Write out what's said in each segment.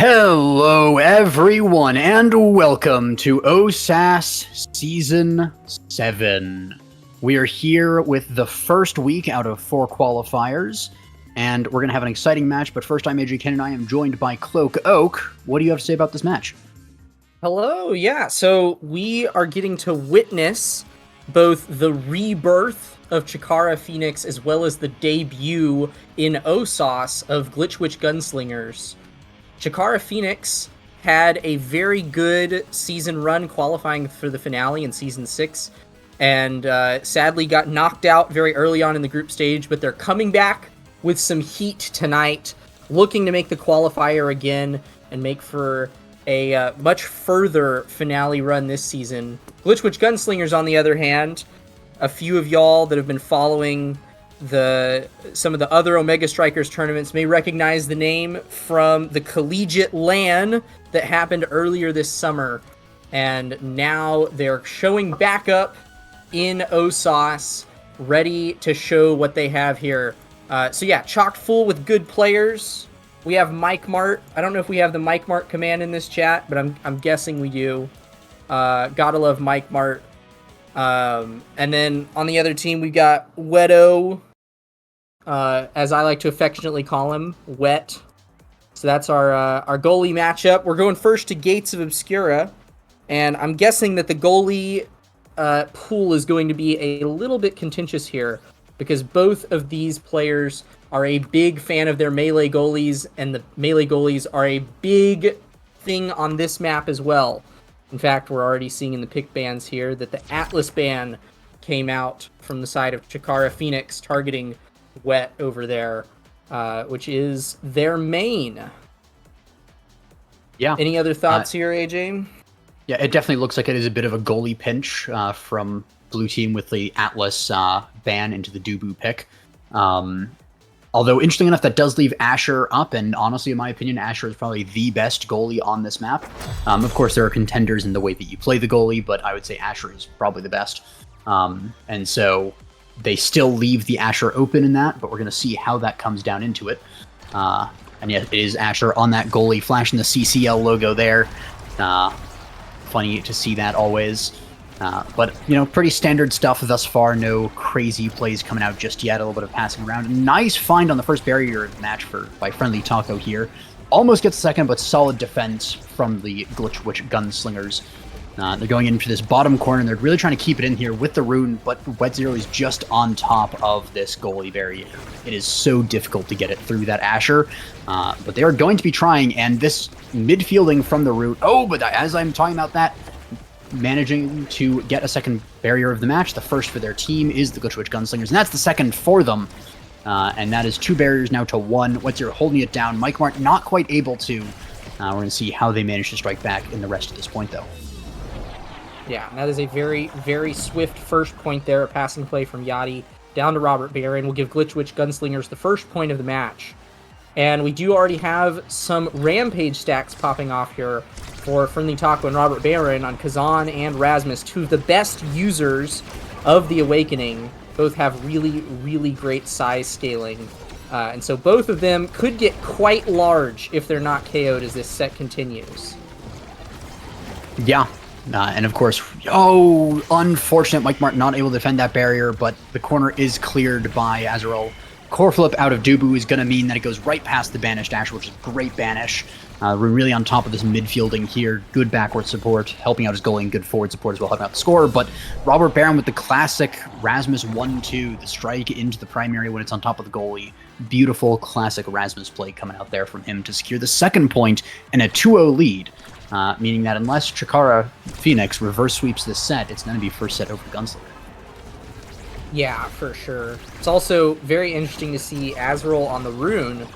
Hello, everyone, and welcome to OSAS Season 7. We are here with the first week out of 4 qualifiers, and we're going to have an exciting match. But first, I'm AJ Ken, and I am joined by Cloak Oak. What do you have to say about this match? Hello, yeah. So we are getting to witness both the rebirth of Chikara Phoenix as well as the debut in OSAS of Glitch Witch Gunslingers. Chikara Phoenix had a very good season run qualifying for the finale in Season 6, and sadly got knocked out very early on in the group stage, but they're coming back with some heat tonight, looking to make the qualifier again and make for a much further finale run this season. Glitch Witch Gunslingers, on the other hand, a few of y'all that have been following some of the other Omega Strikers tournaments may recognize the name from the Collegiate LAN that happened earlier this summer, and now they're showing back up in OSAS, ready to show what they have here. So yeah, chock full with good players. We have Mike Mart. I don't know if we have the Mike Mart command in this chat, but I'm guessing we do. Gotta love Mike Mart. And then on the other team, we got Weto, as I like to affectionately call him, Wet. So that's our goalie matchup. We're going first to Gates of Obscura, and I'm guessing that the goalie pool is going to be a little bit contentious here, because both of these players are a big fan of their melee goalies, and the melee goalies are a big thing on this map as well. In fact, we're already seeing in the pick bans here that the Atlas ban came out from the side of Chikara Phoenix, targeting Wet over there, which is their main. Yeah. Any other thoughts here, AJ? Yeah, it definitely looks like it is a bit of a goalie pinch from Blue Team with the Atlas ban into the Dubu pick. Although, interesting enough, that does leave Asher up, and honestly, in my opinion, Asher is probably the best goalie on this map. Of course, there are contenders in the way that you play the goalie, but I would say Asher is probably the best. And so they still leave the Asher open in that, but we're going to see how that comes down into it. And yeah, it is Asher on that goalie, flashing the CCL logo there. Funny to see that always. But, you know, pretty standard stuff thus far. No crazy plays coming out just yet. A little bit of passing around. Nice find on the first barrier match by Friendly Taco here. Almost gets second, but solid defense from the Glitch Witch Gunslingers. They're going into this bottom corner, and they're really trying to keep it in here with the rune, but Wet Zero is just on top of this goalie barrier. It is so difficult to get it through that Asher, but they are going to be trying, and this midfielding from the root. Oh, but as I'm talking about that, managing to get a second barrier of the match. The first for their team is the Glitch Witch Gunslingers, and that's the second for them. And that is 2 barriers now to 1. Wet Zero holding it down. Mike Mart not quite able to. We're going to see how they manage to strike back in the rest of this point, though. Yeah, that is a very, very swift first point there. A passing play from Yachty down to Robert Barron will give Glitch Witch Gunslingers the first point of the match. And we do already have some Rampage stacks popping off here for Friendly Taco and Robert Barron on Kazan and Rasmus, 2 of the best users of the Awakening. Both have really, really great size scaling. And so both of them could get quite large if they're not KO'd as this set continues. Yeah. And of course, unfortunate, Mike Mart not able to defend that barrier, but the corner is cleared by Azrael. Core flip out of Dubu is going to mean that it goes right past the Banished Asher, which is great banish. We're really on top of this midfielding here. Good backward support, helping out his goalie, and good forward support as well, helping out the score. But Robert Barron with the classic Rasmus 1-2, the strike into the primary when it's on top of the goalie. Beautiful classic Rasmus play coming out there from him to secure the second point and a 2-0 lead. Meaning that unless Chikara Phoenix reverse sweeps this set, it's going to be first set over Gunslinger. Yeah, for sure. It's also very interesting to see Azrael on the rune.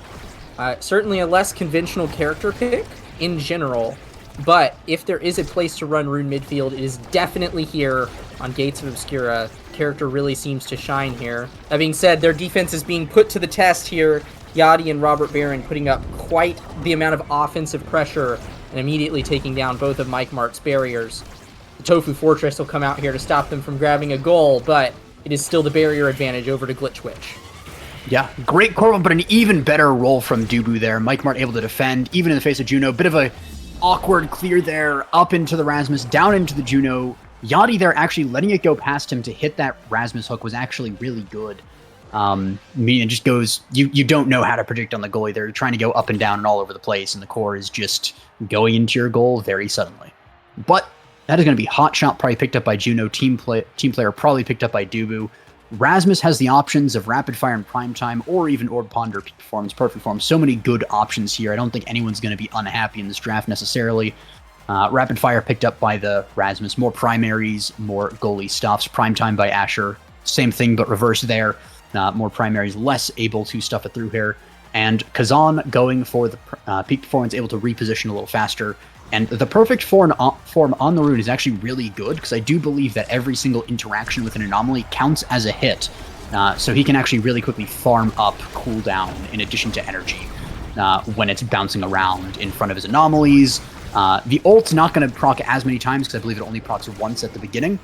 Certainly a less conventional character pick in general, but if there is a place to run rune midfield, it is definitely here on Gates of Obscura. Character really seems to shine here. That being said, their defense is being put to the test here. Yachty and Robert Barron putting up quite the amount of offensive pressure and immediately taking down both of Mike Mart's barriers. The Tofu Fortress will come out here to stop them from grabbing a goal, but it is still the barrier advantage over to Glitch Witch. Yeah, great core, but an even better roll from Dubu there. Mike Mart able to defend, even in the face of Juno. Bit of a awkward clear there, up into the Rasmus, down into the Juno. Yachty there actually letting it go past him to hit that Rasmus hook was actually really good. It just goes, you don't know how to predict on the goalie. They're trying to go up and down and all over the place, and the core is just going into your goal very suddenly. But that is going to be hot shot, probably picked up by Juno, team player probably picked up by Dubu. Rasmus has the options of rapid fire and prime time, or even orb ponder, peak performance, perfect form. So many good options here. I don't think anyone's going to be unhappy in this draft necessarily. Rapid fire picked up by the Rasmus, more primaries, more goalie stuffs. Prime time by Asher, same thing but reverse there. More primaries, less able to stuff it through here. And Kazan going for the peak performance, able to reposition a little faster. And the perfect form on the rune is actually really good, because I do believe that every single interaction with an anomaly counts as a hit. So he can actually really quickly farm up cooldown in addition to energy when it's bouncing around in front of his anomalies. The ult's not going to proc as many times, because I believe it only procs once at the beginning.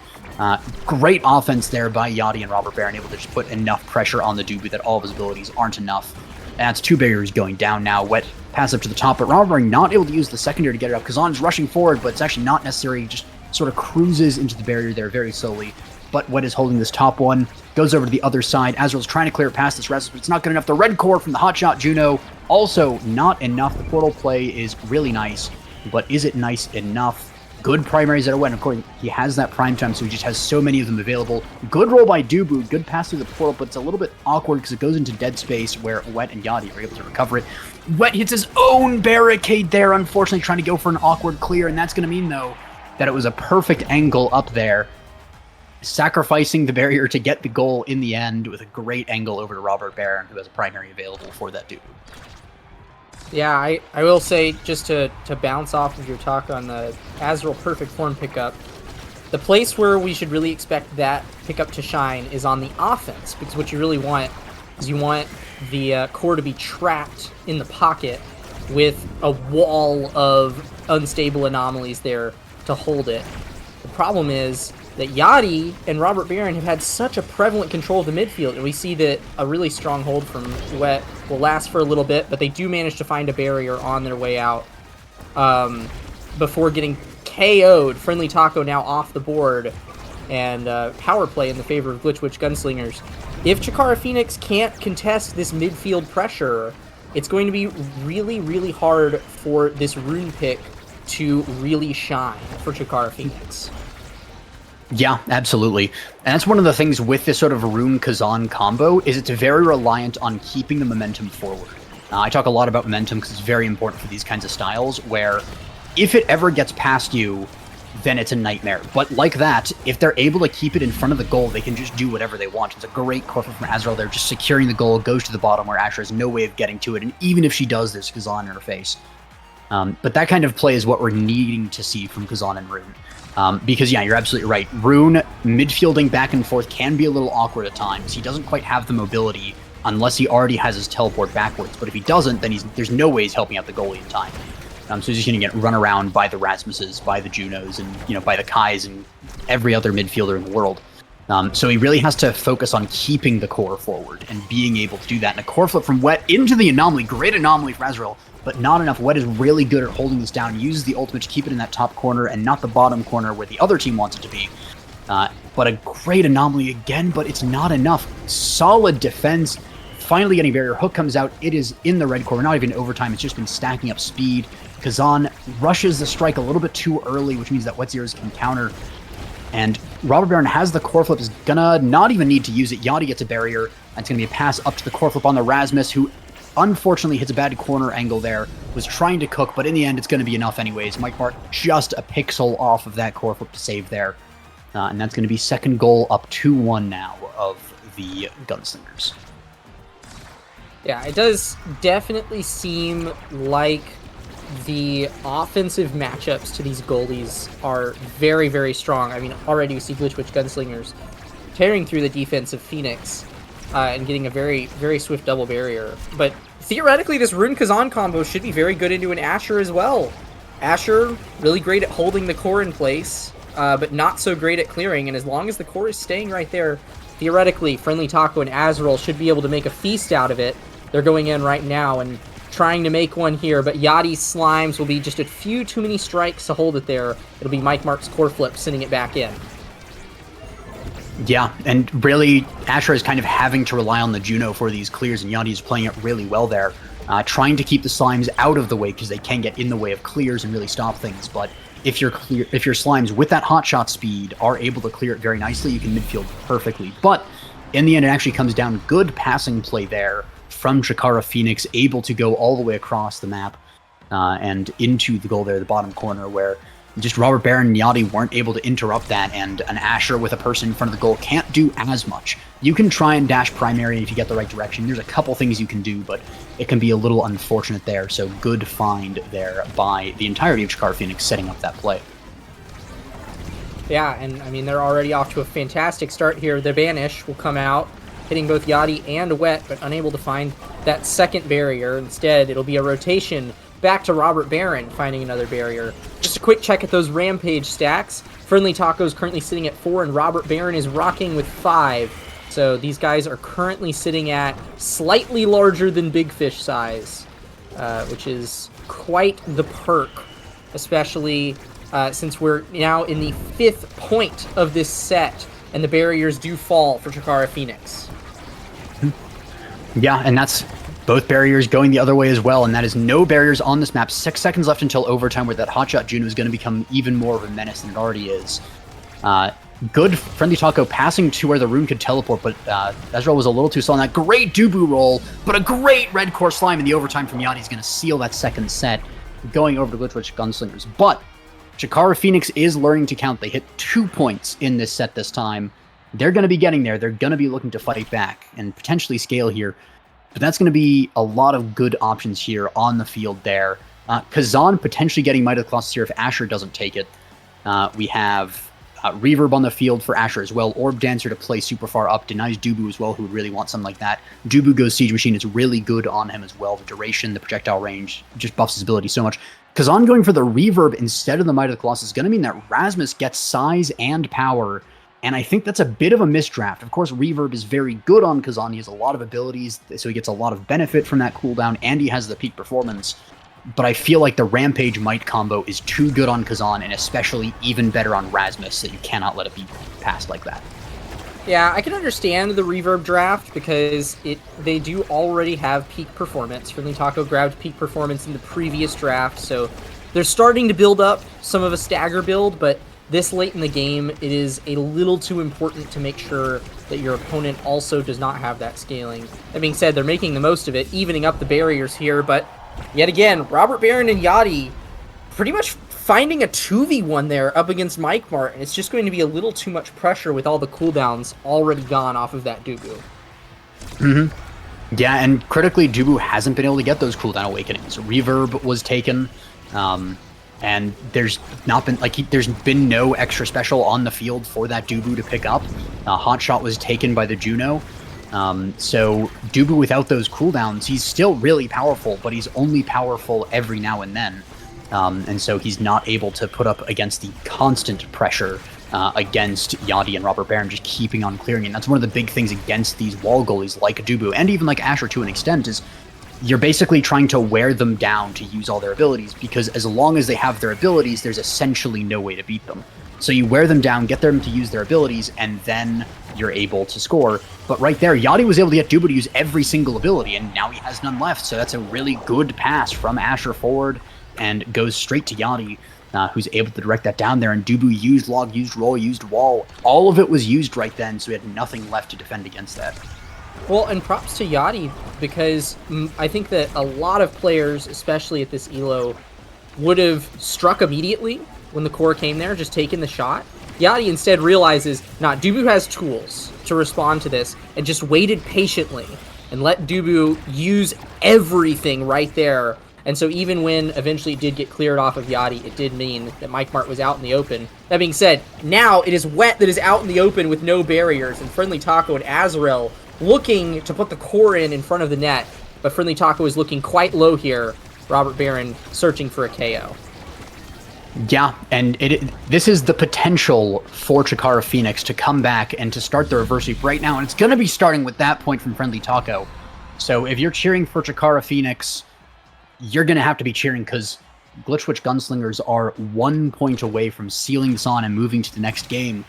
Great offense there by Yachty and Robert Baron, able to just put enough pressure on the Dubu that all of his abilities aren't enough. And that's 2 barriers going down now. Wet pass up to the top, but Robert Baron not able to use the secondary to get it up. Kazan's rushing forward, but it's actually not necessary. He just sort of cruises into the barrier there very slowly. But Wet is holding this top one, goes over to the other side. Azrael's trying to clear it past this rest, but it's not good enough. The red core from the hotshot Juno, also not enough. The portal play is really nice, but is it nice enough? Good primaries that are Wet. Of course, he has that prime time, so he just has so many of them available. Good roll by Dubu, good pass through the portal, but it's a little bit awkward because it goes into dead space where Wet and Yachty are able to recover it. Wet hits his own barricade there, unfortunately trying to go for an awkward clear, and that's going to mean, though, that it was a perfect angle up there, sacrificing the barrier to get the goal in the end with a great angle over to Robert Baron, who has a primary available for that Dubu. Yeah, I will say, just to bounce off of your talk on the Azrael perfect form pickup, the place where we should really expect that pickup to shine is on the offense, because what you really want is you want the core to be trapped in the pocket with a wall of unstable anomalies there to hold it. The problem is that Yachty and Robert Baron have had such a prevalent control of the midfield, and we see that a really strong hold from Wet will last for a little bit, but they do manage to find a barrier on their way out before getting KO'd. Friendly Taco now off the board, and power play in the favor of Glitch Witch Gunslingers. If Chikara Phoenix can't contest this midfield pressure, it's going to be really, really hard for this rune pick to really shine for Chikara Phoenix. Yeah, absolutely. And that's one of the things with this sort of Rune Kazan combo, is it's very reliant on keeping the momentum forward. I talk a lot about momentum because it's very important for these kinds of styles, where if it ever gets past you, then it's a nightmare. But like that, if they're able to keep it in front of the goal, they can just do whatever they want. It's a great core from Azrael there, just securing the goal, goes to the bottom where Asher has no way of getting to it, and even if she does, there's Kazan in her face. But that kind of play is what we're needing to see from Kazan and Rune. Because, yeah, you're absolutely right. Rune, midfielding back and forth can be a little awkward at times. He doesn't quite have the mobility unless he already has his teleport backwards. But if he doesn't, then there's no way he's helping out the goalie in time. So he's just going to get run around by the Rasmuses, by the Junos, and by the Kais and every other midfielder in the world. So he really has to focus on keeping the core forward and being able to do that. And a core flip from Wet into the anomaly. Great anomaly from Azrael, but not enough. Wet is really good at holding this down. He uses the ultimate to keep it in that top corner and not the bottom corner where the other team wants it to be. But a great anomaly again, but it's not enough. Solid defense. Finally getting barrier. Hook comes out. It is in the red core. Not even overtime. It's just been stacking up speed. Kazan rushes the strike a little bit too early, which means that Wet's Ears can counter. And Robert Baron has the core flip, is gonna not even need to use it. Yachty gets a barrier, and it's gonna be a pass up to the core flip on the Rasmus, who unfortunately hits a bad corner angle there. Was trying to cook, but in the end it's gonna be enough anyways. Mike Mart just a pixel off of that core flip to save there. And that's gonna be second goal, up 2-1 now of the Gunslingers. Yeah, it does definitely seem like the offensive matchups to these goalies are very, very strong. I mean, already we see Glitch Witch Gunslingers tearing through the defense of Phoenix and getting a very, very swift double barrier. But theoretically, this Rune Kazan combo should be very good into an Asher as well. Asher, really great at holding the core in place, but not so great at clearing. And as long as the core is staying right there, theoretically, Friendly Taco and Azrael should be able to make a feast out of it. They're going in right now and trying to make one here, but Yachty's Slimes will be just a few too many strikes to hold it there. It'll be Mike Mart's Core Flip sending it back in. Yeah, and really, Asher is kind of having to rely on the Juno for these clears, and Yachty is playing it really well there, trying to keep the Slimes out of the way because they can get in the way of clears and really stop things. But if your Slimes with that hotshot speed are able to clear it very nicely, you can midfield perfectly. But in the end, it actually comes down good passing play there from Chikara Phoenix, able to go all the way across the map and into the goal there, the bottom corner, where just Robert Baron and Yachty weren't able to interrupt that, and an Asher with a person in front of the goal can't do as much. You can try and dash primary if you get the right direction. There's a couple things you can do, but it can be a little unfortunate there, so good find there by the entirety of Chikara Phoenix setting up that play. Yeah, and I mean, they're already off to a fantastic start here. The Banish will come out, hitting both Yachty and Wet, but unable to find that second barrier. Instead, it'll be a rotation back to Robert Baron, finding another barrier. Just a quick check at those Rampage stacks. Friendly Taco is currently sitting at 4, and Robert Baron is rocking with 5. So these guys are currently sitting at slightly larger than Big Fish size, which is quite the perk, especially since we're now in the 5th point of this set, and the barriers do fall for Chikara Phoenix. Yeah, and that's both barriers going the other way as well, and that is no barriers on this map. 6 seconds left until overtime, where that hotshot Juno is going to become even more of a menace than it already is. Good Friendly Taco passing to where the rune could teleport, but Azrael was a little too slow on that. Great Dubu roll, but a great Red Core Slime in the overtime from Yachty is going to seal that second set, going over to Glitchwitch Gunslingers. But Chikara Phoenix is learning to count. They hit 2 points in this set this time. They're going to be getting there. They're going to be looking to fight back and potentially scale here. But that's going to be a lot of good options here on the field there. Kazan potentially getting Might of the Colossus here if Asher doesn't take it. We have Reverb on the field for Asher as well. Orb Dancer to play super far up. Denies Dubu as well, who would really want something like that. Dubu goes Siege Machine. It's really good on him as well. The duration, the projectile range, just buffs his ability so much. Kazan going for the Reverb instead of the Might of the Colossus is going to mean that Rasmus gets size and power. And I think that's a bit of a misdraft. Of course, Reverb is very good on Kazan. He has a lot of abilities, so he gets a lot of benefit from that cooldown, and he has the peak performance. But I feel like the Rampage Might combo is too good on Kazan, and especially even better on Rasmus, that you cannot let it be passed like that. Yeah, I can understand the Reverb draft because they do already have peak performance. Friendly Taco grabbed peak performance in the previous draft, so they're starting to build up some of a stagger build, but this late in the game, it is a little too important to make sure that your opponent also does not have that scaling. That being said, they're making the most of it, evening up the barriers here, but yet again, Robert Baron and Yachty pretty much finding a 2v1 there up against Mike Mart, and it's just going to be a little too much pressure with all the cooldowns already gone off of that Dubu. Yeah, and critically, Dubu hasn't been able to get those cooldown awakenings. Reverb was taken, and there's not been, there's been no extra special on the field for that Dubu to pick up. Hotshot was taken by the Juno. So Dubu without those cooldowns, he's still really powerful, but he's only powerful every now and then. And so he's not able to put up against the constant pressure against Yachty and Robert Baron just keeping on clearing. And that's one of the big things against these wall goalies like Dubu, and even like Asher to an extent, is you're basically trying to wear them down to use all their abilities, because as long as they have their abilities, there's essentially no way to beat them. So you wear them down, get them to use their abilities, and then you're able to score. But right there, Yachty was able to get Dubu to use every single ability, and now he has none left. So that's a really good pass from Asher forward, and goes straight to Yachty, who's able to direct that down there. And Dubu used log, used roll, used wall. All of it was used right then, so he had nothing left to defend against that. Well, and props to Yachty, because I think that a lot of players, especially at this elo, would have struck immediately when the core came there, just taking the shot. Yachty instead realizes, Dubu has tools to respond to this, and just waited patiently and let Dubu use everything right there. And so even when eventually it did get cleared off of Yachty, it did mean that Mike Mart was out in the open. That being said, now it is Wet that is out in the open with no barriers, and Friendly Taco and Azrael looking to put the core in front of the net, but Friendly Taco is looking quite low here. Robert Baron searching for a KO. Yeah, and this is the potential for Chikara Phoenix to come back and to start the reverse sweep right now, and it's going to be starting with that point from Friendly Taco. So if you're cheering for Chikara Phoenix, you're going to have to be cheering because Glitch Witch Gunslingers are 1 point away from sealing this on and moving to the next game.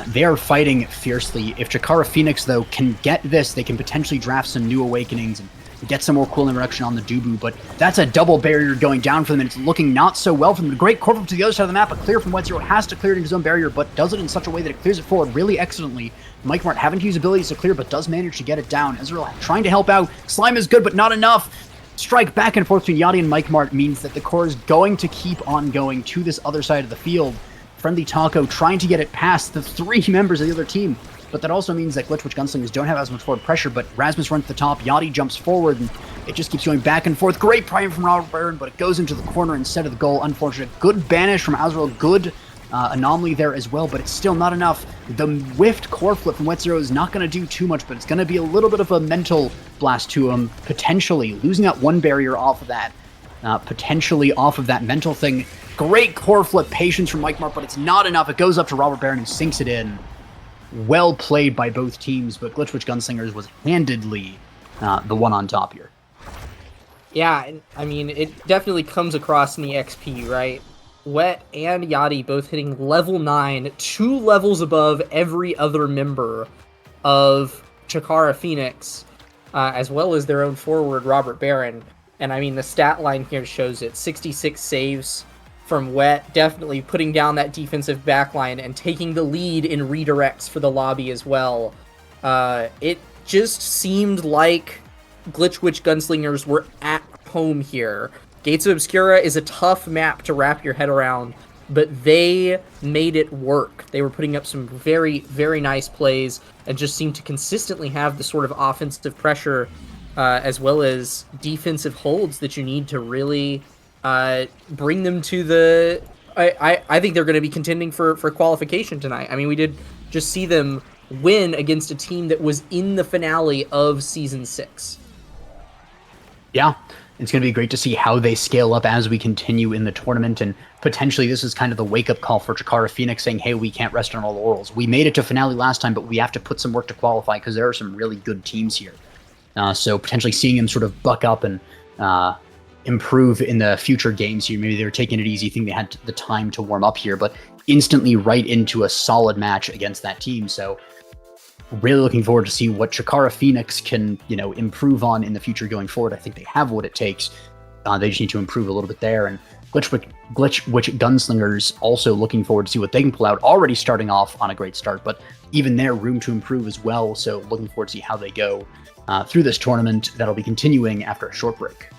They are fighting fiercely. If Chikara Phoenix, though, can get this, they can potentially draft some new Awakenings and get some more cooling reduction on the Dubu, but that's a double barrier going down for them, and it's looking not so well for them. The great Corvo to the other side of the map, but clear from Wet0 has to clear it into his own barrier, but does it in such a way that it clears it forward really excellently. Mike Mart having to use abilities to clear, but does manage to get it down. Ezreal trying to help out. Slime is good, but not enough. Strike back and forth between Yachty and Mike Mart means that the core is going to keep on going to this other side of the field. Friendly Taco trying to get it past the 3 members of the other team, but that also means that Glitch Witch Gunslingers don't have as much forward pressure, but Rasmus runs to the top, Yachty jumps forward, and it just keeps going back and forth. Great prime from Robert Baron, but it goes into the corner instead of the goal. Unfortunate. Good banish from Azrael, good anomaly there as well, but it's still not enough. The whiffed core flip from Wet0 is not going to do too much, but it's going to be a little bit of a mental blast to him, potentially losing that 1 barrier off of that. Potentially off of that mental thing. Great core flip patience from Mike Mart, but it's not enough. It goes up to Robert Baron, who sinks it in. Well played by both teams, but Glitch Witch Gunslingers was handedly the one on top here. Yeah, I mean, it definitely comes across in the XP, right? Wet and Yachty both hitting level 9, 2 levels above every other member of Chikara Phoenix, as well as their own forward, Robert Baron. And I mean, the stat line here shows it. 66 saves from Wet, definitely putting down that defensive backline and taking the lead in redirects for the lobby as well. It just seemed like Glitch Witch Gunslingers were at home here. Gates of Obscura is a tough map to wrap your head around, but they made it work. They were putting up some very, very nice plays and just seemed to consistently have the sort of offensive pressure as well as defensive holds that you need to really bring them to the... I think they're going to be contending for qualification tonight. I mean, we did just see them win against a team that was in the finale of Season 6. Yeah, it's going to be great to see how they scale up as we continue in the tournament, and potentially this is kind of the wake-up call for Chikara Phoenix saying, hey, we can't rest on our laurels. We made it to finale last time, but we have to put some work to qualify because there are some really good teams here. So potentially seeing them sort of buck up and improve in the future games here. Maybe they were taking it easy, think they had the time to warm up here, but instantly right into a solid match against that team. So really looking forward to see what Chikara Phoenix can, improve on in the future going forward. I think they have what it takes. They just need to improve a little bit there. And Glitch Witch Gunslingers also looking forward to see what they can pull out. Already starting off on a great start, but even there, room to improve as well. So looking forward to see how they go through this tournament that'll be continuing after a short break.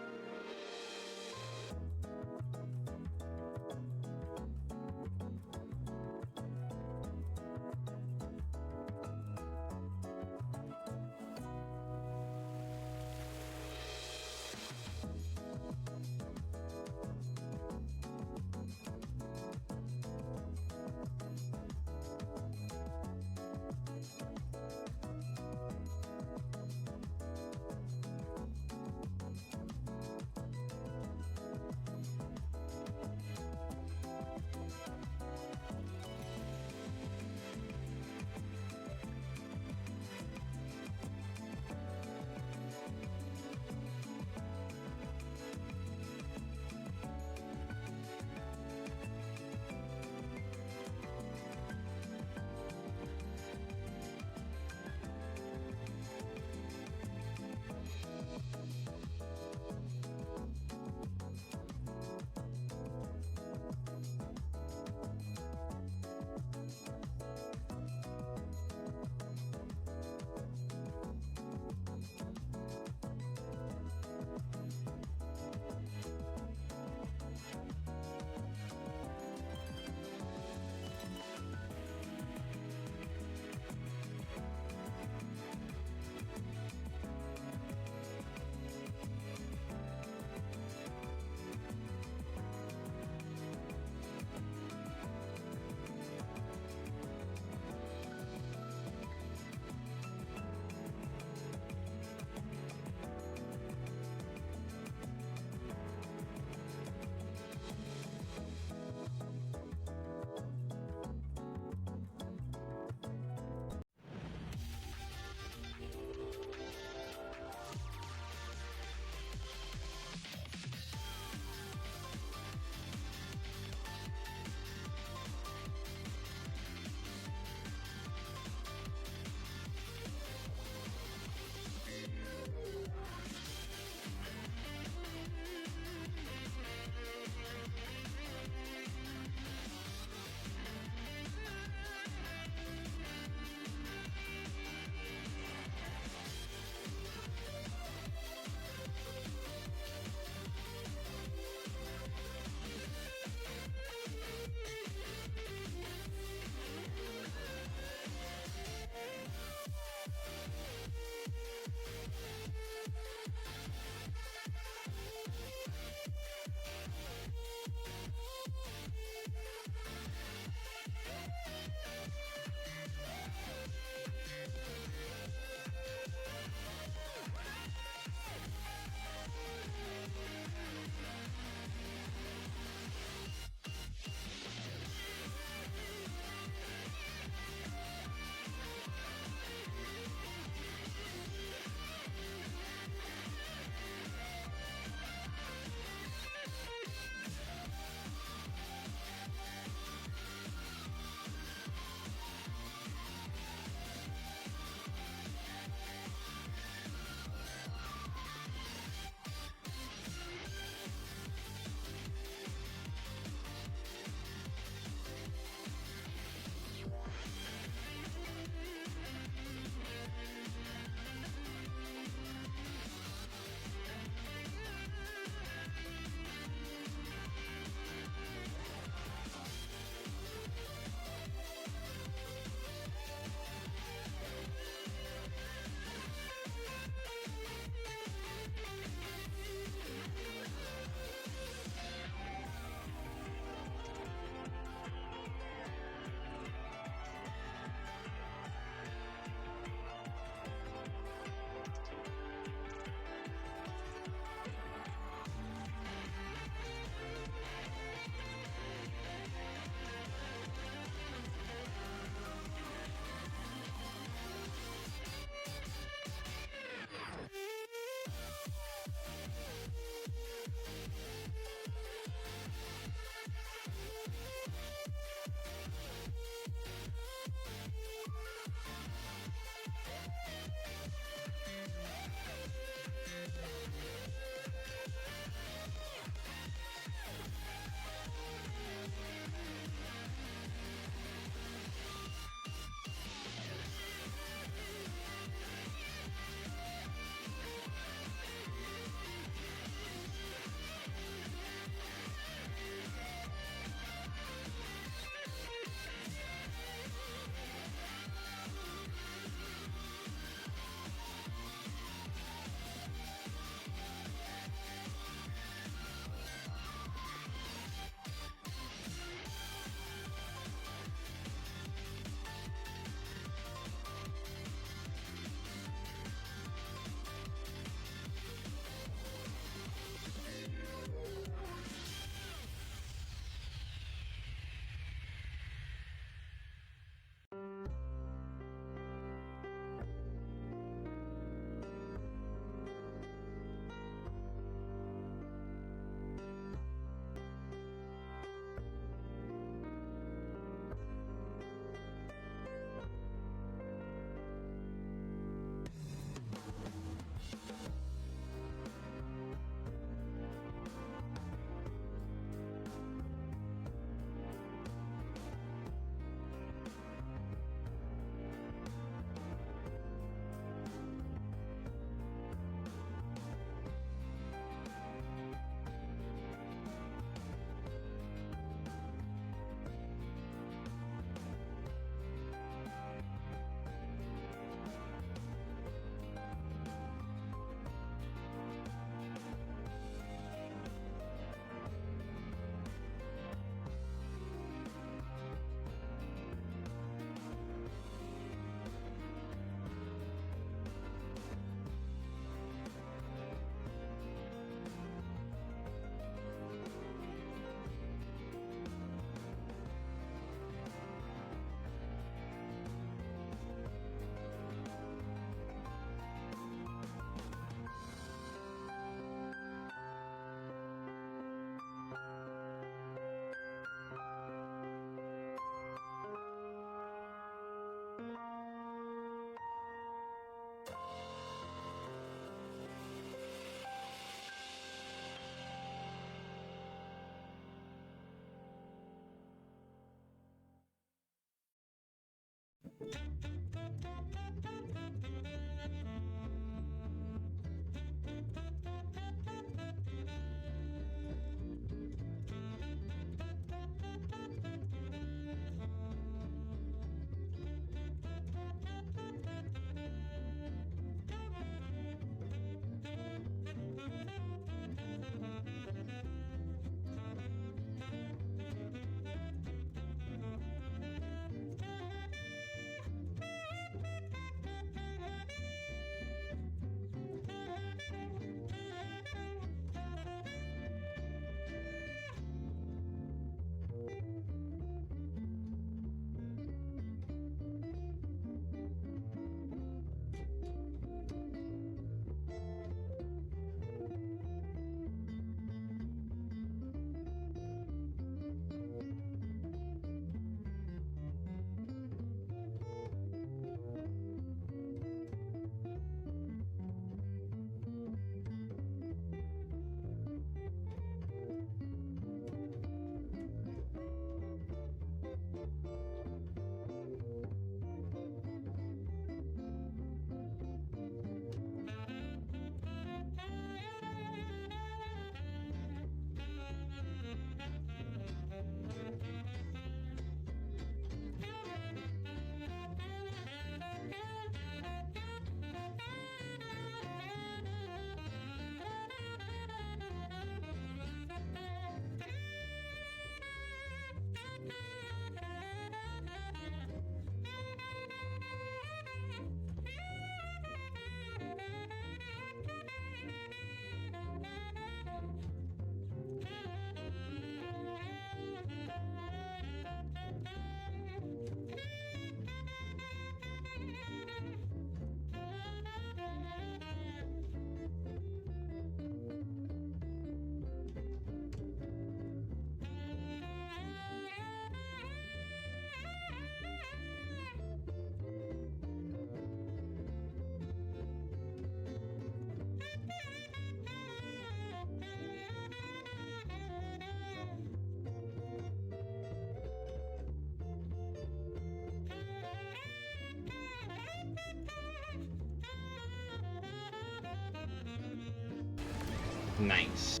Nice.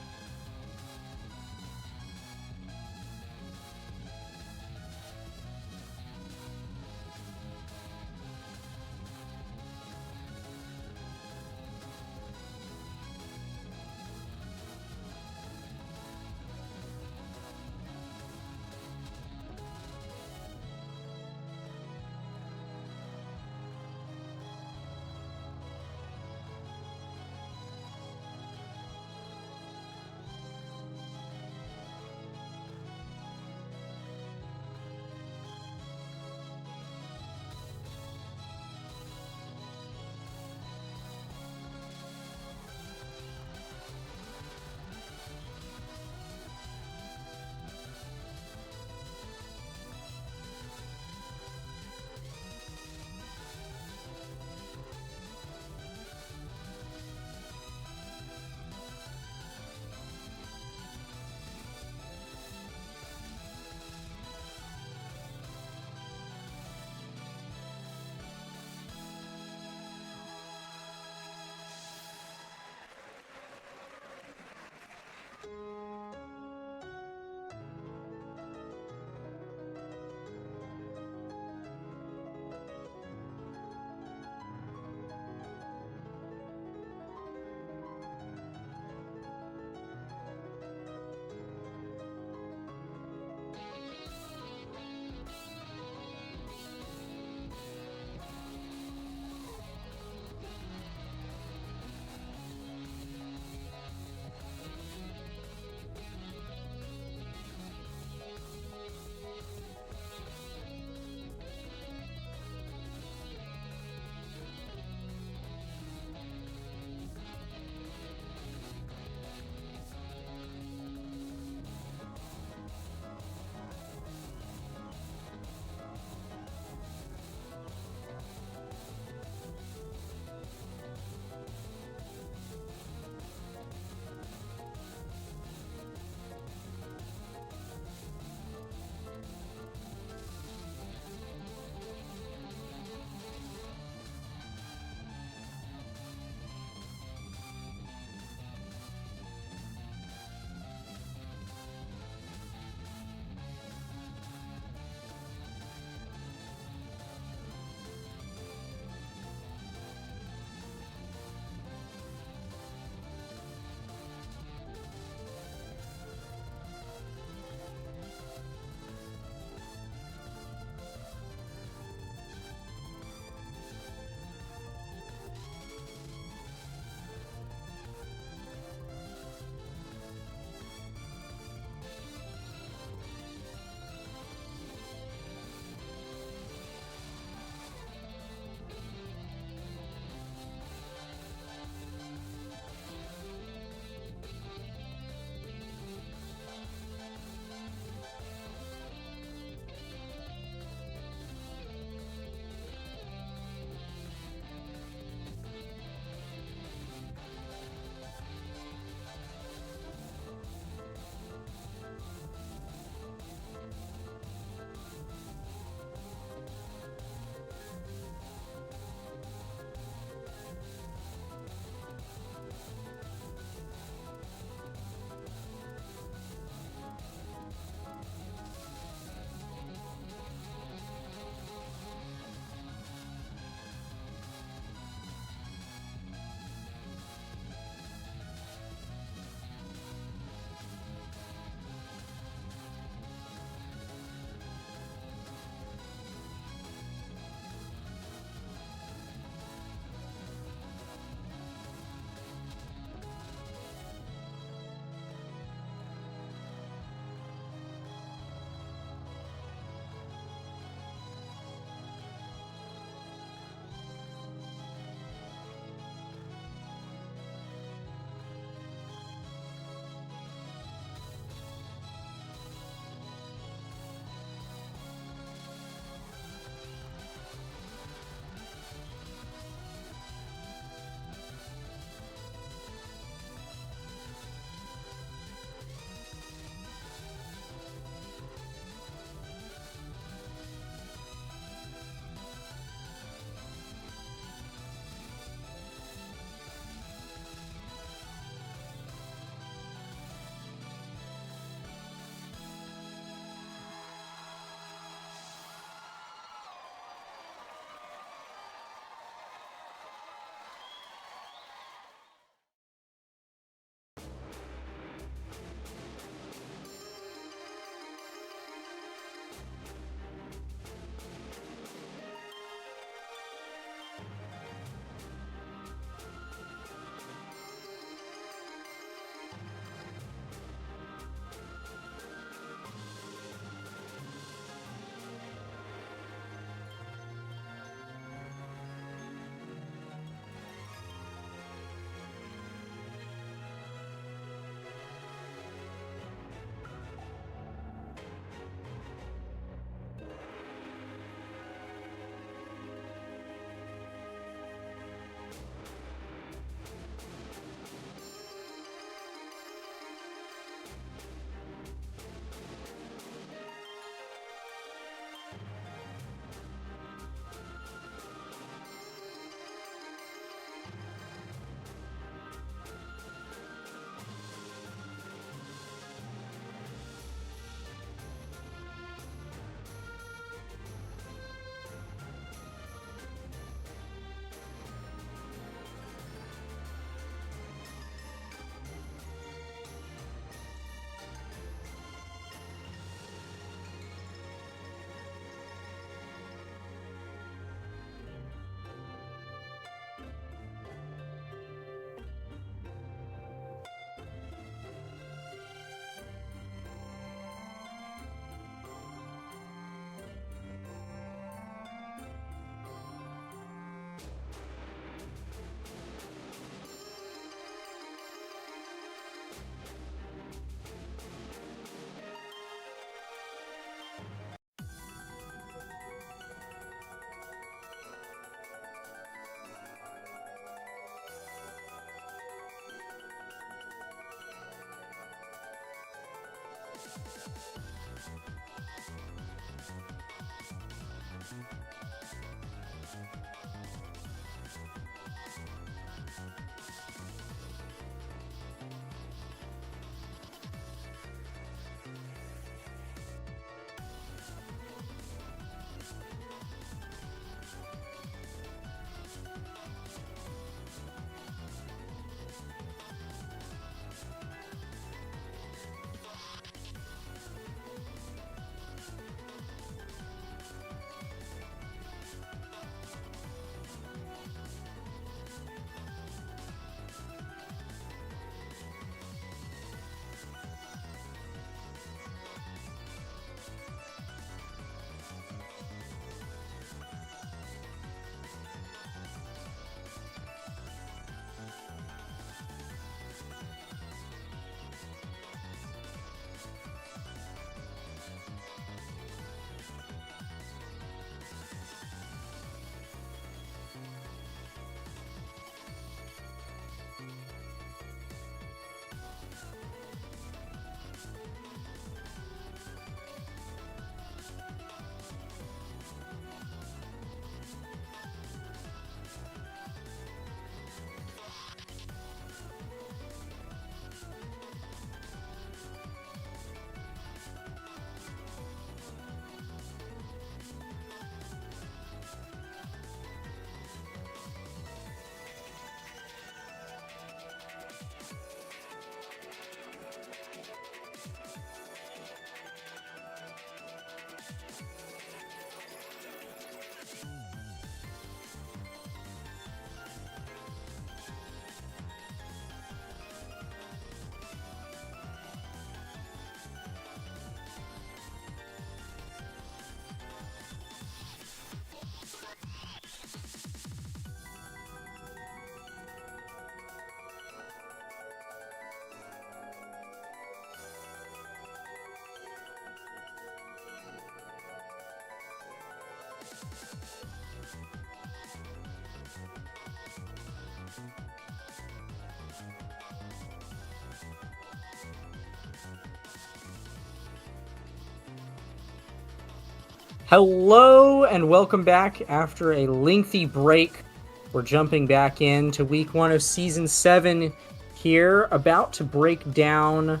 Hello and welcome back after a lengthy break. We're jumping back into week 1 of season 7 here, about to break down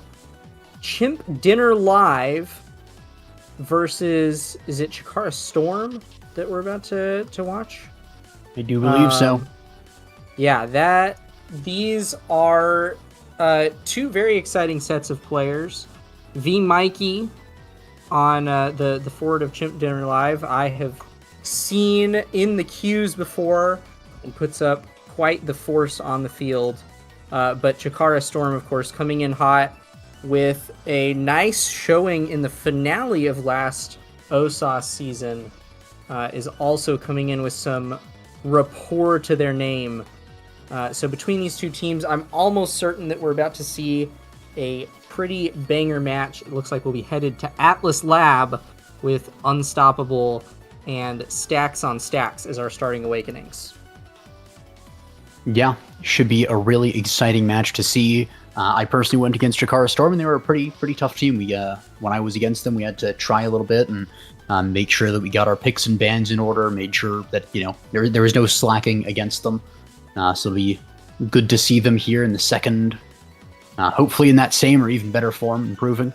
Chimp Dinner Live versus, is it Chikara Storm that we're about to watch? I do believe so. Yeah, these are two very exciting sets of players. V Mikey on the forward of Chimp Dinner Live, I have seen in the queues before and puts up quite the force on the field. But Chikara Storm, of course, coming in hot with a nice showing in the finale of last OSAS season, is also coming in with some rapport to their name. So between these two teams, I'm almost certain that we're about to see a pretty banger match. It looks like we'll be headed to Atlas Lab with Unstoppable and Stacks on Stacks as our starting awakenings. Yeah, should be a really exciting match to see. I personally went against Chikara Storm, and they were a pretty tough team. We when I was against them, we had to try a little bit and make sure that we got our picks and bans in order, made sure that there was no slacking against them. So it'll be good to see them here in the second, hopefully in that same or even better form, improving.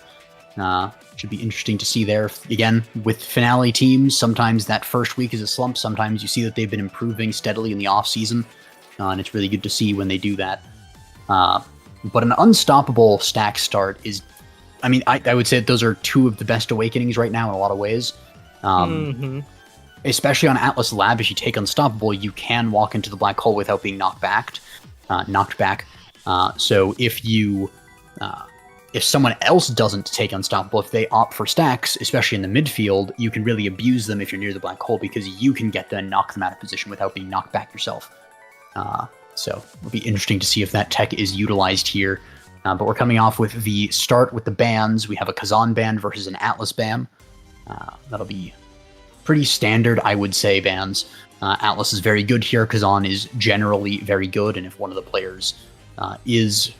Should be interesting to see there. Again, with finale teams, sometimes that first week is a slump. Sometimes you see that they've been improving steadily in the off season, and it's really good to see when they do that. But an Unstoppable stack start is, I would say that those are two of the best awakenings right now in a lot of ways. Especially on Atlas Lab, if you take Unstoppable, you can walk into the black hole without being knocked back. So if someone else doesn't take Unstoppable, if they opt for stacks, especially in the midfield, you can really abuse them if you're near the black hole, because you can get them and knock them out of position without being knocked back yourself. So it'll be interesting to see if that tech is utilized here. But we're coming off with the start with the bans. We have a Kazan ban versus an Atlas ban. That'll be pretty standard, I would say, bans. Atlas is very good here. Kazan is generally very good, and if one of the players is,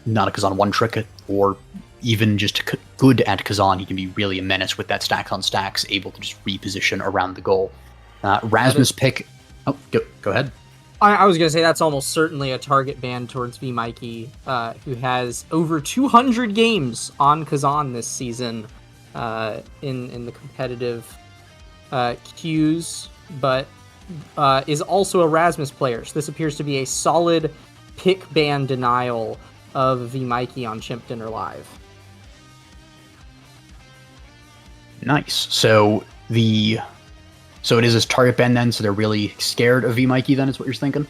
not a Kazan one trick or even just good at Kazan, he can be really a menace with that stacks on stacks, able to just reposition around the goal. Rasmus pick. Oh, go ahead. I was going to say that's almost certainly a target ban towards V Mikey, who has over 200 games on Kazan this season in the competitive queues, but is also a Rasmus player. So this appears to be a solid pick ban denial of V Mikey on Chimp Dinner Live. Nice. So it is this target ban then, so they're really scared of V Mikey then, is what you're thinking?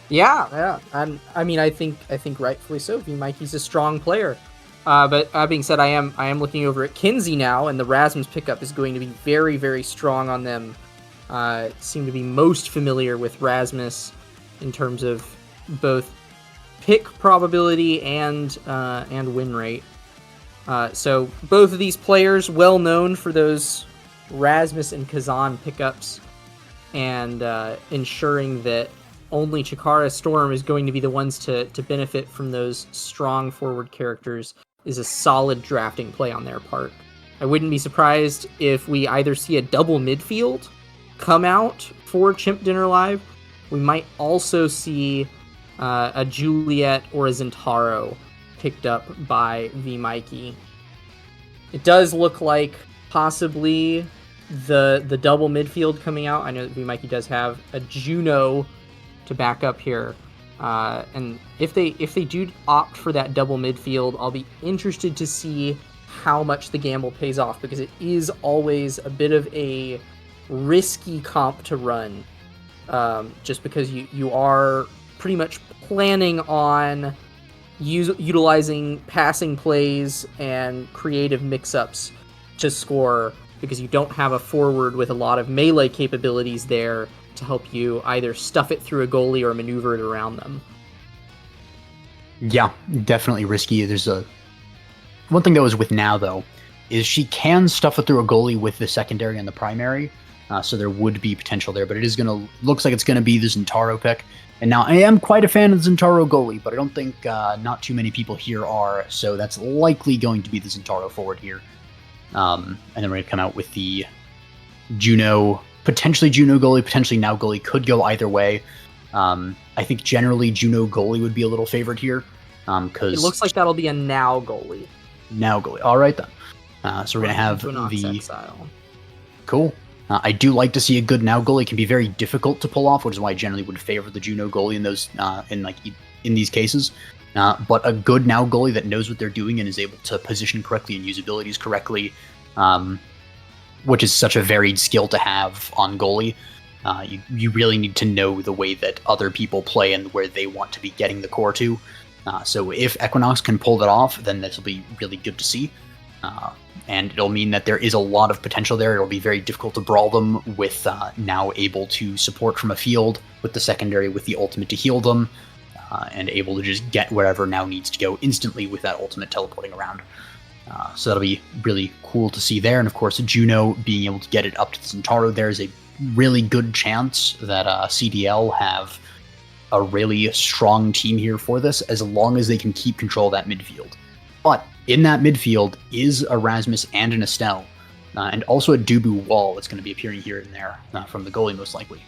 Yeah. And I mean, I think rightfully so. V Mikey's a strong player. But that being said, I am looking over at Kinsey now, and the Rasmus pickup is going to be very, very strong on them. Seem to be most familiar with Rasmus in terms of both pick probability and win rate. So both of these players well known for those Rasmus and Kazan pickups, and ensuring that only Chikara Storm is going to be the ones to benefit from those strong forward characters is a solid drafting play on their part. I wouldn't be surprised if we either see a double midfield come out for Chimp Dinner Live. We might also see a Juliet or a Zentaro picked up by V Mikey. It does look like possibly the double midfield coming out. I know that V Mikey does have a Juno to back up here. And if they do opt for that double midfield, I'll be interested to see how much the gamble pays off, because it is always a bit of a risky comp to run, just because you are pretty much planning on utilizing passing plays and creative mix-ups to score, because you don't have a forward with a lot of melee capabilities there to help you either stuff it through a goalie or maneuver it around them. Yeah, definitely risky. There's one thing that was with Now, though, is she can stuff it through a goalie with the secondary and the primary, so there would be potential there, but it is looks like it's going to be the Zentaro pick. And now I am quite a fan of the Zentaro goalie, but I don't think not too many people here are, so that's likely going to be the Zentaro forward here. And then we're going to come out with the Juno, potentially Juno goalie, potentially Now goalie, could go either way. I think generally Juno goalie would be a little favored here, because it looks like that'll be a Now goalie. Now goalie. All right, then. So we're going to have the... Exile. Cool. I do like to see a good Now goalie. It can be very difficult to pull off, which is why I generally would favor the Juno goalie in those in these cases. But a good Now goalie that knows what they're doing and is able to position correctly and use abilities correctly, which is such a varied skill to have on goalie. You really need to know the way that other people play and where they want to be getting the core to. So if Equinox can pull that off, then this will be really good to see. And it'll mean that there is a lot of potential there. It'll be very difficult to brawl them with Now able to support from a field, with the secondary with the ultimate to heal them, and able to just get wherever Now needs to go instantly with that ultimate teleporting around. So that'll be really cool to see there. And of course, Juno being able to get it up to Zentaro, there's a really good chance that CDL have a really strong team here for this, as long as they can keep control of that midfield. But in that midfield is a Rasmus and an Estelle, and also a Dubu wall that's going to be appearing here and there from the goalie most likely.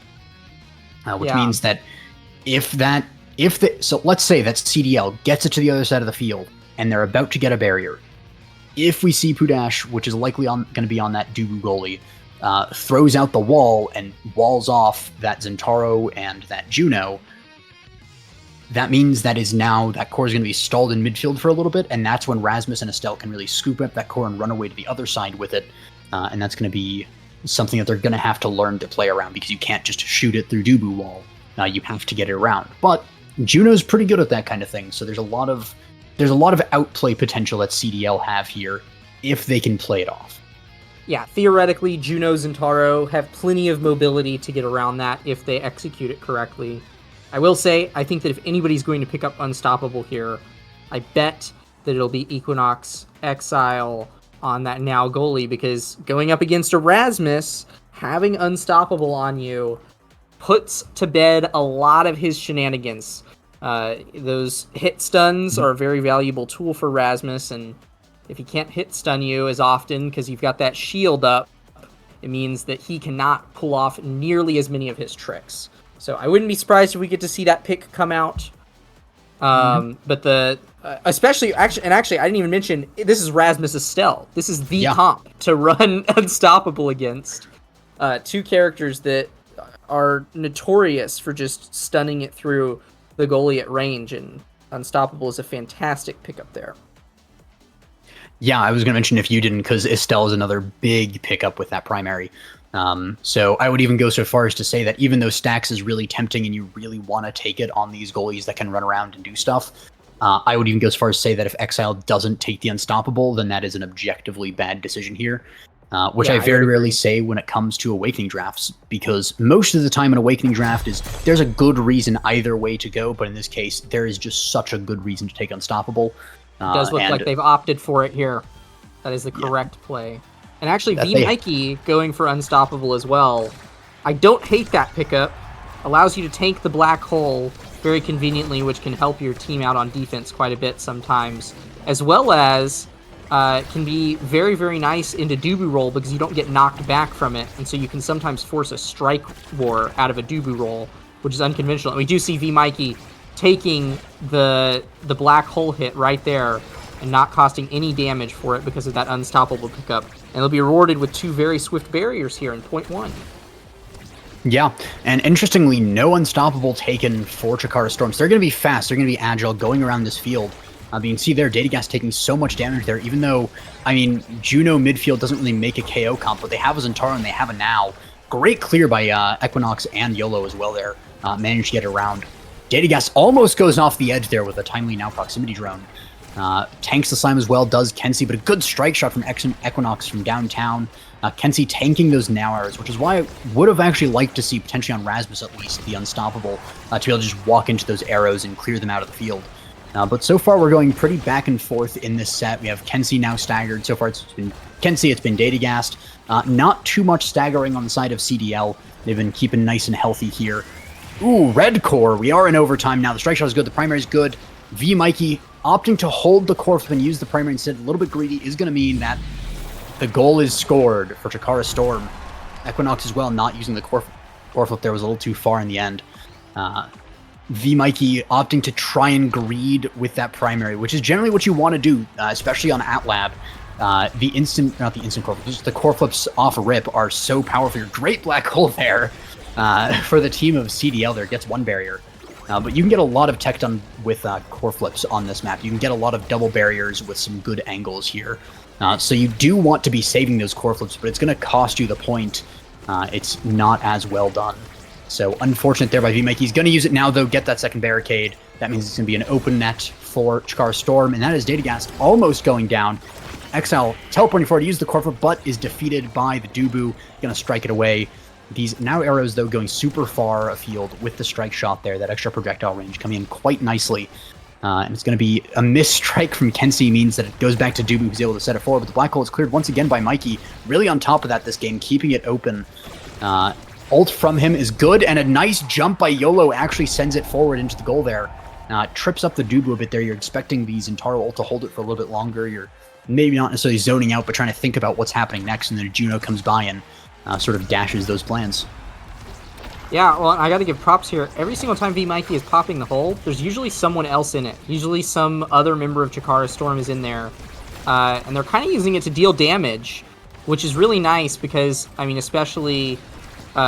Which means that so let's say that CDL gets it to the other side of the field and they're about to get a barrier. If we see Pudash, which is likely going to be on that Dubu goalie, throws out the wall and walls off that Zentaro and that Juno, that means that core is going to be stalled in midfield for a little bit, and that's when Rasmus and Estelle can really scoop up that core and run away to the other side with it, and that's going to be something that they're going to have to learn to play around, because you can't just shoot it through Dubu wall. You have to get it around. But Juno's pretty good at that kind of thing, so there's a lot of outplay potential that CDL have here if they can play it off. Yeah, theoretically, Juno Zentaro have plenty of mobility to get around that if they execute it correctly. I will say, I think that if anybody's going to pick up Unstoppable here, I bet that it'll be Equinox Exile on that Now goalie, because going up against a Rasmus, having Unstoppable on you puts to bed a lot of his shenanigans. Those hit stuns are a very valuable tool for Rasmus, and If he can't hit stun you as often because you've got that shield up, it means that he cannot pull off nearly as many of his tricks. So I wouldn't be surprised if we get to see that pick come out. But the especially I didn't even mention this is Rasmus Estelle. This is the comp to run Unstoppable against. Two characters that are notorious for just stunning it through the goalie at range, and Unstoppable is a fantastic pickup there. Yeah, I was going to mention if you didn't, because Estelle is another big pickup with that primary. So I would even go so far as to say that even though Stacks is really tempting and you really want to take it on these goalies that can run around and do stuff, I would even go as far as to say that if Exile doesn't take the Unstoppable, then that is an objectively bad decision here. Which I very rarely say when it comes to Awakening drafts, because most of the time an Awakening draft there's a good reason either way to go, but in this case, there is just such a good reason to take Unstoppable. It does look like they've opted for it here. That is the correct play. And actually, V-Mikey going for Unstoppable as well. I don't hate that pickup. Allows you to tank the Black Hole very conveniently, which can help your team out on defense quite a bit sometimes. As well as can be very, very nice into Dubu roll because you don't get knocked back from it. And so you can sometimes force a Strike War out of a Dubu roll, which is unconventional. And we do see V-Mikey taking the Black Hole hit right there and not costing any damage for it because of that Unstoppable pickup. And they'll be rewarded with two very swift barriers here in point 1. Yeah, and interestingly, no Unstoppable taken for Chikara Storms. They're going to be fast, they're going to be agile, going around this field. You can see there, Datagast taking so much damage there, even though, I mean, Juno midfield doesn't really make a KO comp, but they have a Zentaro and they have a Now. Great clear by Equinox and YOLO as well there. Managed to get it around. Datagast almost goes off the edge there with a timely Now proximity drone. Tanks the Slime as well, does Kenzie, but a good strike shot from Equinox from downtown. Kenzie tanking those Now arrows, which is why I would have actually liked to see, potentially on Rasmus at least, the Unstoppable, to be able to just walk into those arrows and clear them out of the field. But so far we're going pretty back and forth in this set. We have Kenzie now staggered. So far it's been Kenzie, it's been Datagast. Not too much staggering on the side of CDL. They've been keeping nice and healthy here. Ooh, Red Core. We are in overtime now. The strike shot is good. The primary is good. V-Mikey opting to hold the core flip and use the primary instead. A little bit greedy is going to mean that the goal is scored for Chikara Storm. Equinox as well, not using the core flip there, was a little too far in the end. V-Mikey opting to try and greed with that primary, which is generally what you want to do, especially on AtLab. Not the instant core flip, just the core flips off rip are so powerful. Your great Black Hole there for the team of CDL there, gets one barrier. But you can get a lot of tech done with core flips on this map. You can get a lot of double barriers with some good angles here. So you do want to be saving those core flips, but it's going to cost you the point. It's not as well done. So unfortunate there by V-Mikey. He's going to use it now, though, get that second barricade. That means it's going to be an open net for Chikara Storm, and that is Datagast almost going down. Exile teleporting forward to use the core flip, but is defeated by the Dubu. Going to strike it away. These Now arrows, though, going super far afield with the strike shot there, that extra projectile range coming in quite nicely. And it's going to be a missed strike from Kenzie, means that it goes back to Dubu, who's able to set it forward. But the Black Hole is cleared once again by Mikey. Really on top of that this game, keeping it open. Ult from him is good, and a nice jump by YOLO actually sends it forward into the goal there. Trips up the Dubu a bit there. You're expecting the Zentaro ult to hold it for a little bit longer. You're maybe not necessarily zoning out, but trying to think about what's happening next, and then Juno comes by and sort of dashes those plans. Yeah, well, I got to give props here. Every single time V-Mikey is popping the hole, there's usually someone else in it. Usually some other member of Chikara Storm is in there. And they're kind of using it to deal damage, which is really nice because, I mean, especially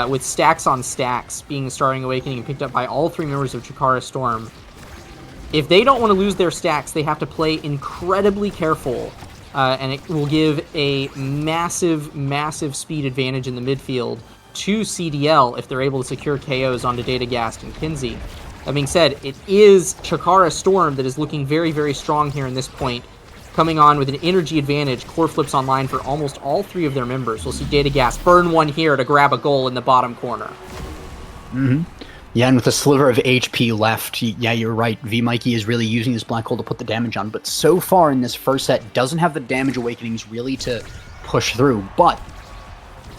with stacks on stacks being Starting Awakening and picked up by all three members of Chikara Storm, if they don't want to lose their stacks, they have to play incredibly careful. And it will give a massive, massive speed advantage in the midfield to CDL if they're able to secure KOs onto Datagast and Kenzie. That being said, it is Chikara Storm that is looking very, very strong here in this point, coming on with an energy advantage. Core flips online for almost all three of their members. We'll see Datagast burn one here to grab a goal in the bottom corner. Yeah, and with a sliver of HP left, yeah, you're right. V-Mikey is really using this Black Hole to put the damage on, but so far in this first set, doesn't have the damage awakenings really to push through. But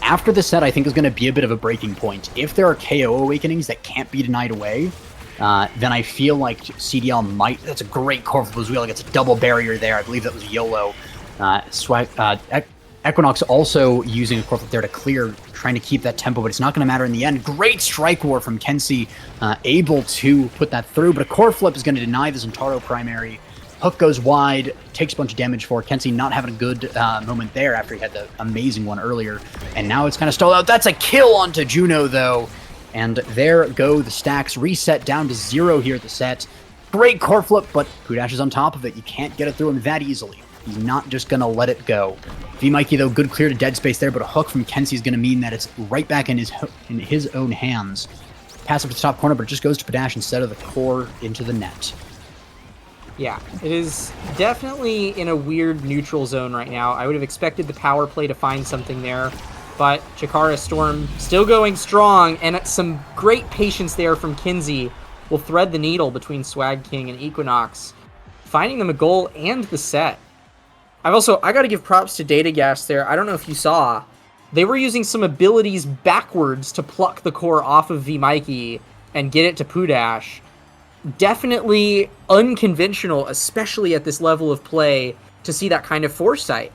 after this set, I think is going to be a bit of a breaking point. If there are KO awakenings that can't be denied away, then I feel like CDL might... That's a great core flip as well. It's a double barrier there. I believe that was YOLO. Equinox also using a core flip there to clear, trying to keep that tempo, but it's not going to matter in the end. Great strike war from Kenzie, able to put that through, but a core flip is going to deny the Zentaro primary. Hook goes wide, takes a bunch of damage for Kenzie, not having a good moment there after he had the amazing one earlier, and now it's kind of stalled out. That's a kill onto Juno, though, and there go the stacks. Reset down to 0 here at the set. Great core flip, but Pudash is on top of it. You can't get it through him that easily. He's not just going to let it go. V-Mikey, though, good clear to dead space there, but a hook from Kenzie is going to mean that it's right back in his own hands. Pass up to the top corner, but it just goes to Pudash instead of the core into the net. Yeah, it is definitely in a weird neutral zone right now. I would have expected the power play to find something there, but Chikara Storm still going strong, and some great patience there from Kenzie will thread the needle between Swag King and Equinox, finding them a goal and the set. I got to give props to Datagas there. I don't know if you saw. They were using some abilities backwards to pluck the core off of V-Mikey and get it to Pudash. Definitely unconventional, especially at this level of play, to see that kind of foresight.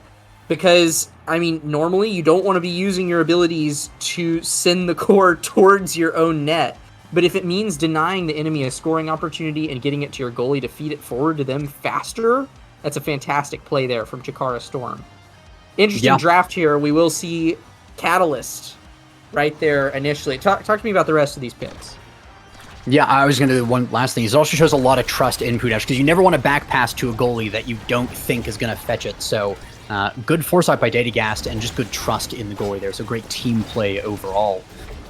Because, I mean, normally you don't want to be using your abilities to send the core towards your own net. But if it means denying the enemy a scoring opportunity and getting it to your goalie to feed it forward to them faster, that's a fantastic play there from Chikara Storm. Interesting draft here. We will see Catalyst right there initially. Talk to me about the rest of these picks. Yeah, I was going to do one last thing. It also shows a lot of trust in Pudash, because you never want to back pass to a goalie that you don't think is going to fetch it. So good foresight by Datagast and just good trust in the goalie there. So great team play overall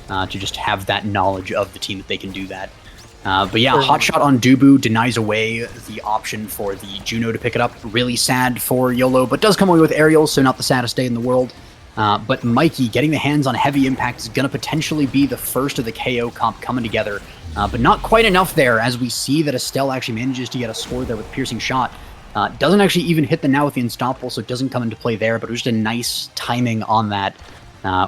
to just have that knowledge of the team that they can do that. But yeah, hot shot on Dubu denies away the option for the Juno to pick it up. Really sad for YOLO, but does come away with aerials, so not the saddest day in the world. But Mikey getting the hands on heavy impact is going to potentially be the first of the KO comp coming together. But not quite enough there, as we see that Estelle actually manages to get a score there with Piercing Shot. Doesn't actually even hit the now with the Unstoppable, so it doesn't come into play there, but it was just a nice timing on that,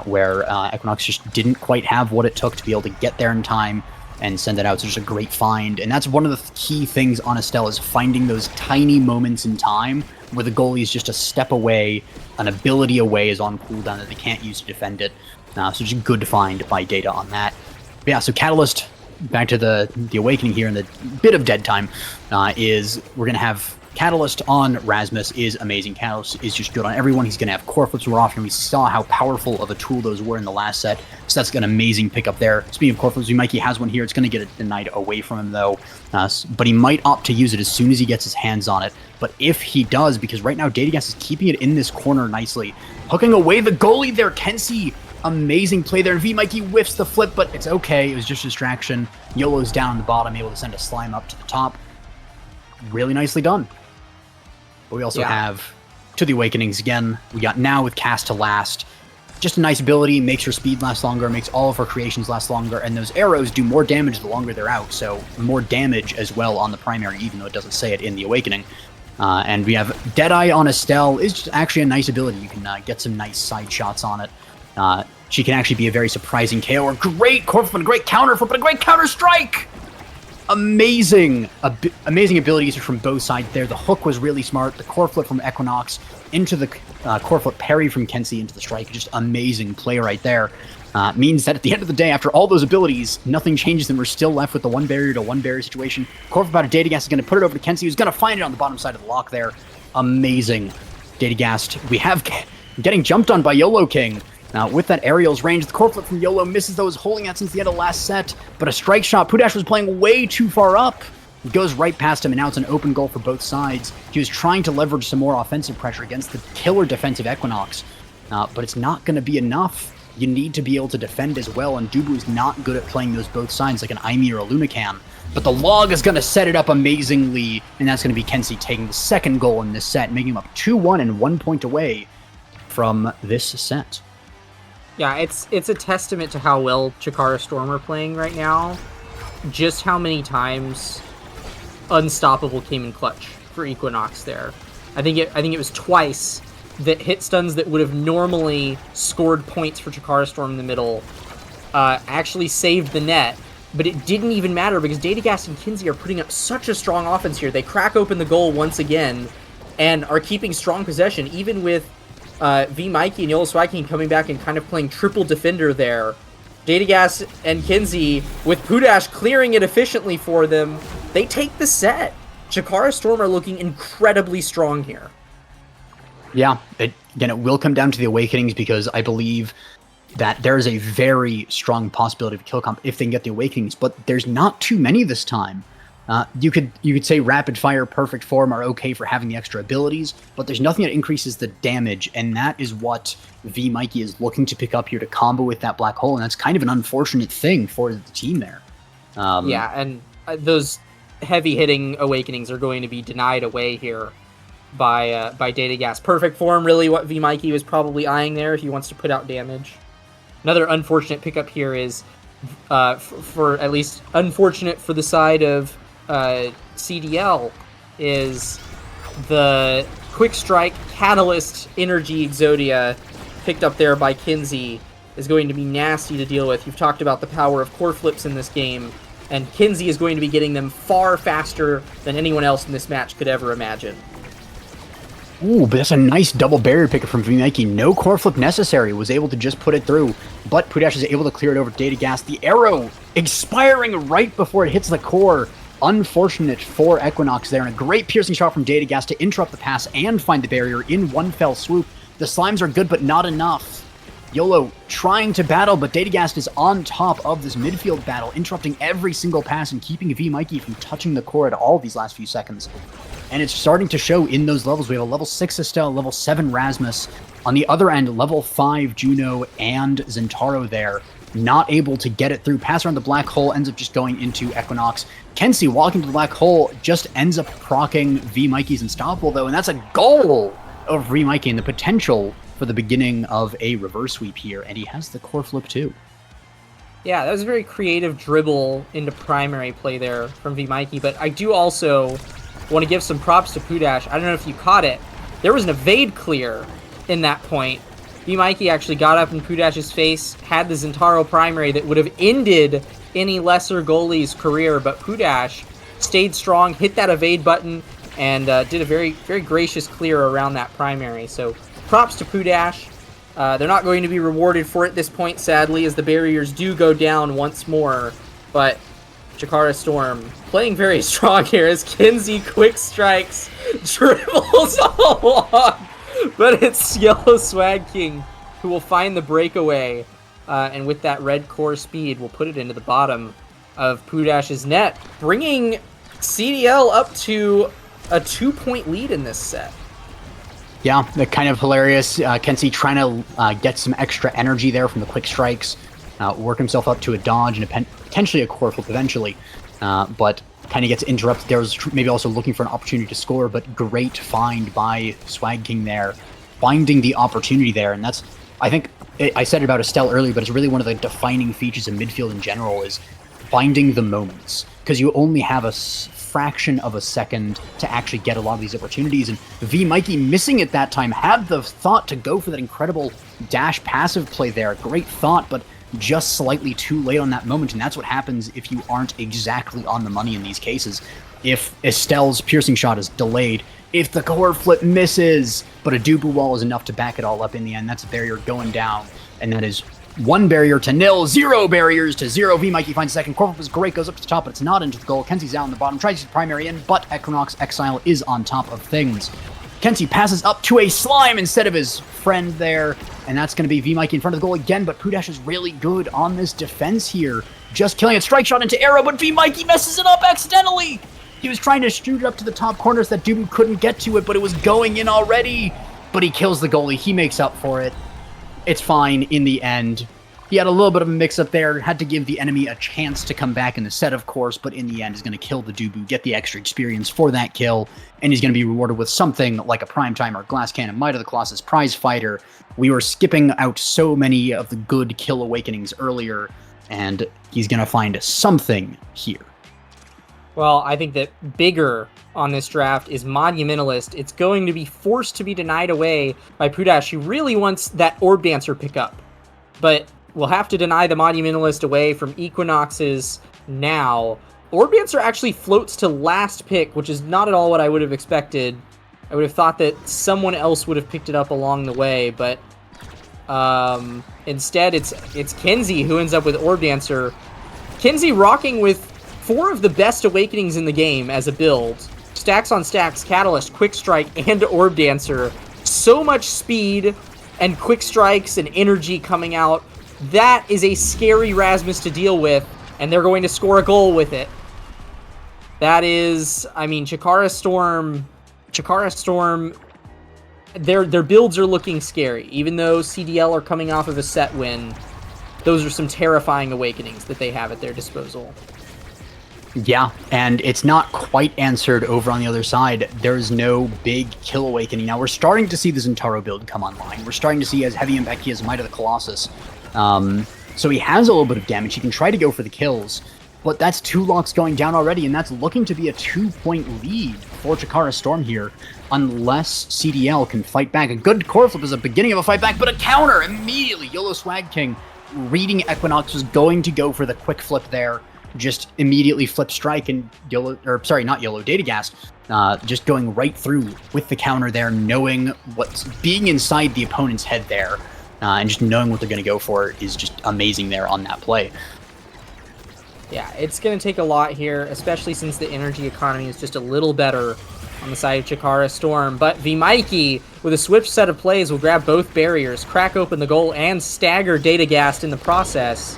where Equinox just didn't quite have what it took to be able to get there in time and send it out. So just a great find. And that's one of the key things on Estelle, is finding those tiny moments in time where the goalie is just a step away, an ability away is on cooldown that they can't use to defend it. So just a good find by Data on that. But yeah, so Catalyst, back to the Awakening here in the bit of dead time, is we're going to have Catalyst on Rasmus is amazing. Catalyst is just good on everyone. He's going to have core flips more often. We saw how powerful of a tool those were in the last set, so that's an amazing pickup there. Speaking of core flips, Mikey has one here. It's going to get it denied away from him, though, but he might opt to use it as soon as he gets his hands on it. But if he does, because right now Datagas is keeping it in this corner nicely, hooking away the goalie there, Kenzie. Amazing play there. V-Mikey whiffs the flip, but it's okay. It was just distraction. YOLO's down on the bottom, able to send a slime up to the top. Really nicely done. But we also have to the Awakenings again. We got now with Cast to Last. Just a nice ability, makes her speed last longer, makes all of her creations last longer, and those arrows do more damage the longer they're out, so more damage as well on the primary, even though it doesn't say it in the Awakening. And we have Deadeye on Estelle. Is just actually a nice ability. You can get some nice side shots on it. She can actually be a very surprising KO. Or great core flip, a great counter flip, but a great counter strike! Amazing abilities from both sides there. The hook was really smart. The core flip from Equinox into the core flip parry from Kenzie into the strike. Just amazing play right there. Means that at the end of the day, after all those abilities, nothing changes and we're still left with the one barrier to one barrier situation. Core flip out of Datagast is going to put it over to Kenzie, who's going to find it on the bottom side of the lock there. Amazing. Datagast, we have getting jumped on by YOLO King. Now, with that aerial's range, the core flip from YOLO misses those, holding that since the end of the last set. But a strike shot, Pudash was playing way too far up. It goes right past him, and now it's an open goal for both sides. He was trying to leverage some more offensive pressure against the killer defensive Equinox. But it's not going to be enough. You need to be able to defend as well, and Dubu is not good at playing those both sides like an Aimi or a Lunacan. But the log is going to set it up amazingly, and that's going to be Kenzie taking the second goal in this set, making him up 2-1 and 1 point away from this set. Yeah, it's a testament to how well Chikara Storm are playing right now. Just how many times Unstoppable came in clutch for Equinox there. I think it was twice that hit stuns that would have normally scored points for Chikara Storm in the middle actually saved the net, but it didn't even matter because Datagast and Kenzie are putting up such a strong offense here. They crack open the goal once again, and are keeping strong possession, even with V Mikey and YOLO Swag King coming back and kind of playing triple defender there. Datagas and Kinsey, with Pudash clearing it efficiently for them, they take the set. Chikara Storm are looking incredibly strong here. Yeah, again, it will come down to the Awakenings, because I believe that there is a very strong possibility of kill comp if they can get the Awakenings, but there's not too many this time. You could say Rapid Fire, Perfect Form are okay for having the extra abilities, but there's nothing that increases the damage, and that is what V Mikey is looking to pick up here to combo with that Black Hole, and that's kind of an unfortunate thing for the team there. Yeah, and those heavy-hitting Awakenings are going to be denied away here by Datagas. Perfect Form, really what V Mikey was probably eyeing there if he wants to put out damage. Another unfortunate pickup here is, for at least unfortunate for the side of CDL, is the Quick Strike Catalyst Energy Exodia picked up there by Kinsey is going to be nasty to deal with. You've talked about the power of core flips in this game, and Kinsey is going to be getting them far faster than anyone else in this match could ever imagine. Ooh, but that's a nice double barrier pickup from V Mikey. No core flip necessary. Was able to just put it through. But Pudash is able to clear it over Datagas. The arrow expiring right before it hits the core. Unfortunate for Equinox there. And a great piercing shot from Datagas to interrupt the pass and find the barrier in one fell swoop. The slimes are good, but not enough. YOLO trying to battle, but Datagast is on top of this midfield battle, interrupting every single pass and keeping V Mikey from touching the core at all these last few seconds. And it's starting to show in those levels. We have a level 6 Estelle, level 7 Rasmus. On the other end, level 5 Juno and Zentaro there. Not able to get it through. Pass around the Black Hole, ends up just going into Equinox. Kensey walking to the Black Hole, just ends up proccing V Mikey's Unstoppable though, and that's a goal of V Mikey and the potential for the beginning of a reverse sweep here, and he has the core flip too. Yeah, that was a very creative dribble into primary play there from V Mikey, but I do also want to give some props to Pudash. I don't know if you caught it. There was an evade clear in that point. V Mikey actually got up in Pudash's face, had the Zentaro primary that would have ended any lesser goalie's career, but Pudash stayed strong, hit that evade button, and did a very, very gracious clear around that primary. So props to Pudash. They're not going to be rewarded for it at this point, sadly, as the barriers do go down once more, but Chikara Storm playing very strong here as Kinsey quick strikes, dribbles all along, but it's YOLO Swag King who will find the breakaway, and with that red core speed will put it into the bottom of Pudash's net, bringing CDL up to a 2-point lead in this set. Yeah, they're kind of hilarious. Kensey trying to get some extra energy there from the quick strikes, work himself up to a dodge and potentially a core flip eventually, but kind of gets interrupted. There was maybe also looking for an opportunity to score, but great find by Swag King there, finding the opportunity there, and that's, I think, I said it about Estelle earlier, but it's really one of the defining features of midfield in general is finding the moments, because you only have a fraction of a second to actually get a lot of these opportunities, and V Mikey missing it that time, had the thought to go for that incredible dash passive play there. Great thought, but just slightly too late on that moment, and that's what happens if you aren't exactly on the money in these cases. If Estelle's piercing shot is delayed, if the core flip misses, but a Dubu wall is enough to back it all up in the end, that's a barrier going down, and that is 1 barrier to 0, 0 barriers to 0. V Mikey finds second. Core flip is great, goes up to the top, but it's not into the goal. Kensey's out on the bottom, tries to get the primary in, but Equinox Exile is on top of things. Kensey passes up to a slime instead of his friend there, and that's going to be V Mikey in front of the goal again, but Pudash is really good on this defense here. Just killing it, strike shot into arrow, but V Mikey messes it up accidentally! He was trying to shoot it up to the top corners that Dubu couldn't get to it, but it was going in already. But he kills the goalie, he makes up for it. It's fine in the end. He had a little bit of a mix-up there, had to give the enemy a chance to come back in the set, of course, but in the end, he's going to kill the Dubu, get the extra experience for that kill, and he's going to be rewarded with something like a Primetime or Glass Cannon Might of the Colossus prize fighter. We were skipping out so many of the good kill awakenings earlier, and he's going to find something here. Well, I think that bigger on this draft is Monumentalist. It's going to be forced to be denied away by Pudash, who really wants that Orb Dancer pickup, but we'll have to deny the Monumentalist away from Equinox's now. Orb Dancer actually floats to last pick, which is not at all what I would have expected. I would have thought that someone else would have picked it up along the way, but instead it's Kenzie who ends up with Orb Dancer. Kenzie rocking with 4 of the best Awakenings in the game as a build. Stacks on stacks, Catalyst, Quick Strike, and Orb Dancer. So much speed and quick strikes and energy coming out. That is a scary Rasmus to deal with, and they're going to score a goal with it. That is, I mean, Chikara Storm, their builds are looking scary. Even though CDL are coming off of a set win, those are some terrifying Awakenings that they have at their disposal. Yeah, and it's not quite answered over on the other side. There's no big kill Awakening. Now, we're starting to see the Zentaro build come online. We're starting to see as heavy impact he has Might of the Colossus. So he has a little bit of damage. He can try to go for the kills, but that's 2 locks going down already, and that's looking to be a 2-point lead for Chikara Storm here, unless CDL can fight back. A good core flip is the beginning of a fight back, but a counter immediately. YOLO Swag King, reading Equinox, was going to go for the quick flip there. Just immediately flip strike and Datagast, just going right through with the counter there, knowing what's being inside the opponent's head there, and just knowing what they're going to go for is just amazing there on that play. Yeah, it's going to take a lot here, especially since the energy economy is just a little better on the side of Chikara Storm. But Vmikey, with a swift set of plays, will grab both barriers, crack open the goal, and stagger Datagast in the process.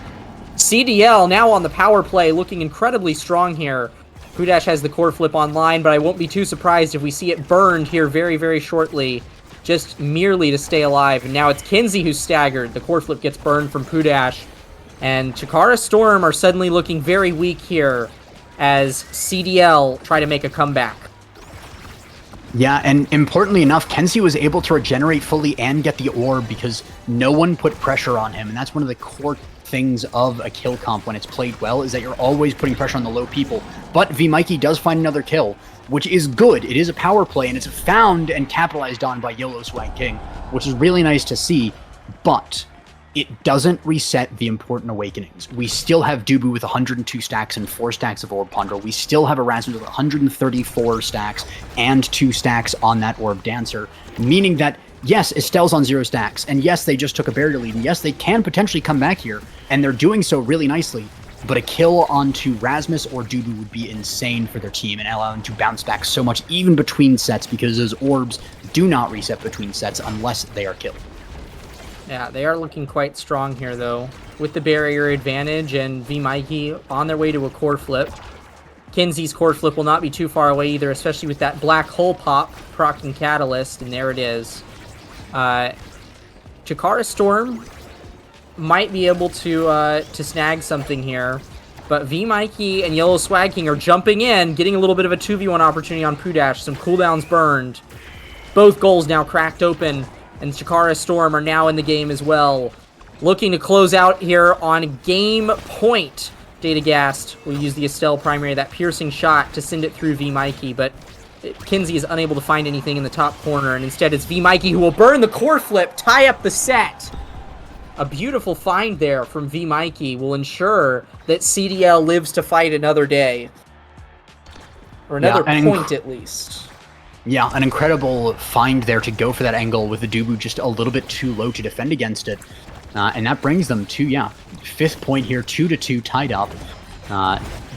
CDL now on the power play, looking incredibly strong here. Pudash has the core flip online, but I won't be too surprised if we see it burned here very, very shortly, just merely to stay alive. And now it's Kenzie who's staggered. The core flip gets burned from Pudash. And Chikara Storm are suddenly looking very weak here as CDL try to make a comeback. Yeah, and importantly enough, Kenzie was able to regenerate fully and get the orb because no one put pressure on him, and that's one of the core things of a kill comp when it's played well, is that you're always putting pressure on the low people. But Vmikey does find another kill, which is good. It is a power play, and it's found and capitalized on by YOLO Swag King, which is really nice to see, but it doesn't reset the important Awakenings. We still have Dubu with 102 stacks and 4 stacks of Orb Ponder. We still have Erasmus with 134 stacks and 2 stacks on that Orb Dancer, meaning that yes, Estelle's on 0 stacks, and yes, they just took a barrier lead, and yes, they can potentially come back here, and they're doing so really nicely, but a kill onto Rasmus or Dubu would be insane for their team and allow them to bounce back so much even between sets, because those orbs do not reset between sets unless they are killed. Yeah, they are looking quite strong here, though, with the barrier advantage and Vmikey on their way to a core flip. Kenzie's core flip will not be too far away either, especially with that black hole pop proccing Catalyst, and there it is. Chikara Storm might be able to snag something here, but Vmikey and YOLO Swag King are jumping in, getting a little bit of a 2v1 opportunity on Pudash. Some cooldowns burned. Both goals now cracked open, and Chikara Storm are now in the game as well. Looking to close out here on game point. Datagast will use the Estelle primary, that piercing shot, to send it through Vmikey, but Kenzie is unable to find anything in the top corner, and instead it's Vmikey who will burn the core flip, tie up the set. A beautiful find there from Vmikey will ensure that CDL lives to fight another day. Or another point, at least. Yeah, an incredible find there to go for that angle with the Dubu just a little bit too low to defend against it. And that brings them to, 5th point here, 2-2 tied up.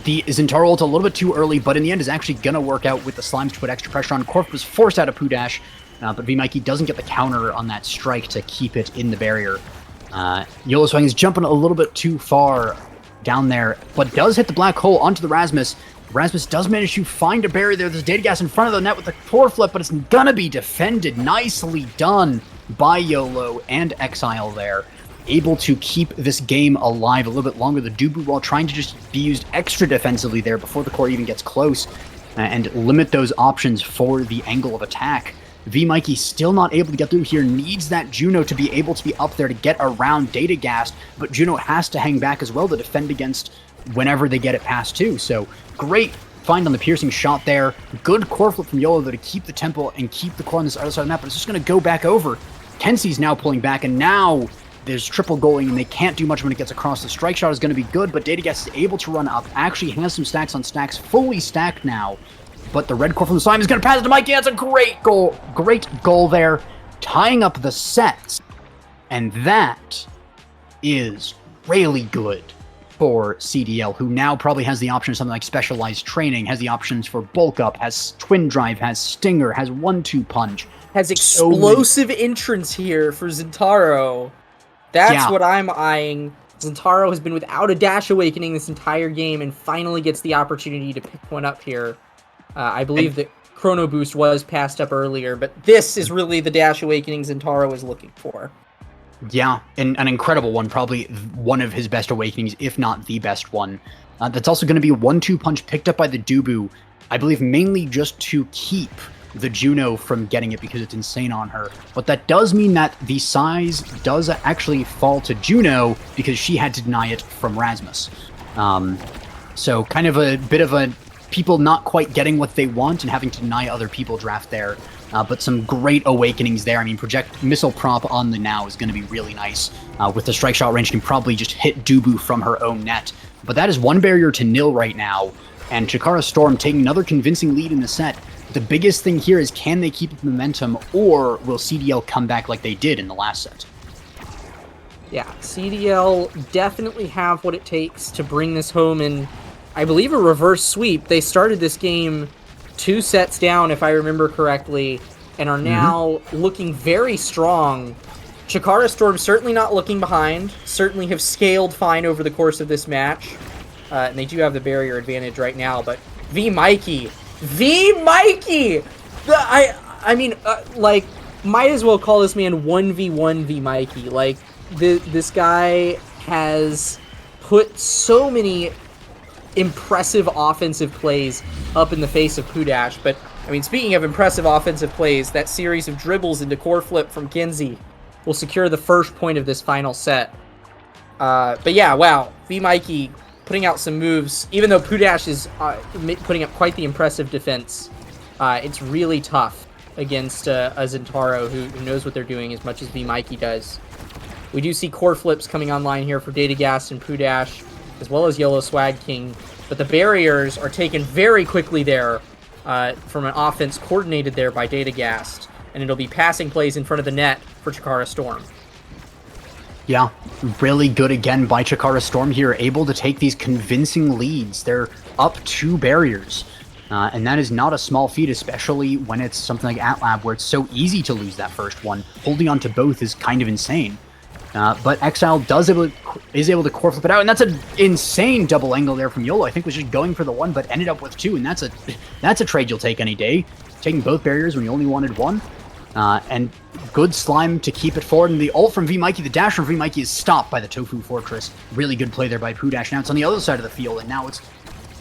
The Zentaro ult a little bit too early, but in the end is actually going to work out with the Slimes to put extra pressure on. Corp was forced out of Pudash, but Vmikey doesn't get the counter on that strike to keep it in the barrier. YOLO Swag is jumping a little bit too far down there, but does hit the black hole onto the Rasmus. Rasmus does manage to find a barrier there. There's Datagast in front of the net with the core flip, but it's going to be defended. Nicely done by YOLO and Exile there. Able to keep this game alive a little bit longer. The Dubu, while trying to just be used extra defensively there before the core even gets close, and limit those options for the angle of attack. Vmikey still not able to get through here, needs that Juno to be able to be up there to get around Datagast, but Juno has to hang back as well to defend against whenever they get it past too. So great find on the piercing shot there. Good core flip from YOLO though to keep the tempo and keep the core on this other side of the map, but it's just going to go back over. Kenzie's now pulling back, and now there's triple goaling, and they can't do much when it gets across. The strike shot is going to be good, but Datagast is able to run up, actually has some stacks on stacks, fully stacked now, but the red core from the slime is going to pass it to Mikey. That's a great goal there, tying up the sets. And that is really good for CDL, who now probably has the option of something like specialized training, has the options for bulk up, has twin drive, has stinger, has 1-2 punch. Has explosive entrance here for Zentaro. That's what I'm eyeing. Zentaro has been without a Dash Awakening this entire game and finally gets the opportunity to pick one up here. I believe that Chrono Boost was passed up earlier, but this is really the Dash Awakening Zentaro is looking for. Yeah, and an incredible one, probably one of his best awakenings, if not the best one. That's also going to be a 1-2 punch picked up by the Dubu, I believe mainly just to keep the Juno from getting it because it's insane on her. But that does mean that the size does actually fall to Juno because she had to deny it from Rasmus. So kind of a bit of a people not quite getting what they want and having to deny other people draft there. But some great awakenings there. I mean, project missile prop on the now is going to be really nice. With the strike shot range, can probably just hit Dubu from her own net. But that is 1 barrier to 0 right now. And Chikara Storm taking another convincing lead in the set. The biggest thing here is, can they keep momentum, or will CDL come back like they did in the last set? Yeah, CDL definitely have what it takes to bring this home in, I believe, a reverse sweep. They started this game 2 sets down, if I remember correctly, and are now looking very strong. Chikara Storm certainly not looking behind, certainly have scaled fine over the course of this match. And they do have the barrier advantage right now, but V Mikey! I mean, like, might as well call this man 1v1 V Mikey. Like, this guy has put so many impressive offensive plays up in the face of Pudash. But, I mean, speaking of impressive offensive plays, that series of dribbles into core flip from Kenzie will secure the first point of this final set. But yeah, wow, V Mikey putting out some moves. Even though Pudash is putting up quite the impressive defense, it's really tough against a Zentaro who knows what they're doing as much as V Mikey does. We do see core flips coming online here for Datagast and Pudash, as well as Yellow Swag King, but the barriers are taken very quickly there from an offense coordinated there by Datagast, and it'll be passing plays in front of the net for Chikara Storm. Yeah, really good again by Chikara Storm here, able to take these convincing leads. They're up 2 barriers, and that is not a small feat, especially when it's something like AtLab, where it's so easy to lose that first one. Holding on to both is kind of insane. But Exile is able to core flip it out, and that's an insane double angle there from YOLO. I think was just going for the 1, but ended up with 2, and that's a trade you'll take any day. Taking both barriers when you only wanted 1. And good slime to keep it forward, and the ult from V Mikey, the dash from V Mikey is stopped by the Tofu Fortress. Really good play there by Pudash. Now it's on the other side of the field, and now it's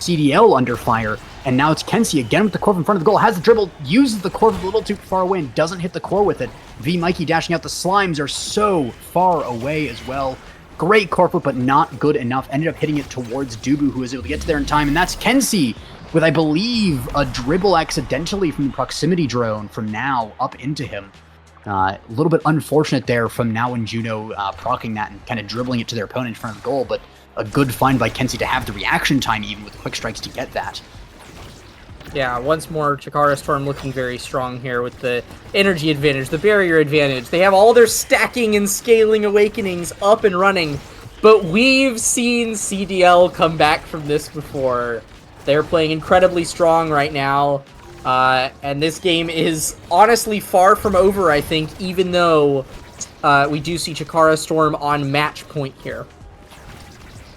CDL under fire, and now it's Kenzie again with the core in front of the goal, has the dribble, uses the core a little too far away, and doesn't hit the core with it. V Mikey dashing out, the slimes are so far away as well. Great core flip, but not good enough. Ended up hitting it towards Dubu, who was able to get to there in time, and that's Kenzie with, I believe, a dribble accidentally from the proximity drone from now up into him. A little bit unfortunate there from now and Juno proccing that and kind of dribbling it to their opponent in front of the goal, but a good find by Kenzie to have the reaction time even with the quick strikes to get that. Yeah, once more, Chikara Storm looking very strong here with the energy advantage, the barrier advantage. They have all their stacking and scaling awakenings up and running, but we've seen CDL come back from this before. They're playing incredibly strong right now, and this game is honestly far from over, I think, even though we do see Chikara Storm on match point here.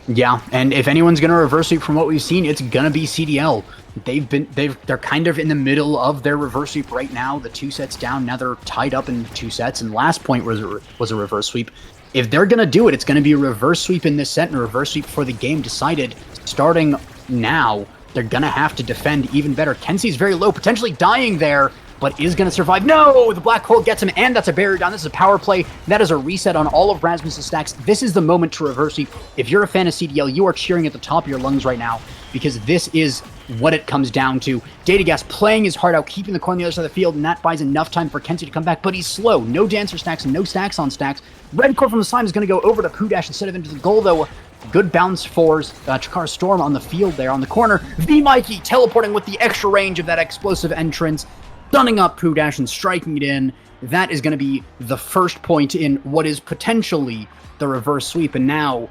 Yeah, and if anyone's going to reverse sweep from what we've seen, it's going to be CDL. They're kind of in the middle of their reverse sweep right now. The 2 sets down, now they're tied up in 2 sets, and last point was a reverse sweep. If they're going to do it, it's going to be a reverse sweep in this set and a reverse sweep for the game decided starting now. They're going to have to defend even better. Kenzie's very low, potentially dying there, but is going to survive. No! The black hole gets him, and that's a barrier down. This is a power play. That is a reset on all of Rasmus's stacks. This is the moment to reverse sweep. If you're a fan of CDL, you are cheering at the top of your lungs right now, because this is what it comes down to. Datagast playing his heart out, keeping the core on the other side of the field, and that buys enough time for Kenzie to come back, but he's slow. No dancer stacks, no stacks on stacks. Red core from the slime is going to go over to Pudash instead of into the goal, though. Good bounce for Chikara Storm on the field there on the corner. V Mikey teleporting with the extra range of that explosive entrance, stunning up Poo Dash and striking it in. That is going to be the first point in what is potentially the reverse sweep. And now,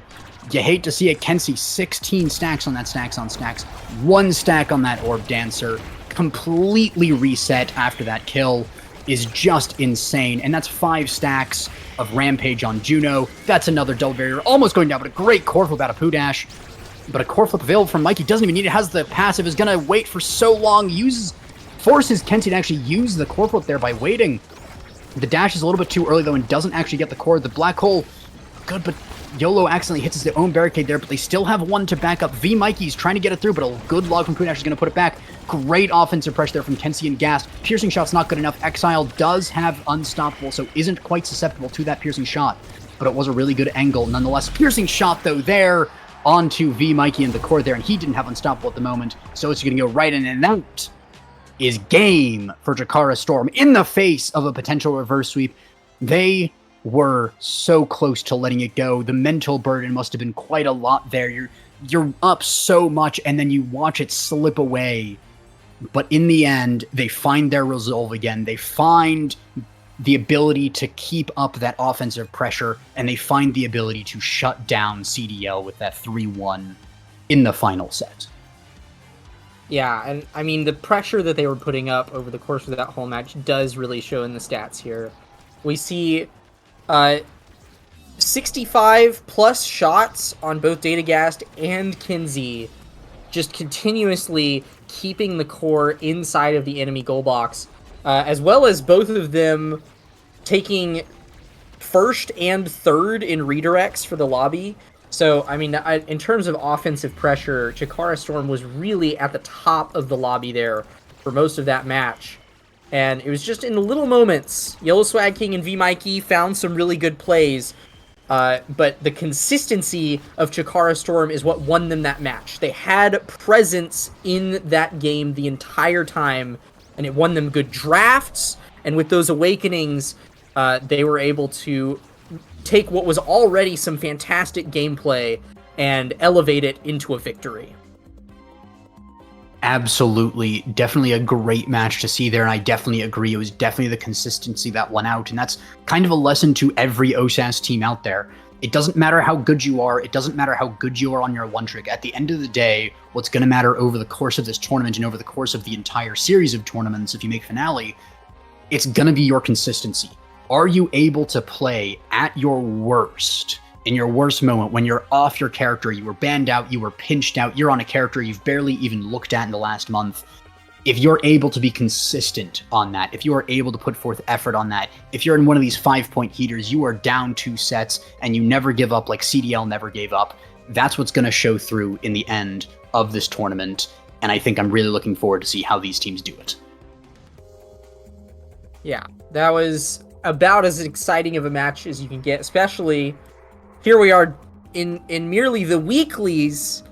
you hate to see it, Kenzie, 16 stacks on that stacks on stacks. 1 stack on that Orb Dancer. Completely reset after that kill is just insane. And that's 5 stacks of Rampage on Juno. That's another double barrier. Almost going down, but a great core flip out of Poo Dash. But a core flip available from Mikey. Doesn't even need it. Has the passive. Is going to wait for so long. Forces Kenzie to actually use the core flip there by waiting. The dash is a little bit too early, though, and doesn't actually get the core. The Black Hole, good, but YOLO accidentally hits his own barricade there, but they still have 1 to back up. V Mikey's trying to get it through, but a good log from Poo Dash is going to put it back. Great offensive pressure there from Kenzie and Gast. Piercing shot's not good enough. Exile does have Unstoppable, so isn't quite susceptible to that piercing shot, but it was a really good angle nonetheless. Piercing shot, though, there onto V Mikey in the core there, and he didn't have Unstoppable at the moment, so it's going to go right in and out. Is game for Chikara Storm in the face of a potential reverse sweep. They were so close to letting it go. The mental burden must have been quite a lot there. You're up so much, and then you watch it slip away. But in the end, they find their resolve again. They find the ability to keep up that offensive pressure, and they find the ability to shut down CDL with that 3-1 in the final set. Yeah, and I mean, the pressure that they were putting up over the course of that whole match does really show in the stats here. We see 65 plus shots on both Datagast and Kenzie, just continuously keeping the core inside of the enemy goal box, as well as both of them taking first and third in redirects for the lobby. So, I mean, in terms of offensive pressure, Chikara Storm was really at the top of the lobby there for most of that match. And it was just in the little moments. Yellow Swag King and V Mikey found some really good plays. But the consistency of Chikara Storm is what won them that match. They had presence in that game the entire time, and it won them good drafts. And with those awakenings, they were able to take what was already some fantastic gameplay and elevate it into a victory. Absolutely. Definitely a great match to see there, and I definitely agree. It was definitely the consistency that won out, and that's kind of a lesson to every OSAS team out there. It doesn't matter how good you are. It doesn't matter how good you are on your one trick. At the end of the day, what's going to matter over the course of this tournament and over the course of the entire series of tournaments, if you make finale, it's going to be your consistency. Are you able to play at your worst, in your worst moment, when you're off your character, you were banned out, you were pinched out, you're on a character you've barely even looked at in the last month? If you're able to be consistent on that, if you are able to put forth effort on that, if you're in one of these 5-point heaters, you are down 2 sets and you never give up like CDL never gave up, that's what's going to show through in the end of this tournament. And I think I'm really looking forward to see how these teams do it. Yeah, that was about as exciting of a match as you can get, especially here we are in merely the weeklies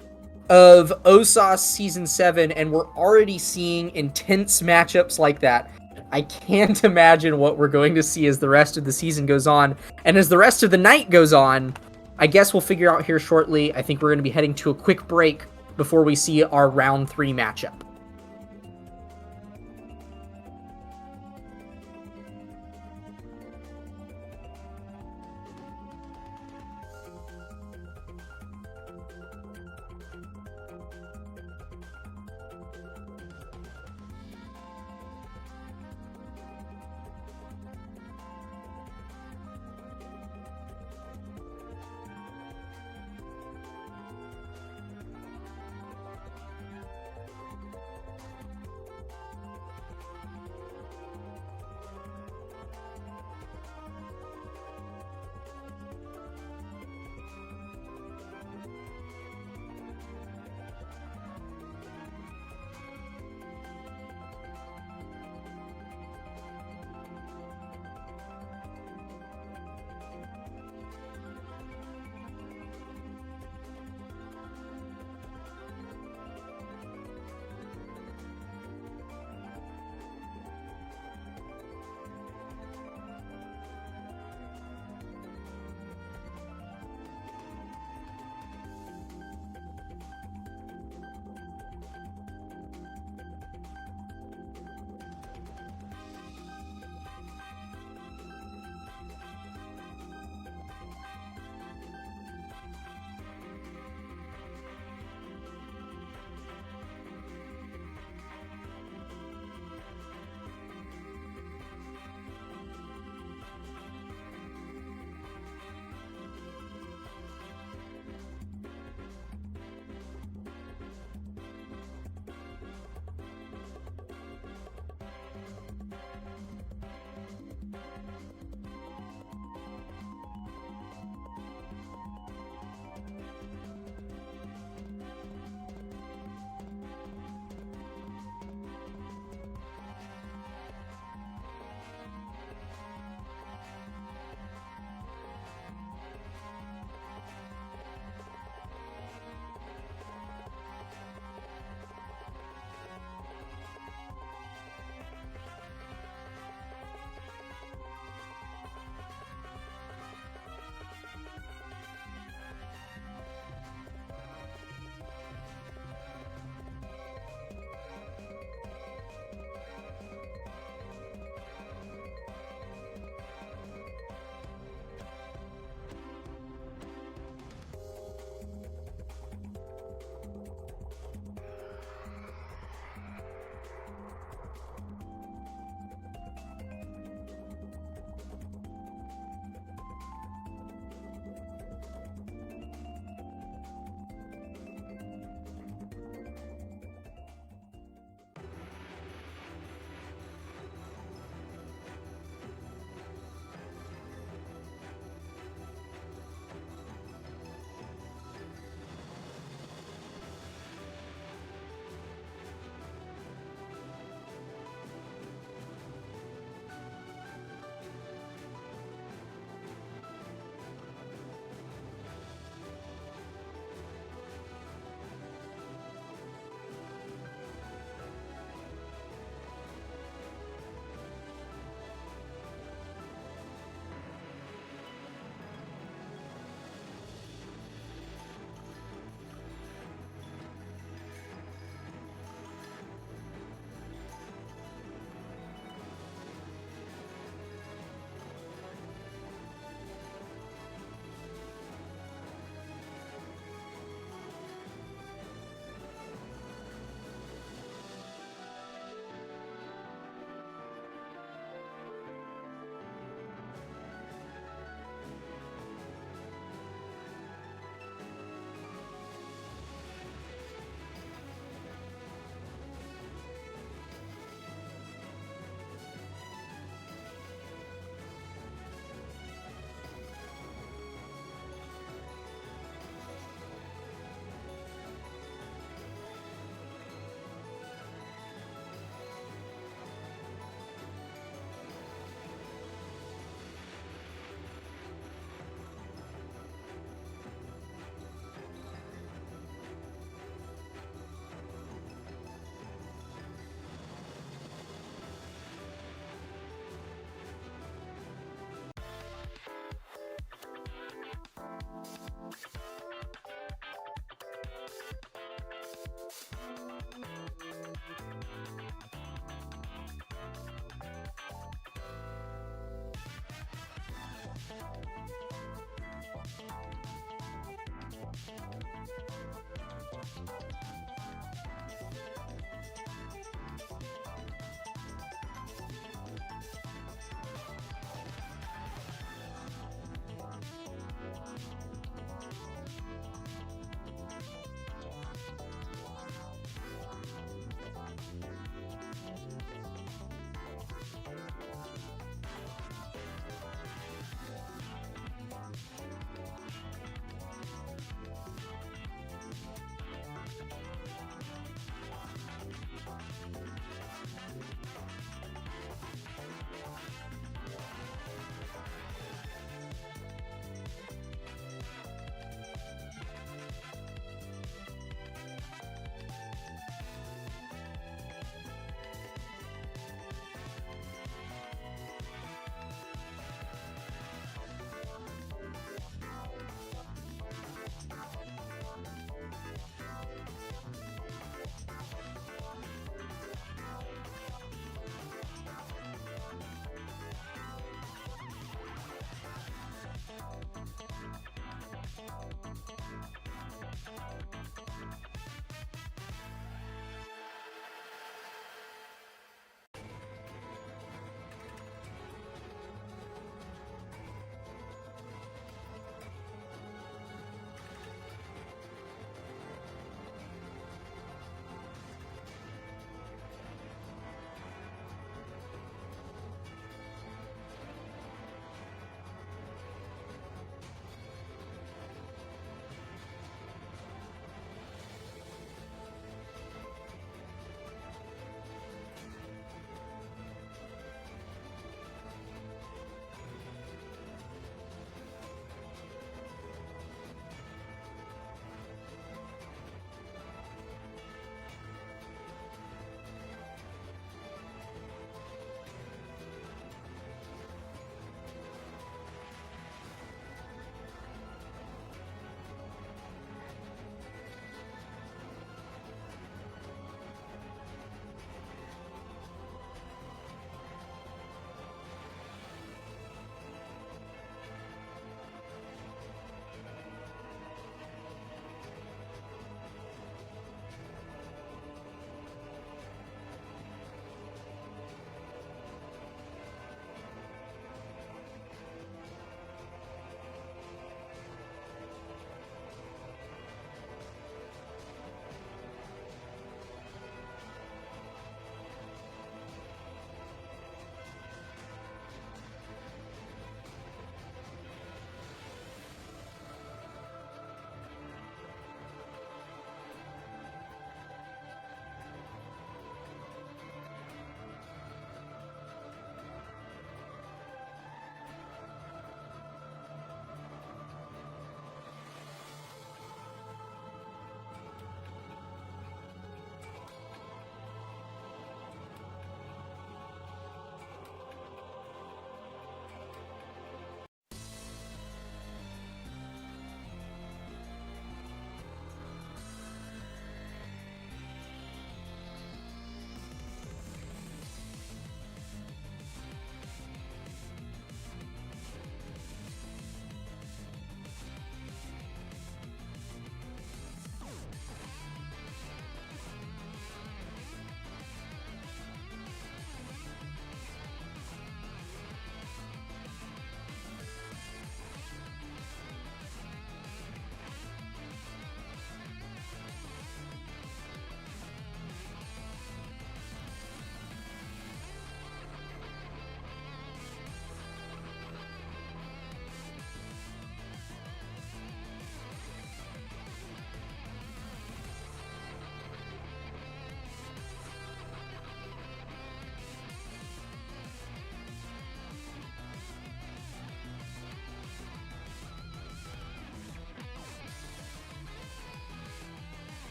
of OSAS Season 7, and we're already seeing intense matchups like that. I can't imagine what we're going to see as the rest of the season goes on. And as the rest of the night goes on, I guess we'll figure out here shortly. I think we're going to be heading to a quick break before we see our Round 3 matchup.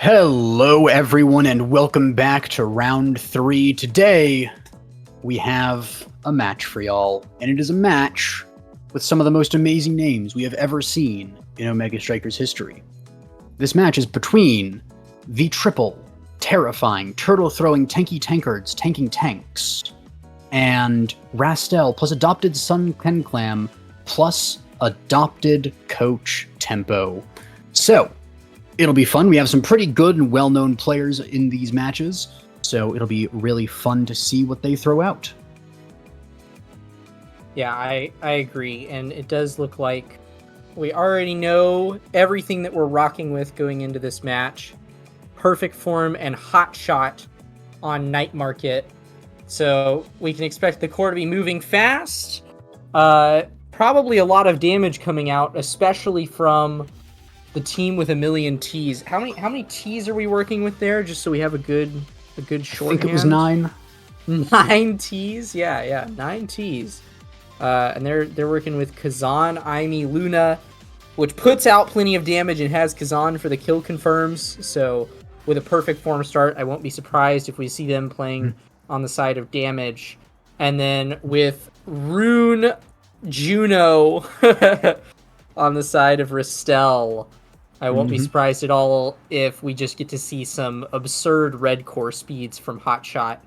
Hello, everyone, and welcome back to round 3. Today, we have a match for y'all, and it is a match with some of the most amazing names we have ever seen in Omega Strikers history. This match is between the triple, terrifying, turtle-throwing tanky tankards tanking tanks, and Rastel plus adopted son Kenclam plus adopted coach Tempo. So, it'll be fun. We have some pretty good and well-known players in these matches, so it'll be really fun to see what they throw out. Yeah, I agree, and it does look like we already know everything that we're rocking with going into this match. Perfect Form and Hot Shot on Night Market, so we can expect the core to be moving fast. Probably a lot of damage coming out, especially from the team with a million Ts. How many Ts are we working with there? Just so we have a good shorthand. I think it was 9. 9 Ts. Yeah, 9 Ts. And they're working with Kazan, Aimi, Luna, which puts out plenty of damage and has Kazan for the kill confirms. So with a Perfect Form start, I won't be surprised if we see them playing on the side of damage. And then with Rune Juno on the side of Rastel, I won't be surprised at all if we just get to see some absurd red core speeds from Hotshot.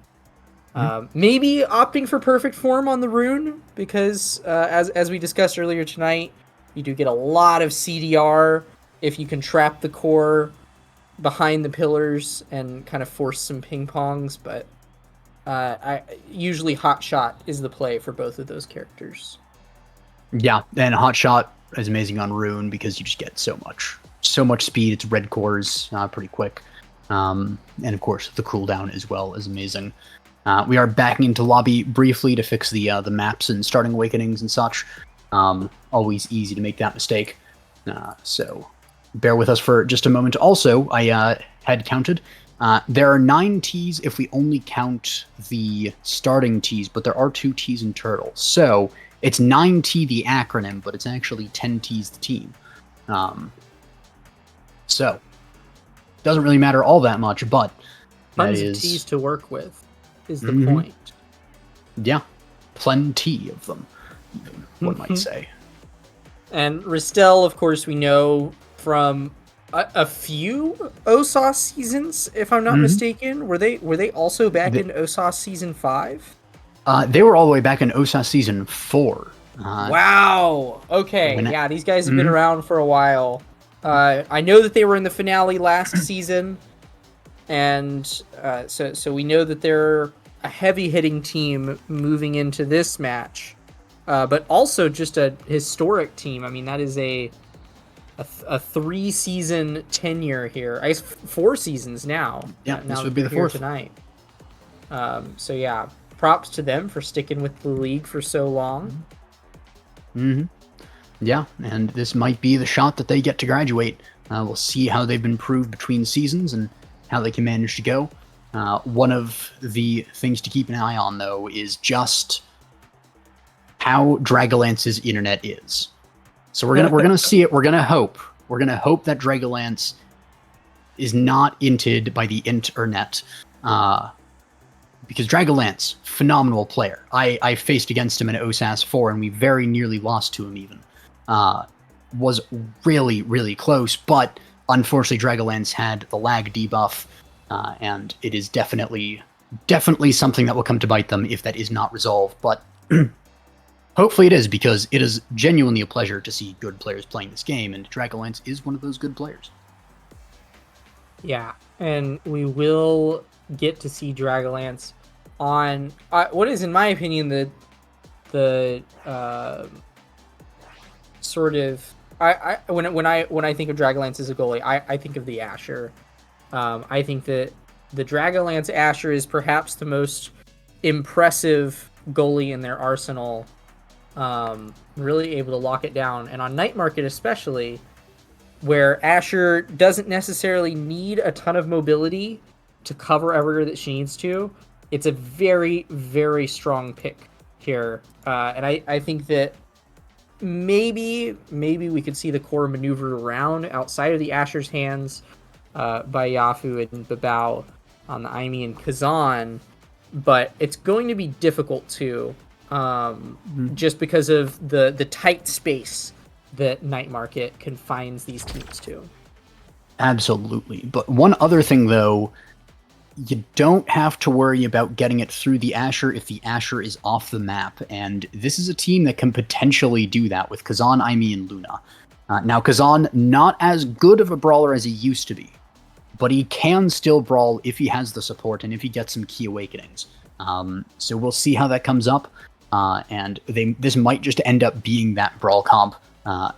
Maybe opting for Perfect Form on the Rune, because as we discussed earlier tonight, you do get a lot of CDR if you can trap the core behind the pillars and kind of force some ping pongs, but usually Hotshot is the play for both of those characters. Yeah, and Hotshot is amazing on Rune because you just get so much speed. It's red cores pretty quick. And of course, the cooldown as well is amazing. We are backing into lobby briefly to fix the maps and starting awakenings and such. Always easy to make that mistake. So bear with us for just a moment. Also, I had counted. There are 9 Ts if we only count the starting Ts, but there are 2 Ts in Turtle. So it's 9T the acronym, but it's actually 10 Ts the team. So doesn't really matter all that much, but tons of Ts to work with is the point. Yeah, plenty of them, one might say. And Rastel, of course, we know from a few OSAS seasons, if I'm not mistaken. Were they also back in OSAS season 5? They were all the way back in OSAS season 4. Wow. Okay. Yeah, these guys have been around for a while. I know that they were in the finale last season, and so we know that they're a heavy-hitting team moving into this match, but also just a historic team. I mean, that is a 3-season tenure here. I guess 4 seasons now. Yeah, now this would be the 4th tonight. So yeah, props to them for sticking with the league for so long. Yeah, and this might be the shot that they get to graduate. We'll see how they've improved between seasons and how they can manage to go. One of the things to keep an eye on, though, is just how Dragolance's internet is. So we're gonna see it. We're gonna hope that Dragolance is not inted by the internet. Because Dragolance, phenomenal player. I faced against him in OSAS 4, and we very nearly lost to him even. Was really, really close, but unfortunately Dragolance had the lag debuff, and it is definitely something that will come to bite them if that is not resolved, but hopefully it is, because it is genuinely a pleasure to see good players playing this game, and Dragolance is one of those good players. Yeah, and we will get to see Dragolance on what is, in my opinion, the sort of when I think of Dragolance as a goalie, I think of the Asher. I think that the Dragolance Asher is perhaps the most impressive goalie in their arsenal. Really able to lock it down, and on Night Market especially, where Asher doesn't necessarily need a ton of mobility to cover everywhere that she needs to. It's a very, very strong pick here. And I think that maybe we could see the core maneuver around outside of the Asher's hands. by Yafu and Babao on the Aimi and Kazan, but it's going to be difficult too, just because of the tight space that Night Market confines these teams to. Absolutely. But one other thing, though, you don't have to worry about getting it through the Asher if the Asher is off the map, and this is a team that can potentially do that with Kazan, Aimi, and Luna. Now, Kazan, not as good of a brawler as he used to be, but he can still brawl if he has the support and if he gets some key awakenings. So we'll see how that comes up, and this might just end up being that brawl comp.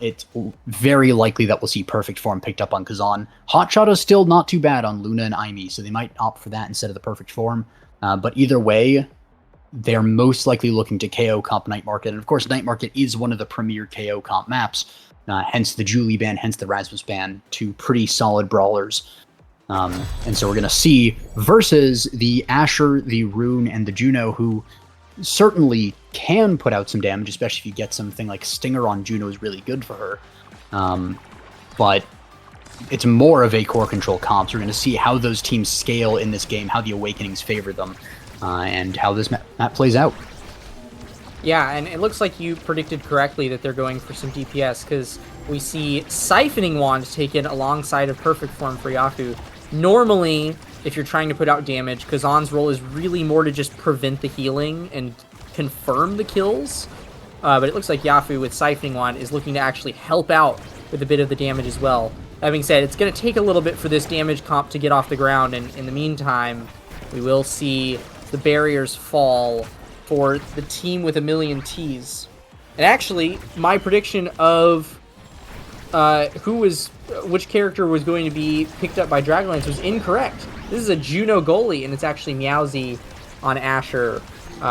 It's very likely that we'll see perfect form picked up on Kazan. Hotshot is still not too bad on Luna and Aimi, so they might opt for that instead of the perfect form. But either way, they're most likely looking to KO comp Night Market. And of course, Night Market is one of the premier KO comp maps, hence the Julie ban, hence the Rasmus ban, two pretty solid brawlers. And so we're going to see versus the Asher, the Rune, and the Juno, who certainly can put out some damage, especially if you get something like Stinger on Juno is really good for her. But it's more of a core control comp, so we're going to see how those teams scale in this game, how the Awakenings favor them, and how this map plays out. Yeah, and it looks like you predicted correctly that they're going for some DPS, because we see Siphoning Wand taken alongside of Perfect Form for Yafu. Normally, if you're trying to put out damage, Kazan's role is really more to just prevent the healing and confirm the kills. But it looks like Yafu with Siphoning Wand is looking to actually help out with a bit of the damage as well. That being said, it's going to take a little bit for this damage comp to get off the ground, and in the meantime, we will see the barriers fall for the team with a million Ts. And actually, my prediction of which character was going to be picked up by Dragonlance was incorrect. This is a Juno goalie, and it's actually Meowsy on Asher,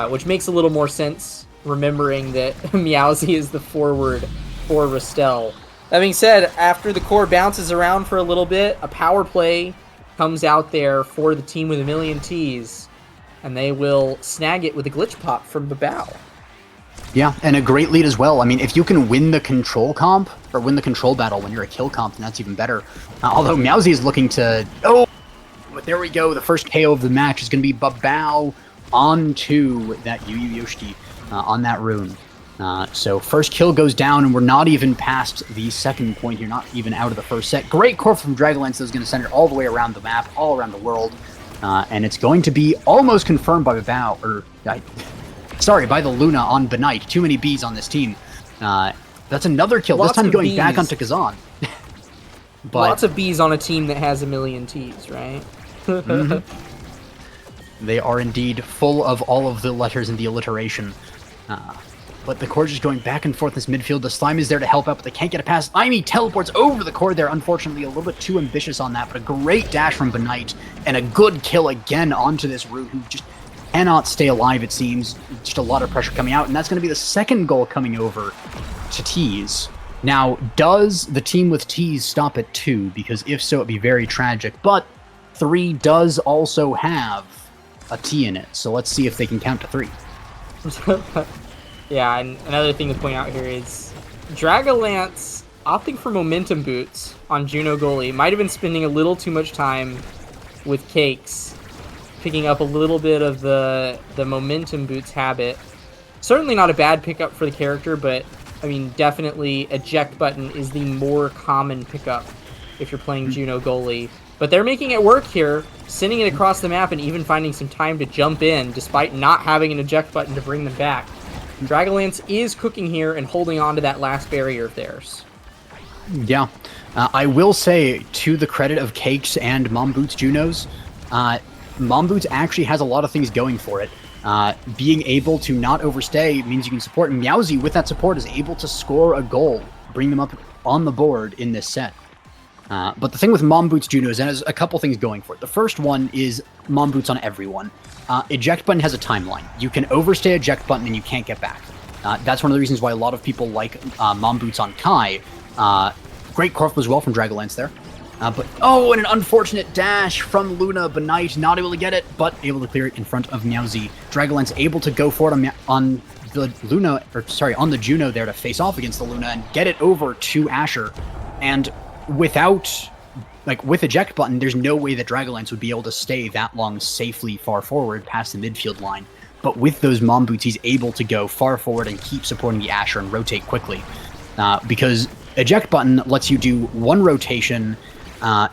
which makes a little more sense, remembering that Meowsy is the forward for Rastel. That being said, after the core bounces around for a little bit, a power play comes out there for the team with a million Ts, and they will snag it with a glitch pop from Babao. Yeah, and a great lead as well. I mean, if you can win the control comp, or win the control battle when you're a kill comp, then that's even better. Although Meowsy is looking to... Oh, but there we go. The first KO of the match is going to be Babao onto that Yu Yu Yoshiki on that rune. So first kill goes down, and we're not even past the second point here, not even out of the first set. Great core from Dragonlance that's going to send it all the way around the map, all around the world. And it's going to be almost confirmed by Babao, or... by the Luna on Benite. Too many Bs on this team. That's another kill. Lots this time going Bs. back onto Kazan. But lots of Bs on a team that has a million Ts, right? Mm-hmm. They are indeed full of all of the letters in the alliteration. But the core just going back and forth in this midfield. The Slime is there to help out, but they can't get it past. Aimi teleports over the core there. Unfortunately, a little bit too ambitious on that, but a great dash from Benite and a good kill again onto this Root, who just cannot stay alive, it seems. Just a lot of pressure coming out, and that's going to be the second goal coming over to Tease. Now, does the team with Tease stop at 2? Because if so, it'd be very tragic. But 3 does also have a T in it, so let's see if they can count to 3. Yeah, and another thing to point out here is Dragonlance opting for momentum boots on Juno goalie. Might have been spending a little too much time with Cakes, picking up a little bit of the momentum boots habit. Certainly not a bad pickup for the character, but I mean, definitely eject button is the more common pickup if you're playing Juno goalie. But they're making it work here, sending it across the map and even finding some time to jump in despite not having an eject button to bring them back. Dragonlance is cooking here and holding on to that last barrier of theirs. Yeah. I will say, to the credit of Cakes and Mom Boots Junos, Mom Boots actually has a lot of things going for it. Being able to not overstay means you can support, and Meowsy, with that support, is able to score a goal, bring them up on the board in this set. But the thing with Mom Boots Juno is it has a couple things going for it. The first one is Mom Boots on everyone. Eject button has a timeline. You can overstay eject button and you can't get back. That's one of the reasons why a lot of people like Mom Boots on Kai. Great Corf as well from Dragonlance there. But and an unfortunate dash from Luna. Benite not able to get it, but able to clear it in front of Meowsy. Dragonlance able to go for it on the Luna, on the Juno there to face off against the Luna and get it over to Asher. And without like with eject button, there's no way that Dragonlance would be able to stay that long safely far forward past the midfield line. But with those Mom Boots, he's able to go far forward and keep supporting the Asher and rotate quickly. Because eject button lets you do one rotation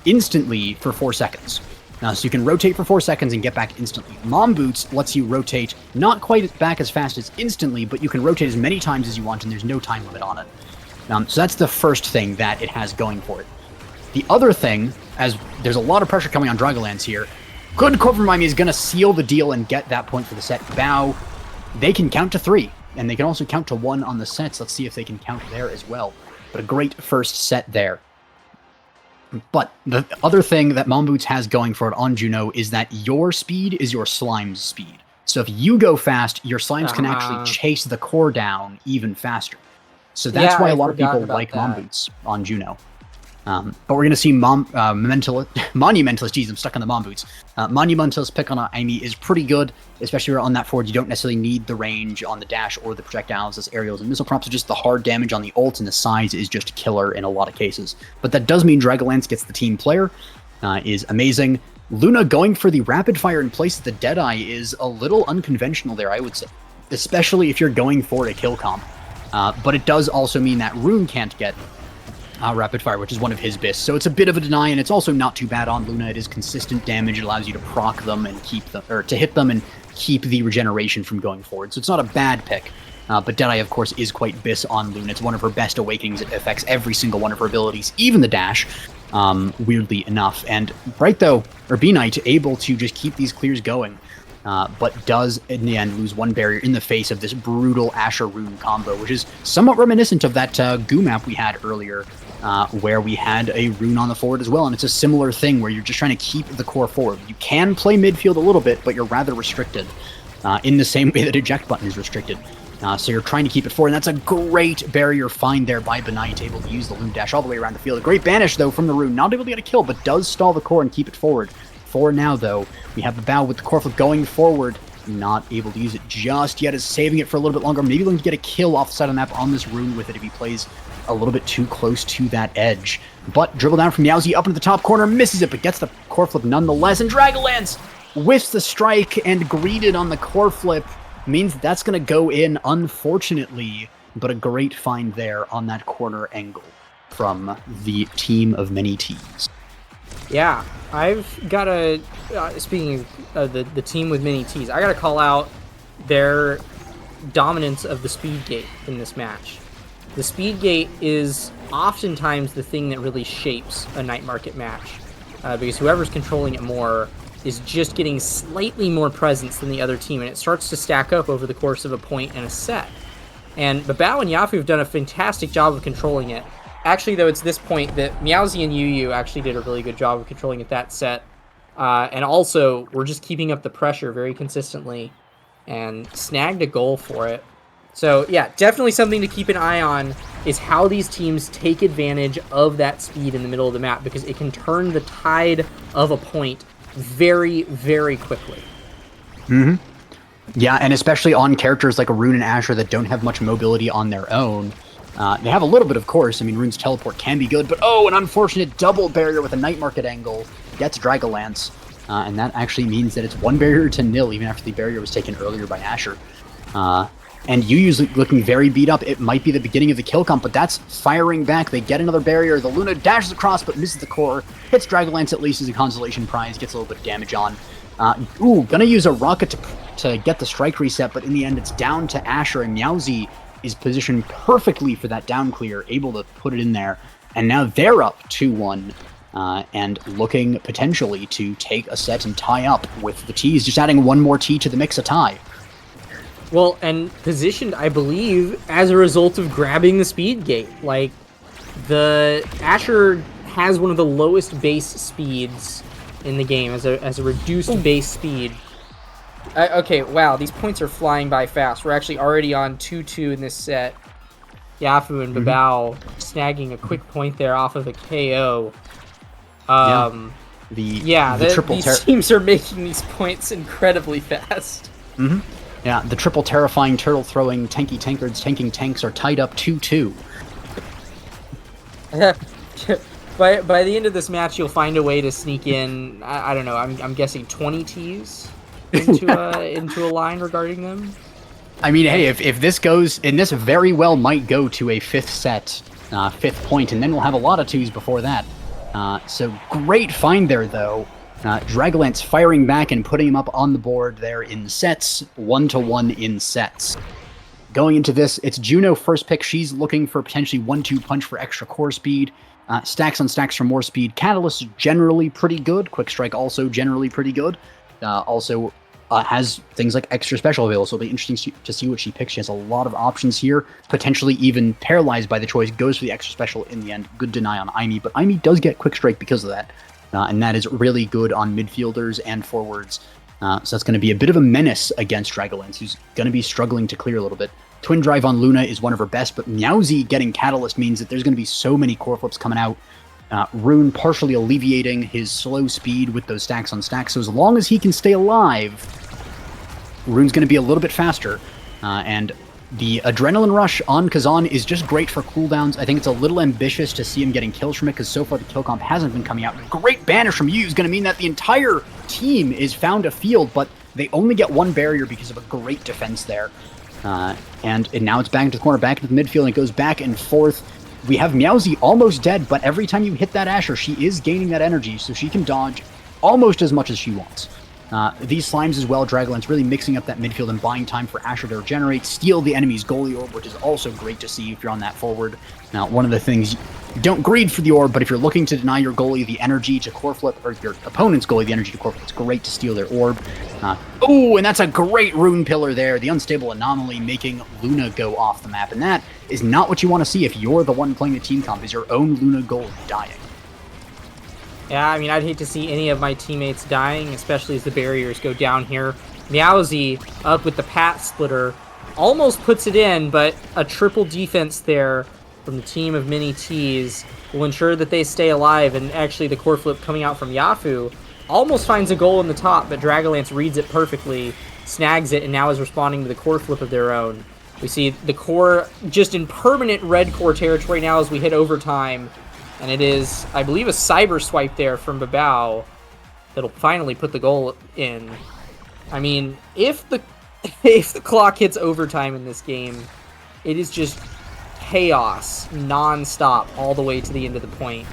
instantly for 4 seconds. So you can rotate for 4 seconds and get back instantly. Mom Boots lets you rotate not quite back as fast as instantly, but you can rotate as many times as you want, and there's no time limit on it. So that's the first thing that it has going for it. The other thing, as there's a lot of pressure coming on Dragonlance here, good Corp from Miami is going to seal the deal and get that point for the set. Bao, they can count to 3, and they can also count to 1 on the sets. Let's see if they can count there as well. But a great first set there. But the other thing that Mom Boots has going for it on Juno is that your speed is your slime's speed. So if you go fast, your slimes can actually chase the core down even faster. So that's why a lot of people like Mom Boots on Juno. But we're going to see Monumentalist, geez, I'm stuck on the Mom Boots. Monumentalist pick on Amy is pretty good, especially on that forward. You don't necessarily need the range on the dash or the projectiles as aerials and missile prompts. Just the hard damage on the ult and the size is just killer in a lot of cases. But that does mean Dragonlance gets the team player, is amazing. Luna going for the rapid fire in place of the Deadeye is a little unconventional there, I would say, especially if you're going for a kill comp. But it does also mean that Rune can't get rapid fire, which is one of his bists. So it's a bit of a deny, and it's also not too bad on Luna. It is consistent damage. It allows you to proc them and keep them, or to hit them and keep the regeneration from going forward. So it's not a bad pick. But Deadeye, of course, is quite bis on Luna. It's one of her best awakenings. It affects every single one of her abilities, even the dash, weirdly enough. And Bright, though, or B-Knight, able to just keep these clears going. But does, in the end, lose one barrier in the face of this brutal Asher Rune combo, which is somewhat reminiscent of that Goo map we had earlier, where we had a Rune on the forward as well, and it's a similar thing where you're just trying to keep the core forward. You can play midfield a little bit, but you're rather restricted, in the same way that eject button is restricted. So you're trying to keep it forward, and that's a great barrier find there by B-Knight, able to use the Loom Dash all the way around the field. A great banish, though, from the Rune, not able to get a kill, but does stall the core and keep it forward. For now, though, we have the Bao with the core flip going forward, not able to use it just yet, is saving it for a little bit longer, maybe looking to get a kill off the side of the map on this Rune with it if he plays a little bit too close to that edge. But dribble down from Meowsy up into the top corner, misses it, but gets the core flip nonetheless, and Dragonlance whiffs the strike and greeted on the core flip, means that's going to go in, unfortunately, but a great find there on that corner angle from the team of many T's. Yeah, I've got to, speaking of the team with many T's, I got to call out their dominance of the speed gate in this match. The speed gate is oftentimes the thing that really shapes a night market match, because whoever's controlling it more is just getting slightly more presence than the other team, and it starts to stack up over the course of a point and a set. And Bao and Yafu have done a fantastic job of controlling it. Actually, though, it's this point that Meowsy and Yu actually did a really good job of controlling it that set. And also, we're just keeping up the pressure very consistently and snagged a goal for it. So, yeah, definitely something to keep an eye on is how these teams take advantage of that speed in the middle of the map, because it can turn the tide of a point very, very quickly. Mm-hmm. Yeah, and especially on characters like a Rune and Asher that don't have much mobility on their own. They have a little bit, of course. I mean, Rune's teleport can be good, but an unfortunate double barrier with a night market angle gets Dragonlance. And that actually means that it's 1 barrier to 0, even after the barrier was taken earlier by Asher. And Yu's looking very beat up. It might be the beginning of the kill comp, but that's firing back. They get another barrier. The Luna dashes across, but misses the core. Hits Dragonlance at least as a consolation prize. Gets a little bit of damage on. Gonna use a rocket to get the strike reset, but in the end, it's down to Asher, and Meowsy is positioned perfectly for that down clear, able to put it in there. And now they're up 2-1, and looking potentially to take a set and tie up with the T's, just adding one more T to the mix, a tie. Well, and positioned, I believe, as a result of grabbing the speed gate. Like, the Asher has one of the lowest base speeds in the game as a reduced base speed. Okay, wow, these points are flying by fast. We're actually already on 2-2 in this set. Yafu and Babao snagging a quick point there off of a KO. These teams are making these points incredibly fast. Mm-hmm. Yeah, the triple terrifying turtle throwing tanky tankards tanking tanks are tied up 2-2. By the end of this match, you'll find a way to sneak in. I don't know. I'm guessing 20 T's into a line regarding them. I mean, hey, if this goes, and this very well might go to a fifth set, fifth point, and then we'll have a lot of twos before that. So great find there, though. Dragonlance firing back and putting him up on the board there in sets, 1-1 in sets. Going into this, it's Juno first pick. She's looking for potentially 1-2 punch for extra core speed. Stacks on stacks for more speed. Catalyst generally pretty good. Quick Strike also generally pretty good. Also has things like extra special available, so it'll be interesting to see what she picks. She has a lot of options here. Potentially even paralyzed by the choice. Goes for the extra special in the end. Good deny on Aimee, but Aimee does get Quick Strike because of that. And that is really good on midfielders and forwards. So that's going to be a bit of a menace against Dragonlance, who's going to be struggling to clear a little bit. Twin Drive on Luna is one of her best, but Meowsy getting Catalyst means that there's going to be so many core flips coming out. Rune partially alleviating his slow speed with those stacks on stacks, so as long as he can stay alive, Rune's going to be a little bit faster. And the Adrenaline Rush on Kazan is just great for cooldowns. I think it's a little ambitious to see him getting kills from it, because so far the kill comp hasn't been coming out. Great banish from you is going to mean that the entire team is found a field, but they only get one barrier because of a great defense there. And now it's back into the corner, back into the midfield, and it goes back and forth. We have Meowsy almost dead, but every time you hit that Asher, she is gaining that energy, so she can dodge almost as much as she wants. These slimes as well, Dragonlance really mixing up that midfield and buying time for Asher to regenerate, steal the enemy's goalie orb, which is also great to see if you're on that forward. Now, one of the things, don't greed for the orb, but if you're looking to deny your goalie the energy to core flip, or your opponent's goalie the energy to core flip, it's great to steal their orb. Oh, and that's a great rune pillar there, the unstable anomaly making Luna go off the map, and that is not what you want to see if you're the one playing the team comp, is your own Luna goalie dying. Yeah, I mean, I'd hate to see any of my teammates dying, especially as the barriers go down here. Meowsy up with the Pat Splitter almost puts it in, but a triple defense there from the team of Mini T's will ensure that they stay alive, and actually the core flip coming out from Yafu almost finds a goal in the top, but Dragonlance reads it perfectly, snags it, and now is responding to the core flip of their own. We see the core just in permanent red core territory now as we hit overtime. And it is, I believe, a cyber swipe there from Babao that'll finally put the goal in. I mean, if the clock hits overtime in this game, it is just chaos non-stop all the way to the end of the point.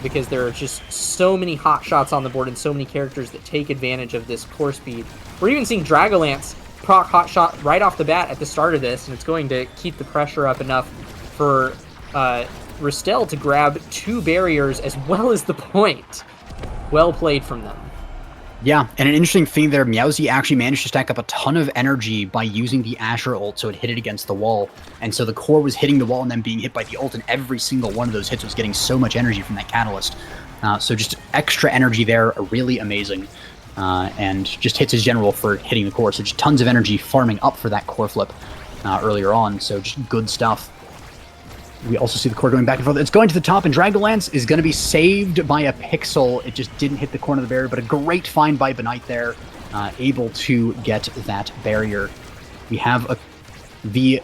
Because there are just so many hot shots on the board and so many characters that take advantage of this core speed. We're even seeing Dragonlance proc hot shot right off the bat at the start of this, and it's going to keep the pressure up enough for Ristel to grab two barriers as well as the point. Well played from them. Yeah, and an interesting thing there, Meowsy actually managed to stack up a ton of energy by using the Asher ult, so it hit it against the wall. And so the core was hitting the wall and then being hit by the ult, and every single one of those hits was getting so much energy from that Catalyst. So just extra energy there, really amazing. And just hits his general for hitting the core, so just tons of energy farming up for that core flip earlier on, so just good stuff. We also see the core going back and forth. It's going to the top, and Dragonlance is going to be saved by a pixel. It just didn't hit the corner of the barrier, but a great find by Benite there, able to get that barrier. We have the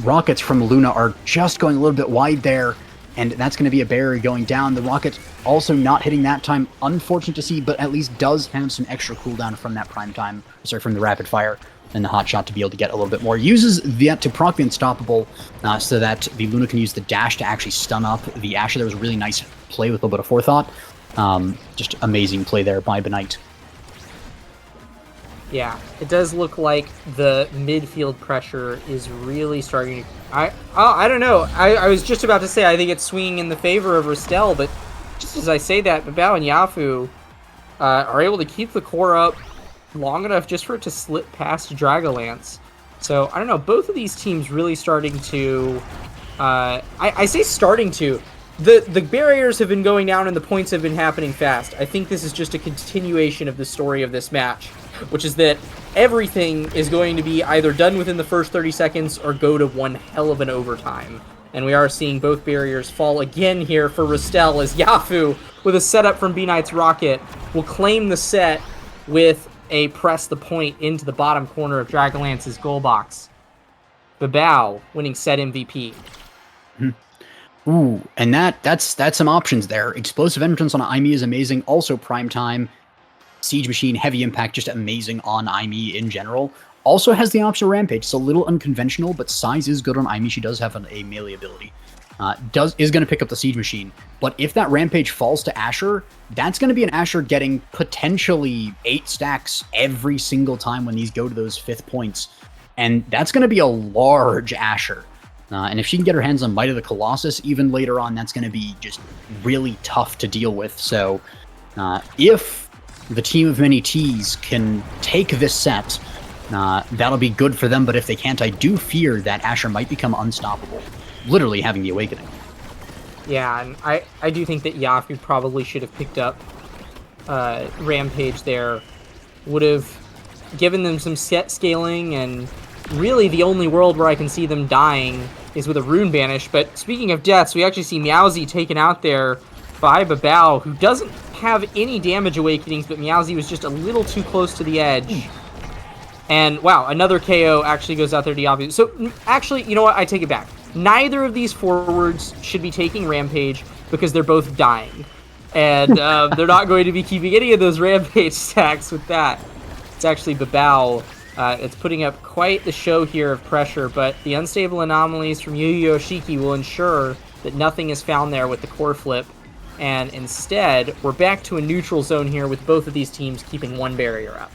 rockets from Luna are just going a little bit wide there, and that's going to be a barrier going down. The rocket also not hitting that time. Unfortunate to see, but at least does have some extra cooldown from that prime time, from the rapid fire and the hot shot to be able to get a little bit more. Uses that to proc the unstoppable so that the Luna can use the dash to actually stun up the Asher. There was a really nice play with a little bit of forethought. Just amazing play there by Benite. Yeah, it does look like the midfield pressure is really starting to... I don't know. I was just about to say I think it's swinging in the favor of Ristel, but just as I say that, Babao and Yafu are able to keep the core up long enough just for it to slip past Dragonlance. So, I don't know, both of these teams really starting to... I say starting to. The barriers have been going down and the points have been happening fast. I think this is just a continuation of the story of this match, which is that everything is going to be either done within the first 30 seconds or go to one hell of an overtime. And we are seeing both barriers fall again here for Ristel as Yafu, with a setup from B-Knight's Rocket, will claim the set with a press the point into the bottom corner of Dragonlance's goal box. Babao winning set MVP. Ooh, and that's some options there. Explosive entrance on Aimi is amazing. Also prime time. Siege Machine, Heavy Impact, just amazing on Aimi in general. Also has the option of Rampage. It's a little unconventional, but size is good on Aimi. She does have a melee ability. Is going to pick up the Siege Machine. But if that Rampage falls to Asher, that's going to be an Asher getting potentially 8 stacks every single time when these go to those 5th points. And that's going to be a large Asher. And if she can get her hands on Might of the Colossus, even later on, that's going to be just really tough to deal with. So if the team of many T's can take this set, that'll be good for them. But if they can't, I do fear that Asher might become unstoppable. Literally having the Awakening. Yeah, and I do think that Yafu probably should have picked up Rampage there. Would have given them some set scaling, and really the only world where I can see them dying is with a Rune Banish. But speaking of deaths, we actually see Meowsy taken out there by Babao, who doesn't have any damage awakenings, but Meowsy was just a little too close to the edge. And wow, another KO actually goes out there to Yafu. So actually, you know what? I take it back. Neither of these forwards should be taking Rampage because they're both dying. And they're not going to be keeping any of those Rampage stacks with that. It's actually Babao. It's putting up quite the show here of pressure, but the unstable anomalies from Yu Yu Yoshiki will ensure that nothing is found there with the core flip. And instead, we're back to a neutral zone here with both of these teams keeping one barrier up.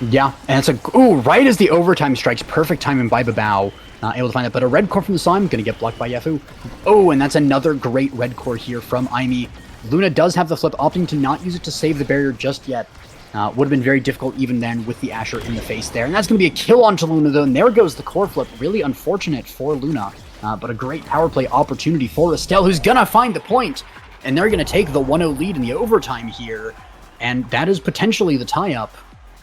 Yeah, and it's right as the overtime strikes, perfect timing by Babao. Able to find it, but a red core from the Slime going to get blocked by Yafu. Oh, and that's another great red core here from Aimi. Luna does have the flip, opting to not use it to save the barrier just yet. Would have been very difficult even then with the Asher in the face there. And that's going to be a kill onto Luna, though, and there goes the core flip. Really unfortunate for Luna, but a great power play opportunity for Estelle, who's going to find the point. And they're going to take the 1-0 lead in the overtime here, and that is potentially the tie-up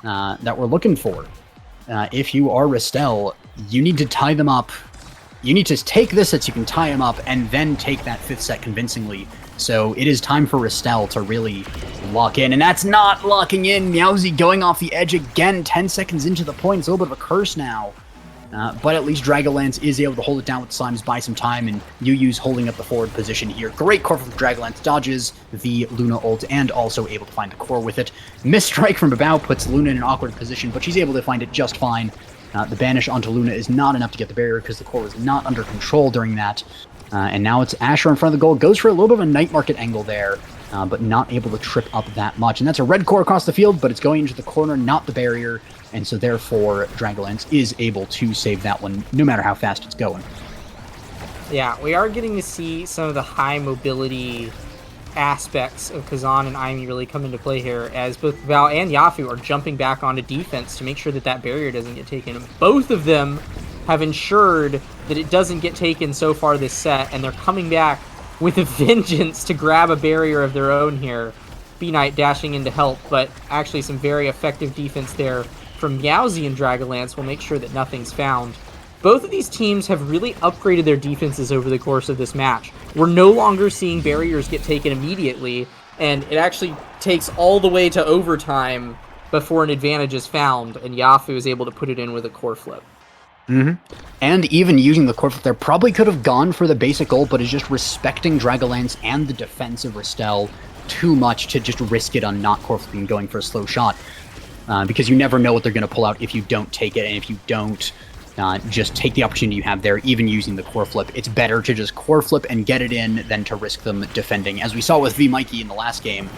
that we're looking for. If you are Restel, you need to tie them up. You need to take this set so you can tie them up, and then take that 5th set convincingly. So it is time for Restel to really lock in, and that's not locking in. Meowsy going off the edge again, 10 seconds into the point. It's a little bit of a curse now. But at least Dragonlance is able to hold it down with Slimes, buy some time, and Yu Yu's holding up the forward position here. Great core from Dragonlance, dodges the Luna ult, and also able to find the core with it. Misstrike from Babao puts Luna in an awkward position, but she's able to find it just fine. The banish onto Luna is not enough to get the barrier because the core was not under control during that. And now it's Asher in front of the goal. Goes for a little bit of a night market angle there, but not able to trip up that much. And that's a red core across the field, but it's going into the corner, not the barrier. And so therefore, Dragonlance is able to save that one, no matter how fast it's going. Yeah, we are getting to see some of the high mobility aspects of Kazan and Aimi really come into play here, as both Val and Yafu are jumping back onto defense to make sure that that barrier doesn't get taken. And both of them have ensured that it doesn't get taken so far this set, and they're coming back with a vengeance to grab a barrier of their own here. B-Knight dashing in to help, but actually some very effective defense there from Meowsy and Dragonlance will make sure that nothing's found. Both of these teams have really upgraded their defenses over the course of this match. We're no longer seeing barriers get taken immediately, and it actually takes all the way to overtime before an advantage is found, and Yafu is able to put it in with a core flip. And even using the core flip there, probably could have gone for the basic ult, but is just respecting Dragonlance and the defense of Restel too much to just risk it on not core flipping and going for a slow shot. Because you never know what they're going to pull out if you don't take it, and if you don't just take the opportunity you have there, even using the core flip. It's better to just core flip and get it in than to risk them defending, as we saw with V Mikey in the last game,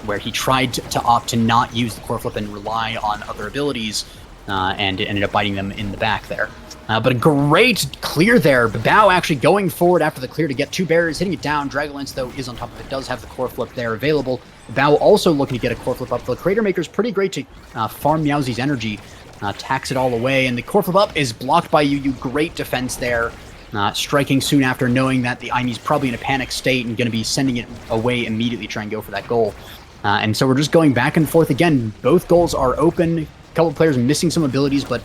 where he tried to opt to not use the core flip and rely on other abilities, and it ended up biting them in the back there. But a great clear there. Babao actually going forward after the clear to get 2 barriers, hitting it down. Dragonlance, though, is on top of it, does have the core flip there available. Babao also looking to get a core flip up. The Crater Maker's pretty great to farm Meowsy's energy, tax it all away, and the core flip up is blocked by Yu Yu. Great defense there. Striking soon after, knowing that the Aimi's probably in a panic state and going to be sending it away immediately, try and go for that goal. And so we're just going back and forth again. Both goals are open. A couple of players missing some abilities, but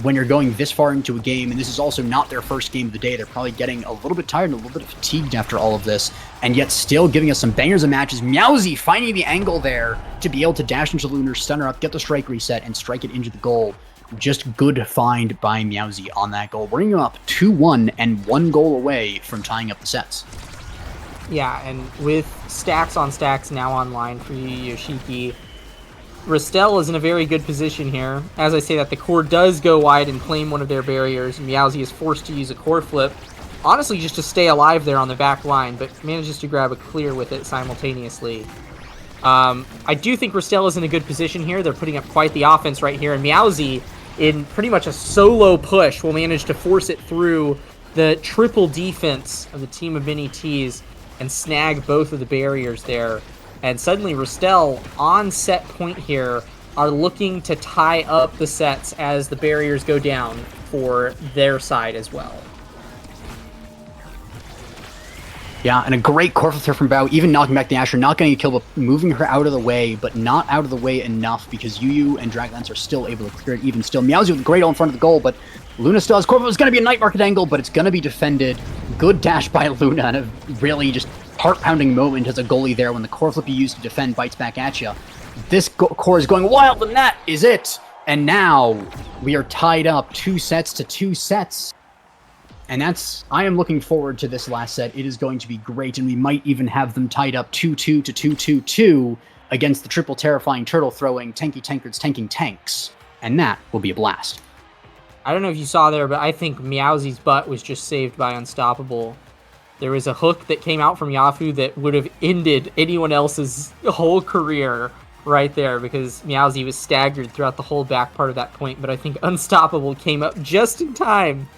when you're going this far into a game, and this is also not their first game of the day, they're probably getting a little bit tired and a little bit fatigued after all of this, and yet still giving us some bangers of matches. Meowsy finding the angle there to be able to dash into Lunar, stun her up, get the strike reset, and strike it into the goal. just good find by Meowsy on that goal, bringing him up 2-1 and 1 goal away from tying up the sets. Yeah, and with stacks on stacks now online for Yu Yoshiki, Rastel is in a very good position here. As I say that, the core does go wide and claim one of their barriers, and Meowsy is forced to use a core flip, honestly just to stay alive there on the back line, but manages to grab a clear with it simultaneously. I do think Rastel is in a good position here. They're putting up quite the offense right here, and Meowsy, in pretty much a solo push, will manage to force it through the triple defense of the team of Mini Ts and snag both of the barriers there. And suddenly Rastel, on set point here, are looking to tie up the sets as the barriers go down for their side as well. Yeah, and a great core flip from Bao, even knocking back the Asher, not getting a kill, but moving her out of the way, but not out of the way enough because Yu and Dragonlance are still able to clear it even still. Meowsy with a great ult in front of the goal, but Luna still has core flip. It's going to be a night market angle, but it's going to be defended. Good dash by Luna, and a really just heart-pounding moment as a goalie there when the core flip you use to defend bites back at you. This core is going wild, and that is it! And now we are tied up 2 sets to 2 sets. And I am looking forward to this last set. It is going to be great, and we might even have them tied up 2-2 to 2-2-2 against the triple terrifying turtle throwing tanky tankards tanking tanks. And that will be a blast. I don't know if you saw there, but I think Meowsy's butt was just saved by Unstoppable. There was a hook that came out from Yafu that would have ended anyone else's whole career right there because Meowsy was staggered throughout the whole back part of that point, but I think Unstoppable came up just in time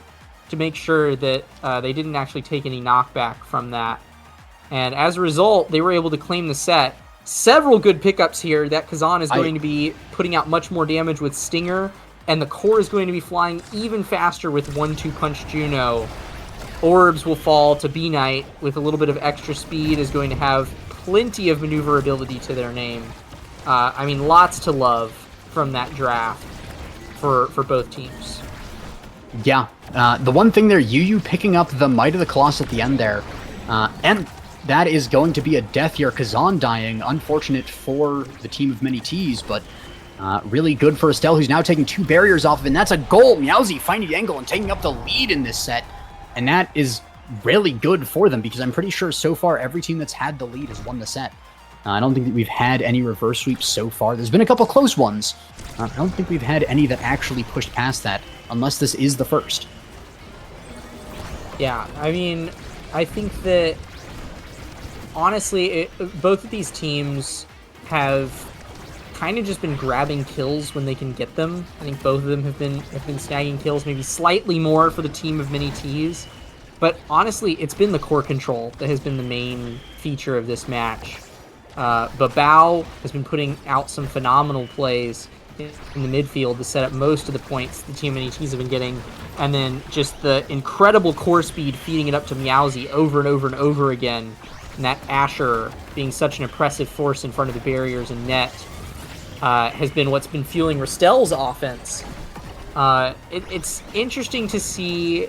to make sure that they didn't actually take any knockback from that. And as a result, they were able to claim the set. Several good pickups here that Kazan is going to be putting out much more damage with Stinger, and the core is going to be flying even faster with 1-2 Punch Juno. Orbs will fall to B-Knight with a little bit of extra speed, is going to have plenty of maneuverability to their name. I mean, lots to love from that draft for both teams. Yeah, the one thing there, Yu picking up the Might of the Colossus at the end there, and that is going to be a death here. Kazan dying, unfortunate for the team of Many Ts, but really good for Estelle, who's now taking 2 barriers off of it, and that's a goal. Meowsy finding the angle and taking up the lead in this set, and that is really good for them, because I'm pretty sure so far every team that's had the lead has won the set. I don't think that we've had any reverse sweeps so far. There's been a couple close ones. I don't think we've had any that actually pushed past that, unless this is the first. Yeah, I mean, I think that, honestly, both of these teams have kind of just been grabbing kills when they can get them. I think both of them have been snagging kills, maybe slightly more for the team of Mini Ts. But honestly, it's been the core control that has been the main feature of this match. Babao has been putting out some phenomenal plays in the midfield to set up most of the points the team of Mini Ts have been getting. And then just the incredible core speed feeding it up to Meowsy over and over and over again. And that Asher being such an oppressive force in front of the barriers and net has been what's been fueling Rastel's offense. It's interesting to see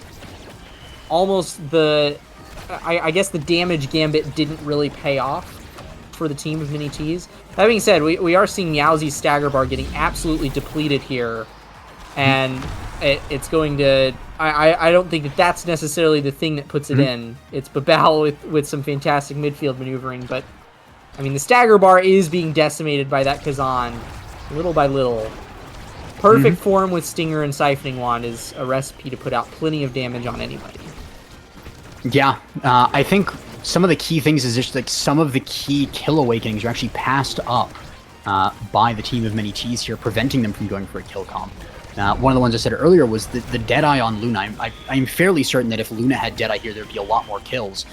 almost I guess the damage gambit didn't really pay off for the team of Mini Ts. That being said, we are seeing Meowsy's stagger bar getting absolutely depleted here, and it's going to... I don't think that that's necessarily the thing that puts it in. It's Babao with some fantastic midfield maneuvering, but I mean, the stagger bar is being decimated by that Kazan, little by little. Perfect form with Stinger and Siphoning Wand is a recipe to put out plenty of damage on anybody. Yeah, I think some of the key things is just like some of the key kill awakenings are actually passed up by the team of Many Ts here, preventing them from going for a kill comp. One of the ones I said earlier was the Deadeye on Luna. I'm fairly certain that if Luna had Deadeye here, there'd be a lot more kills.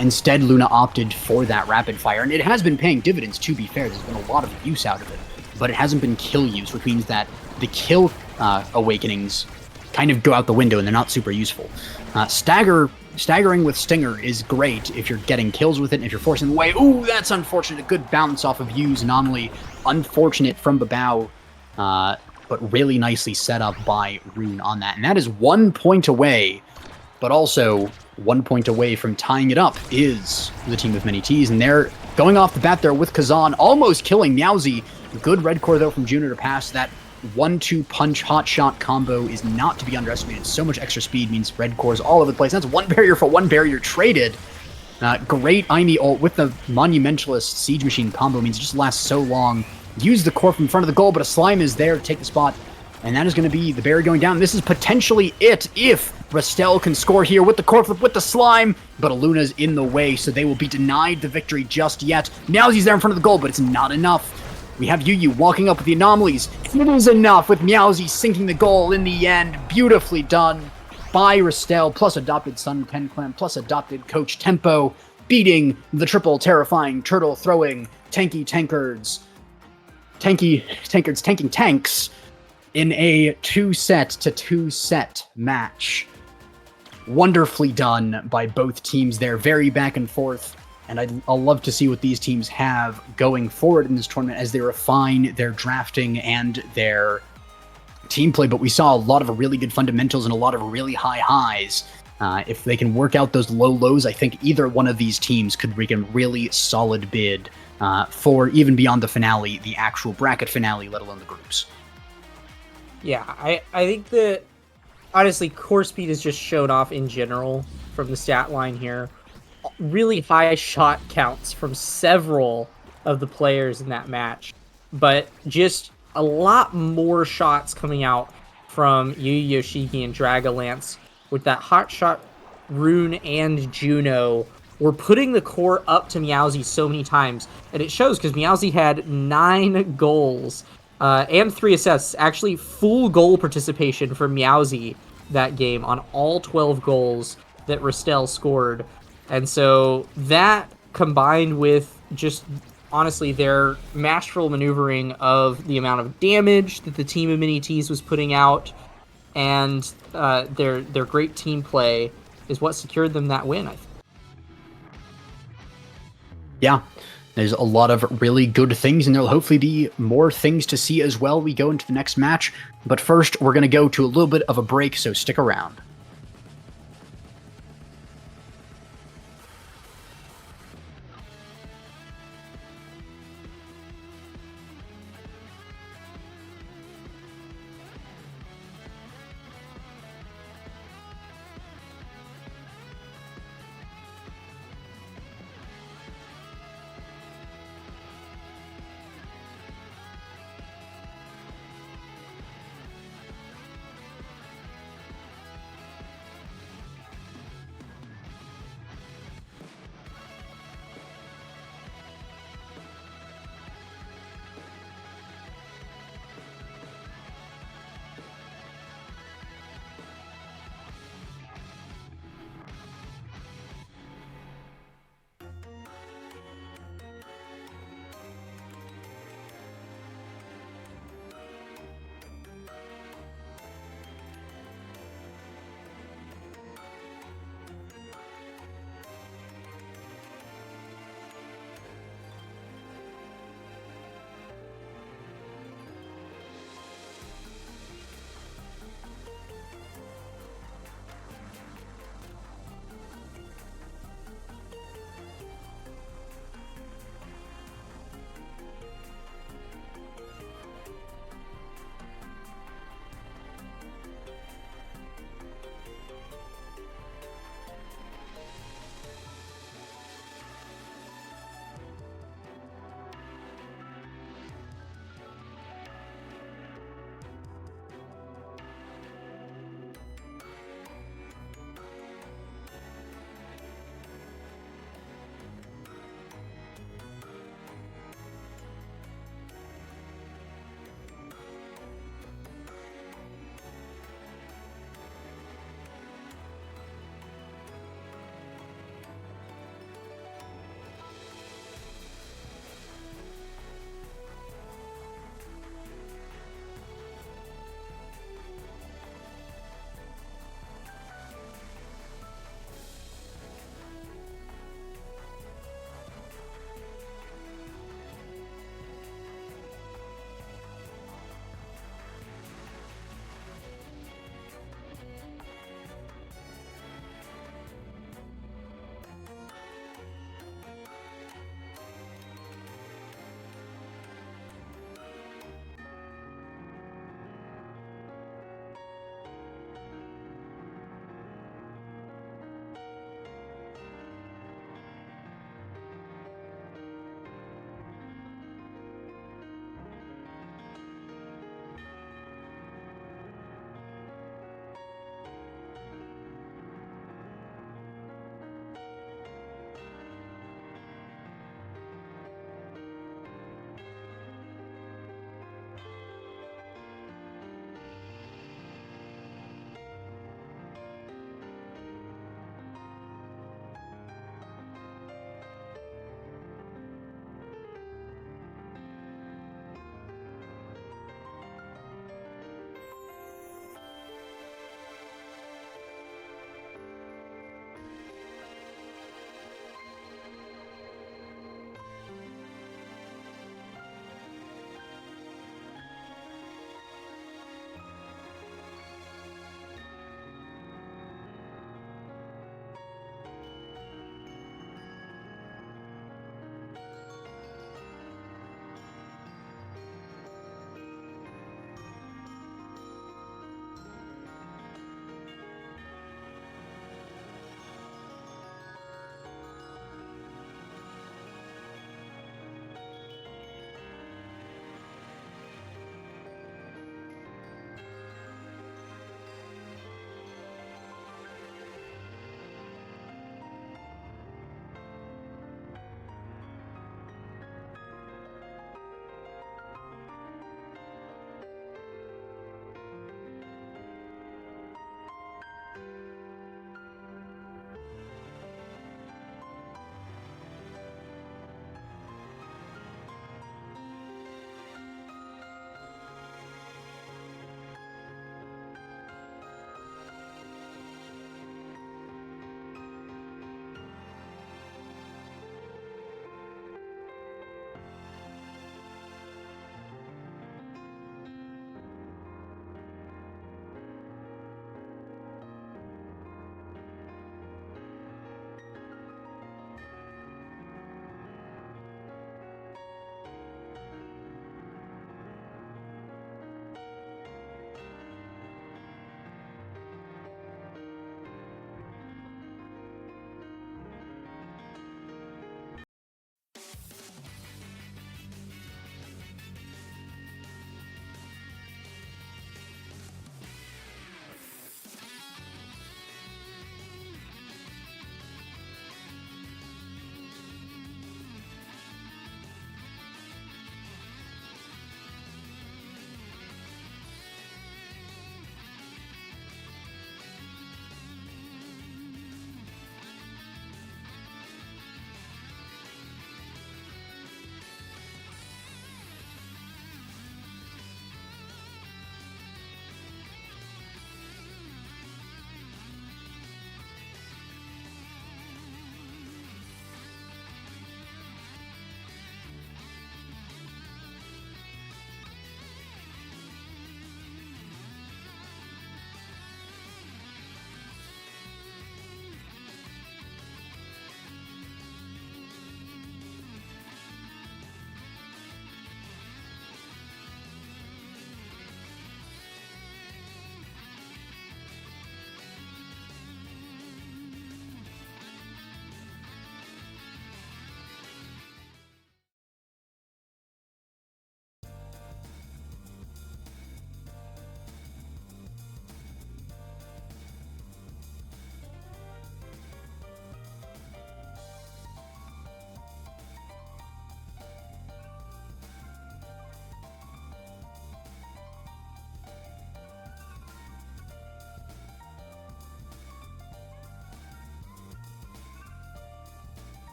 Instead, Luna opted for that rapid fire, and it has been paying dividends, to be fair. There's been a lot of use out of it, but it hasn't been kill use, which means that the kill awakenings kind of go out the window and they're not super useful. Staggering with Stinger is great if you're getting kills with it and if you're forcing the way. Ooh, that's unfortunate. A good bounce off of Yu's anomaly. Unfortunate from Babao, but really nicely set up by Rune on that. And that is 1 point away, but also 1 point away from tying it up is the team of Many Ts. And they're going off the bat there with Kazan, almost killing Meowsy. Good red core, though, from Juno to pass that 1-2 punch hot shot combo is not to be underestimated. So much extra speed means red cores all over the place. That's one barrier for one barrier traded. Great Aimi ult with the Monumentalist Siege Machine combo means it just lasts so long. Use the core from in front of the goal, but a slime is there to take the spot. And that is going to be the barrier going down. This is potentially it if Rastel can score here with the core flip, with the slime. But Aluna's in the way, so they will be denied the victory just yet. Meowsie's there in front of the goal, but it's not enough. We have Yu walking up with the anomalies. It is enough with Meowsie sinking the goal in the end. Beautifully done by Rastel, plus adopted son Ken Clan, plus adopted coach Tempo, beating the triple terrifying turtle throwing tanking tanks in a 2-set match. Wonderfully done by both teams there, very back and forth. And I'll love to see what these teams have going forward in this tournament as they refine their drafting and their team play. But we saw a lot of really good fundamentals and a lot of really high highs. If they can work out those low lows, I think either one of these teams could make a really solid bid for even beyond the finale, the actual bracket finale, let alone the groups. Yeah, I think that, honestly, core speed has just shown off in general from the stat line here. Really high shot counts from several of the players in that match, but just a lot more shots coming out from Yu Yoshiki and Dragalance with that hot shot Rune and Juno. We're putting the core up to Meowsie so many times, and it shows because Meowsie had 9 goals and 3 assists. Actually, full goal participation for Meowsie that game on all 12 goals that Rastel scored. And so that combined with just, honestly, their masterful maneuvering of the amount of damage that the team of Mini T's was putting out and their great team play is what secured them that win, I think. Yeah, there's a lot of really good things, and there'll hopefully be more things to see as well. We go into the next match, but first we're going to go to a little bit of a break, so stick around.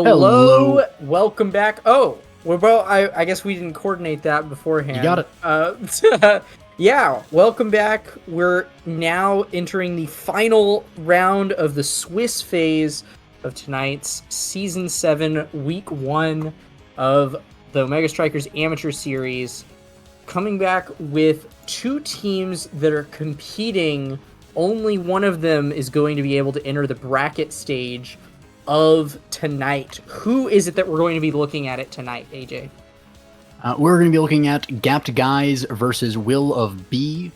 Hello, welcome back. Oh, well, I guess we didn't coordinate that beforehand. You got it. Yeah, welcome back. We're now entering the final round of the Swiss phase of tonight's Season 7, Week 1 of the Omega Strikers Amateur Series. Coming back with two teams that are competing. Only one of them is going to be able to enter the bracket stage of tonight. Who is it that we're going to be looking at it tonight, AJ? We're going to be looking at Gapped Guys versus Will of B,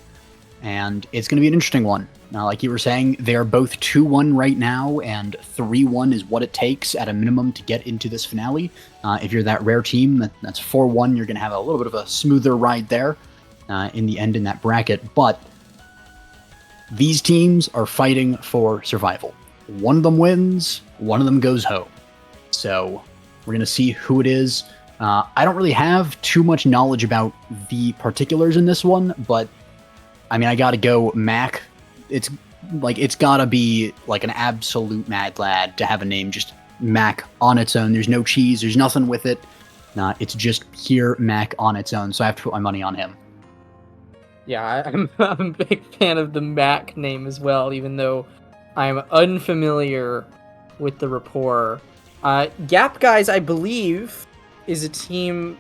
and it's going to be an interesting one. Now, like you were saying, they are both 2-1 right now, and 3-1 is what it takes at a minimum to get into this finale. If you're that rare team, that's 4-1, you're going to have a little bit of a smoother ride there in the end in that bracket, but these teams are fighting for survival. One of them wins, one of them goes home. So we're going to see who it is. I don't really have too much knowledge about the particulars in this one, but I mean, I got to go Mac. It's got to be like an absolute mad lad to have a name just Mac on its own. There's no cheese, there's nothing with it. It's just pure Mac on its own, so I have to put my money on him. Yeah, I'm a big fan of the Mac name as well, even though I'm unfamiliar with the rapport. Gap Guys, I believe, is a team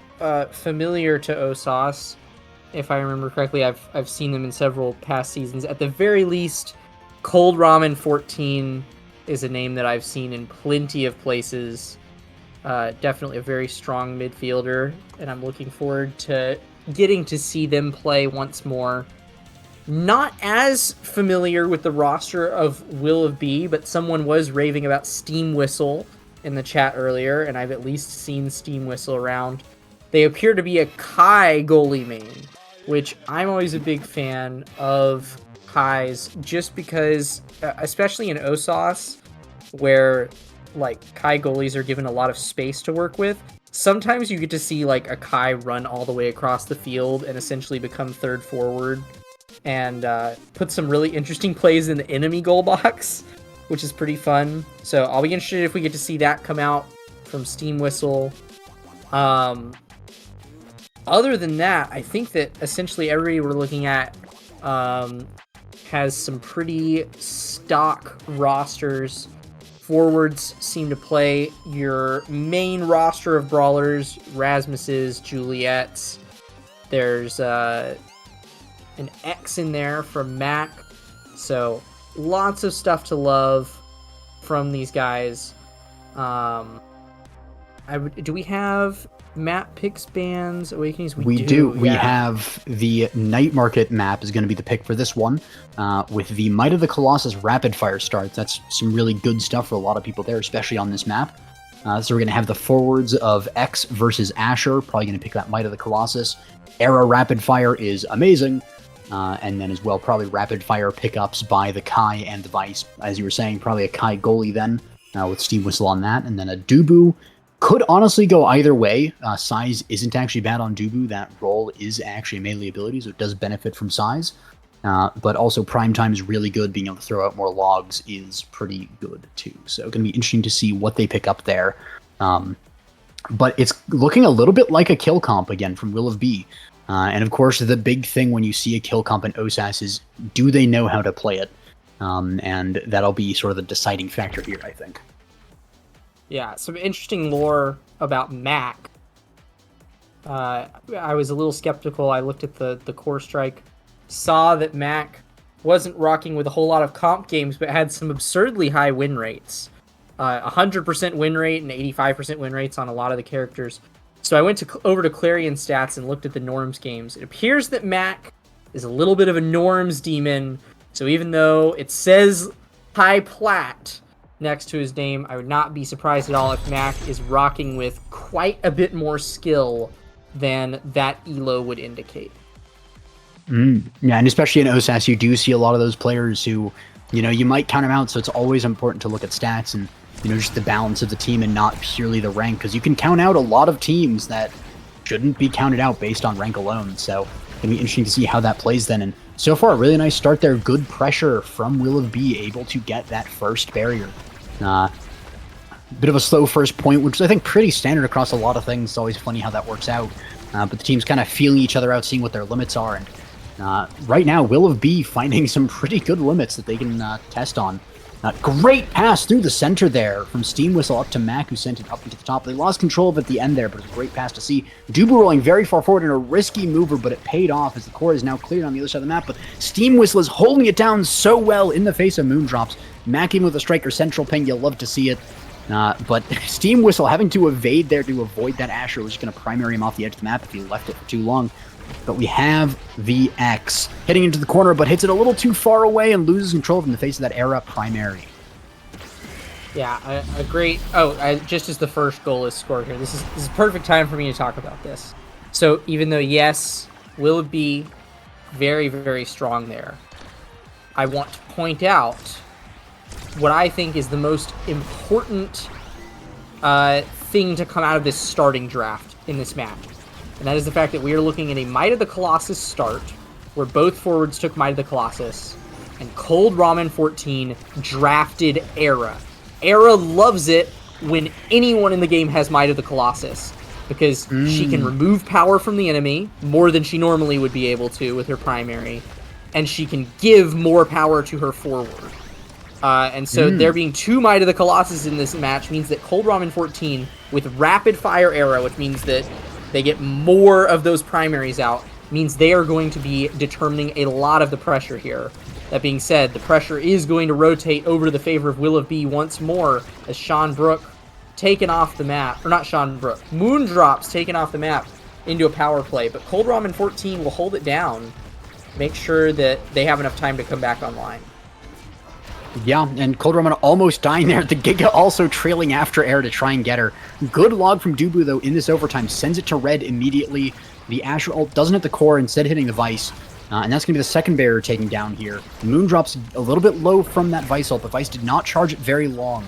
familiar to OSAS. If I remember correctly, I've seen them in several past seasons. At the very least, Cold Ramen 14 is a name that I've seen in plenty of places. Definitely a very strong midfielder, and I'm looking forward to getting to see them play once more. Not as familiar with the roster of Will of B, but someone was raving about Steam Whistle in the chat earlier, and I've at least seen Steam Whistle around. They appear to be a Kai goalie main, which I'm always a big fan of Kai's, just because, especially in OSAS, where like Kai goalies are given a lot of space to work with, sometimes you get to see like a Kai run all the way across the field and essentially become third forward and put some really interesting plays in the enemy goal box, which is pretty fun. So I'll be interested if we get to see that come out from Steam Whistle. Other than that, I think that essentially everybody we're looking at has some pretty stock rosters. Forwards seem to play your main roster of brawlers, Rasmus's, Juliet's. There's an X in there from Mac. So lots of stuff to love from these guys. Do we have map picks, bans, awakenings? We do. We have the Night Market map is going to be the pick for this one, with the Might of the Colossus rapid fire starts. That's some really good stuff for a lot of people there, especially on this map. So we're going to have the forwards of X versus Asher, probably going to pick that Might of the Colossus. Era rapid fire is amazing, and then as well probably rapid fire pickups by the Kai and the Vice. As you were saying, probably a Kai goalie then, with Steam Whistle on that, and then a Dubu. Could honestly go either way. Size isn't actually bad on Dubu. That role is actually a melee ability, so it does benefit from size. But also Prime Time is really good. Being able to throw out more logs is pretty good too. So going to be interesting to see what they pick up there. But it's looking a little bit like a kill comp again from Will of B. And of course, the big thing when you see a kill comp in OSAS is, do they know how to play it? And that'll be sort of the deciding factor here, I think. Yeah, some interesting lore about Mac. I was a little skeptical. I looked at the Core Strike, saw that Mac wasn't rocking with a whole lot of comp games, but had some absurdly high win rates. 100% win rate and 85% win rates on a lot of the characters. So I went over to Clarion Stats and looked at the Norms games. It appears that Mac is a little bit of a Norms demon, so even though it says high plat next to his name, I would not be surprised at all if Mac is rocking with quite a bit more skill than that elo would indicate. Yeah, and especially in OSAS, you do see a lot of those players who, you might count them out, so it's always important to look at stats and, just the balance of the team and not purely the rank, because you can count out a lot of teams that shouldn't be counted out based on rank alone, so it'll be interesting to see how that plays then. And so far, a really nice start there. Good pressure from Will of B, able to get that first barrier. Bit of a slow first point, which is, I think, pretty standard across a lot of things. It's always funny how that works out. But the team's kind of feeling each other out, seeing what their limits are. And right now, Will of B finding some pretty good limits that they can test on. Great pass through the center there from Steam Whistle up to Mac, who sent it up into the top. They lost control of it at the end there, but it was a great pass to see. Dubu rolling very far forward in a risky mover, but it paid off as the core is now cleared on the other side of the map. But Steam Whistle is holding it down so well in the face of Moondrops. Mac in with a striker central ping, you'll love to see it. But Steam Whistle having to evade there to avoid that Asher was just going to primary him off the edge of the map if he left it for too long. But we have the X hitting into the corner, but hits it a little too far away and loses control in the face of that Era primary. Yeah, a great... just as the first goal is scored here, this is perfect time for me to talk about this. So even though, yes, Will be very, very strong there, I want to point out what I think is the most important thing to come out of this starting draft in this match. And that is the fact that we are looking at a Might of the Colossus start, where both forwards took Might of the Colossus, and Cold Ramen 14 drafted Era. Era loves it when anyone in the game has Might of the Colossus, because she can remove power from the enemy, more than she normally would be able to with her primary, and she can give more power to her forward. And so there being 2 Might of the Colossus in this match means that Cold Ramen 14, with Rapid Fire Era, which means that they get more of those primaries out, means they are going to be determining a lot of the pressure here. That being said, the pressure is going to rotate over to the favor of Will of B once more, as Sean Brook taken off the map, or not Sean Brook, Moondrops taken off the map into a power play, but Cold Ramen 14 will hold it down, make sure that they have enough time to come back online. Yeah, and Cold Ramen almost dying there. The Giga also trailing after Air to try and get her. Good log from Dubu, though, in this overtime. Sends it to red immediately. The Asher ult doesn't hit the core, instead hitting the Vice. And that's going to be the second barrier taken down here. Moondrop's a little bit low from that Vice ult, but Vice did not charge it very long.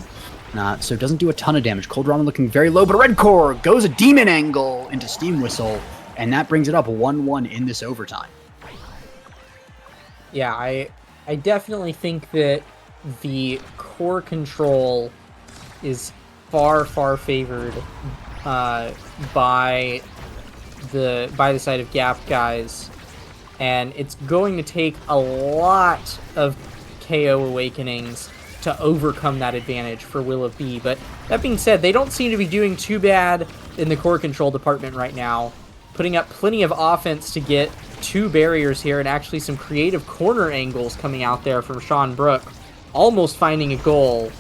So it doesn't do a ton of damage. Cold Ramen looking very low, but a red core goes a demon angle into Steam Whistle. And that brings it up 1-1 in this overtime. Yeah, I definitely think that the core control is far, far favored by the side of Gap guys, and it's going to take a lot of KO awakenings to overcome that advantage for Will of B. But that being said, they don't seem to be doing too bad in the core control department right now, putting up plenty of offense to get 2 barriers here, and actually some creative corner angles coming out there from Sean Brook, almost finding a goal.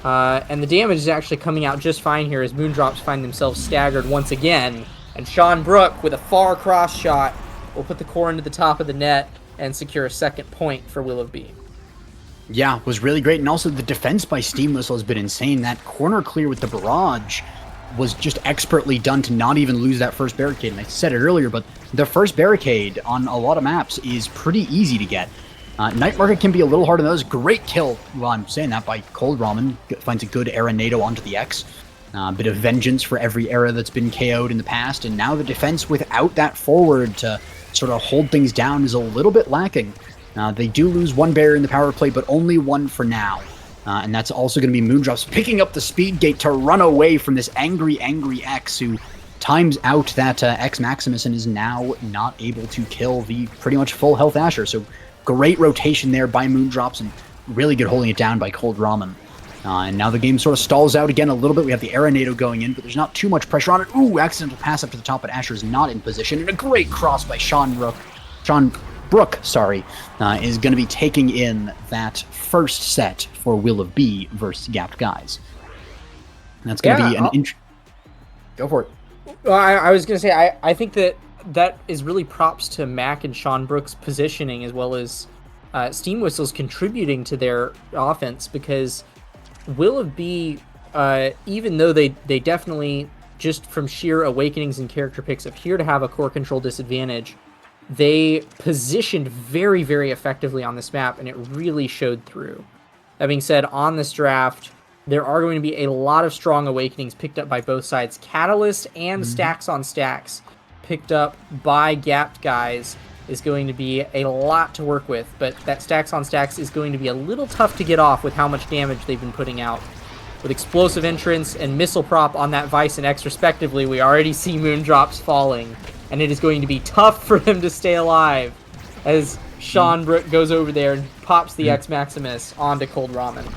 And the damage is actually coming out just fine here as Moondrops find themselves staggered once again. And Sean Brook, with a far cross shot, will put the core into the top of the net and secure a second point for Will of B. Yeah, was really great. And also the defense by Steam Whistle has been insane. That corner clear with the barrage was just expertly done to not even lose that first barricade. And I said it earlier, but the first barricade on a lot of maps is pretty easy to get. Night Market can be a little hard on those. Great kill, well, I'm saying that, by Cold Ramen. Finds a good Era NATO onto the X. Bit of vengeance for every Era that's been KO'd in the past. And now the defense without that forward to sort of hold things down is a little bit lacking. They do lose 1 barrier in the power play, but only 1 for now. And that's also going to be Moondrops picking up the speed gate to run away from this angry X, who times out that X Maximus and is now not able to kill the pretty much full health Asher. So great rotation there by Moondrops, and really good holding it down by Cold Ramen. And now the game sort of stalls out again a little bit. We have the Era NATO going in, but there's not too much pressure on it. Ooh, accidental pass up to the top, but Asher's not in position. And a great cross by Sean Brook, is going to be taking in that first set for Will of B versus Gapped Guys. And that's going to be an Go for it. Well, I was going to say, I think that is really props to Mac and Sean Brook's positioning, as well as Steam Whistle's contributing to their offense, because Will of B, even though they definitely, just from sheer awakenings and character picks, appear to have a core control disadvantage, they positioned very, very effectively on this map, and it really showed through. That being said, on this draft, there are going to be a lot of strong awakenings picked up by both sides. Catalyst and Stacks on Stacks picked up by Gapped Guys is going to be a lot to work with, but that Stacks on Stacks is going to be a little tough to get off with how much damage they've been putting out. with explosive entrance and missile prop on that Vice and X respectively. We already see Moondrops falling, and it is going to be tough for them to stay alive as Sean Brook goes over there and pops the X Maximus onto Cold Ramen.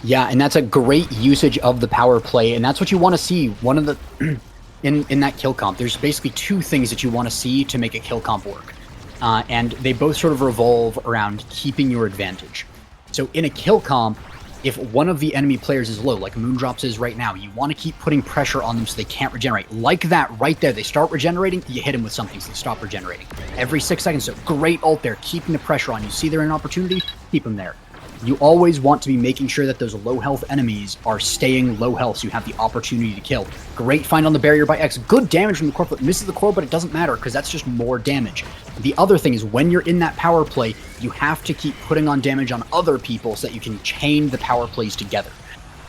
Yeah, and that's a great usage of the power play, and that's what you want to see. One of the in that kill comp, there's basically two things that you want to see to make a kill comp work, and they both sort of revolve around keeping your advantage. So in a kill comp, if one of the enemy players is low, like Moondrops is right now, you want to keep putting pressure on them so they can't regenerate. Like that right there, they start regenerating, you hit them with something so they stop regenerating. Every 6 seconds, so great ult there, keeping the pressure on. You see they're in an opportunity, keep them there. You always want to be making sure that those low health enemies are staying low health so you have the opportunity to kill. Great find on the barrier by X. Good damage from the core flip. Misses the core, but it doesn't matter because that's just more damage. The other thing is when you're in that power play, you have to keep putting on damage on other people so that you can chain the power plays together.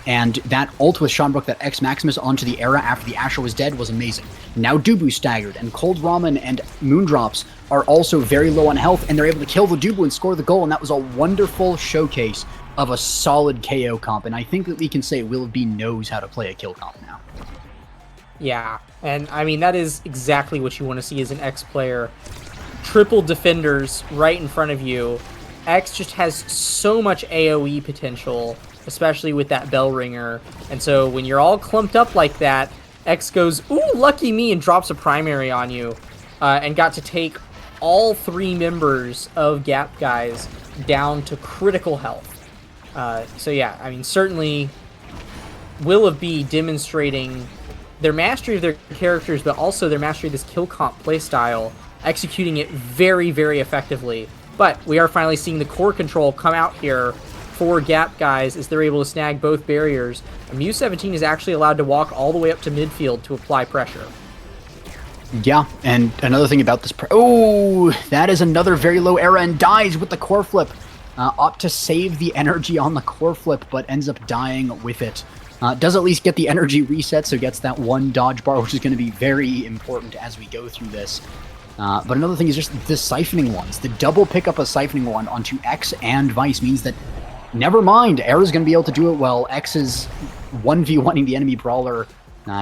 And that ult with Sean Brook, that X Maximus onto the Era after the Asher was dead was amazing. Now Dubu staggered, and Cold Ramen and Moondrops are also very low on health, and they're able to kill the Dubu and score the goal, and that was a wonderful showcase of a solid KO comp, and I think that we can say Willoughby knows how to play a kill comp now. Yeah, and I mean, that is exactly what you want to see as an X player. Triple defenders right in front of you. X just has so much AoE potential, especially with that bell ringer. And so when you're all clumped up like that, X goes, ooh, lucky me, and drops a primary on you. And got to take all 3 members of Gap Guys down to critical health. So yeah, I mean, certainly Willoughby demonstrating their mastery of their characters, but also their mastery of this kill comp playstyle, executing it very, very effectively. But we are finally seeing the core control come out here for Gap Guys as they're able to snag both barriers. And Mew17 is actually allowed to walk all the way up to midfield to apply pressure. Yeah, and another thing about this... Oh, that is another very low Era and dies with the core flip. Ought to save the energy on the core flip, but ends up dying with it. Does at least get the energy reset, so gets that 1 dodge bar, which is going to be very important as we go through this. But another thing is just the siphoning ones. The double pickup of siphoning one onto X and Vice means that, never mind, Era's going to be able to do it well. X is 1v1ing the enemy brawler.